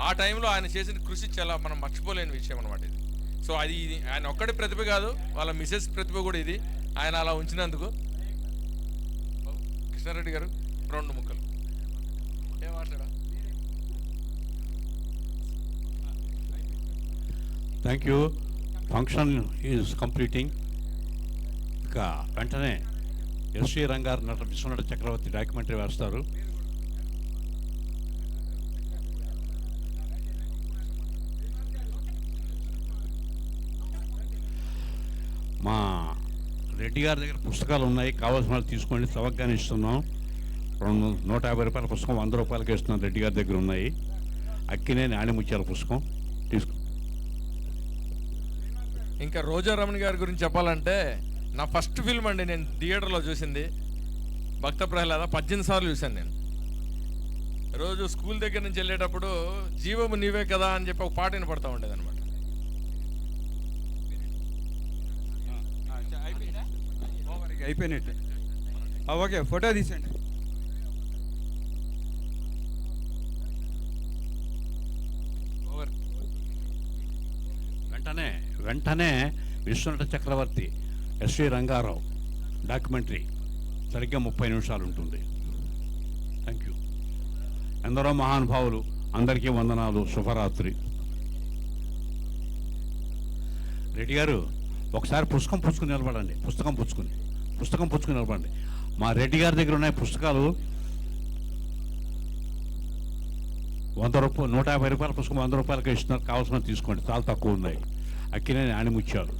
ఆ టైంలో ఆయన చేసిన కృషి చాలా మనం మర్చిపోలేని విషయం అనమాట ఇది. సో అది ఆయన ఒక్కడి ప్రతిభ కాదు, వాళ్ళ మిసెస్ ప్రతిభ కూడా ఇది, ఆయన అలా ఉంచినందుకు. కృష్ణారెడ్డి గారు 2 ముక్కలు ఏం మాట్లాడా? Thank you. Function is completing. ఇక వెంటనే ఎస్వి రంగారు నట విశ్వనాథ చక్రవర్తి డాక్యుమెంటరీ వేస్తారు. మా రెడ్డి గారి దగ్గర పుస్తకాలు ఉన్నాయి, కావాల్సిన వాళ్ళు తీసుకోండి, చవకగానే ఇస్తున్నాం. 150 రూపాయల పుస్తకం 100 రూపాయలకి ఇస్తున్నాం, రెడ్డి గారి దగ్గర ఉన్నాయి. అక్కినేని ఆణిముత్యాల పుస్తకం తీసుకో. ఇంకా రోజా రమణి గారి గురించి చెప్పాలంటే నా ఫస్ట్ ఫిల్మ్ అండి, నేను థియేటర్లో చూసింది భక్త ప్రహ్లాద 18 సార్లు చూశాను నేను. రోజు స్కూల్ దగ్గర నుంచి వెళ్ళేటప్పుడు జీవము నీవే కదా అని చెప్పి ఒక పాట వినపడతా ఉండేది అనమాట. అయిపోయినట్టు. ఓకే, ఫోటో తీసండి. వెంటనే విశ్వనాథ చక్రవర్తి ఎస్వి రంగారావు డాక్యుమెంటరీ సరిగ్గా 30 నిమిషాలు ఉంటుంది. Thank you. ఎందరో మహానుభావులు, అందరికీ వందనాలు, శుభరాత్రి. రెడ్డి గారు ఒకసారి పుస్తకం పుచ్చుకుని నిలబడండి. పుస్తకం పుచ్చుకుని నిలబడండి. మా రెడ్డి గారి దగ్గర ఉన్నాయి పుస్తకాలు 150 రూపాయల పుస్తకం 100 రూపాయలకి ఇస్తున్నారు, కావాల్సిన తీసుకోండి, చాలా తక్కువ ఉన్నాయి. అక్కినేని ఆణిముత్యాలు.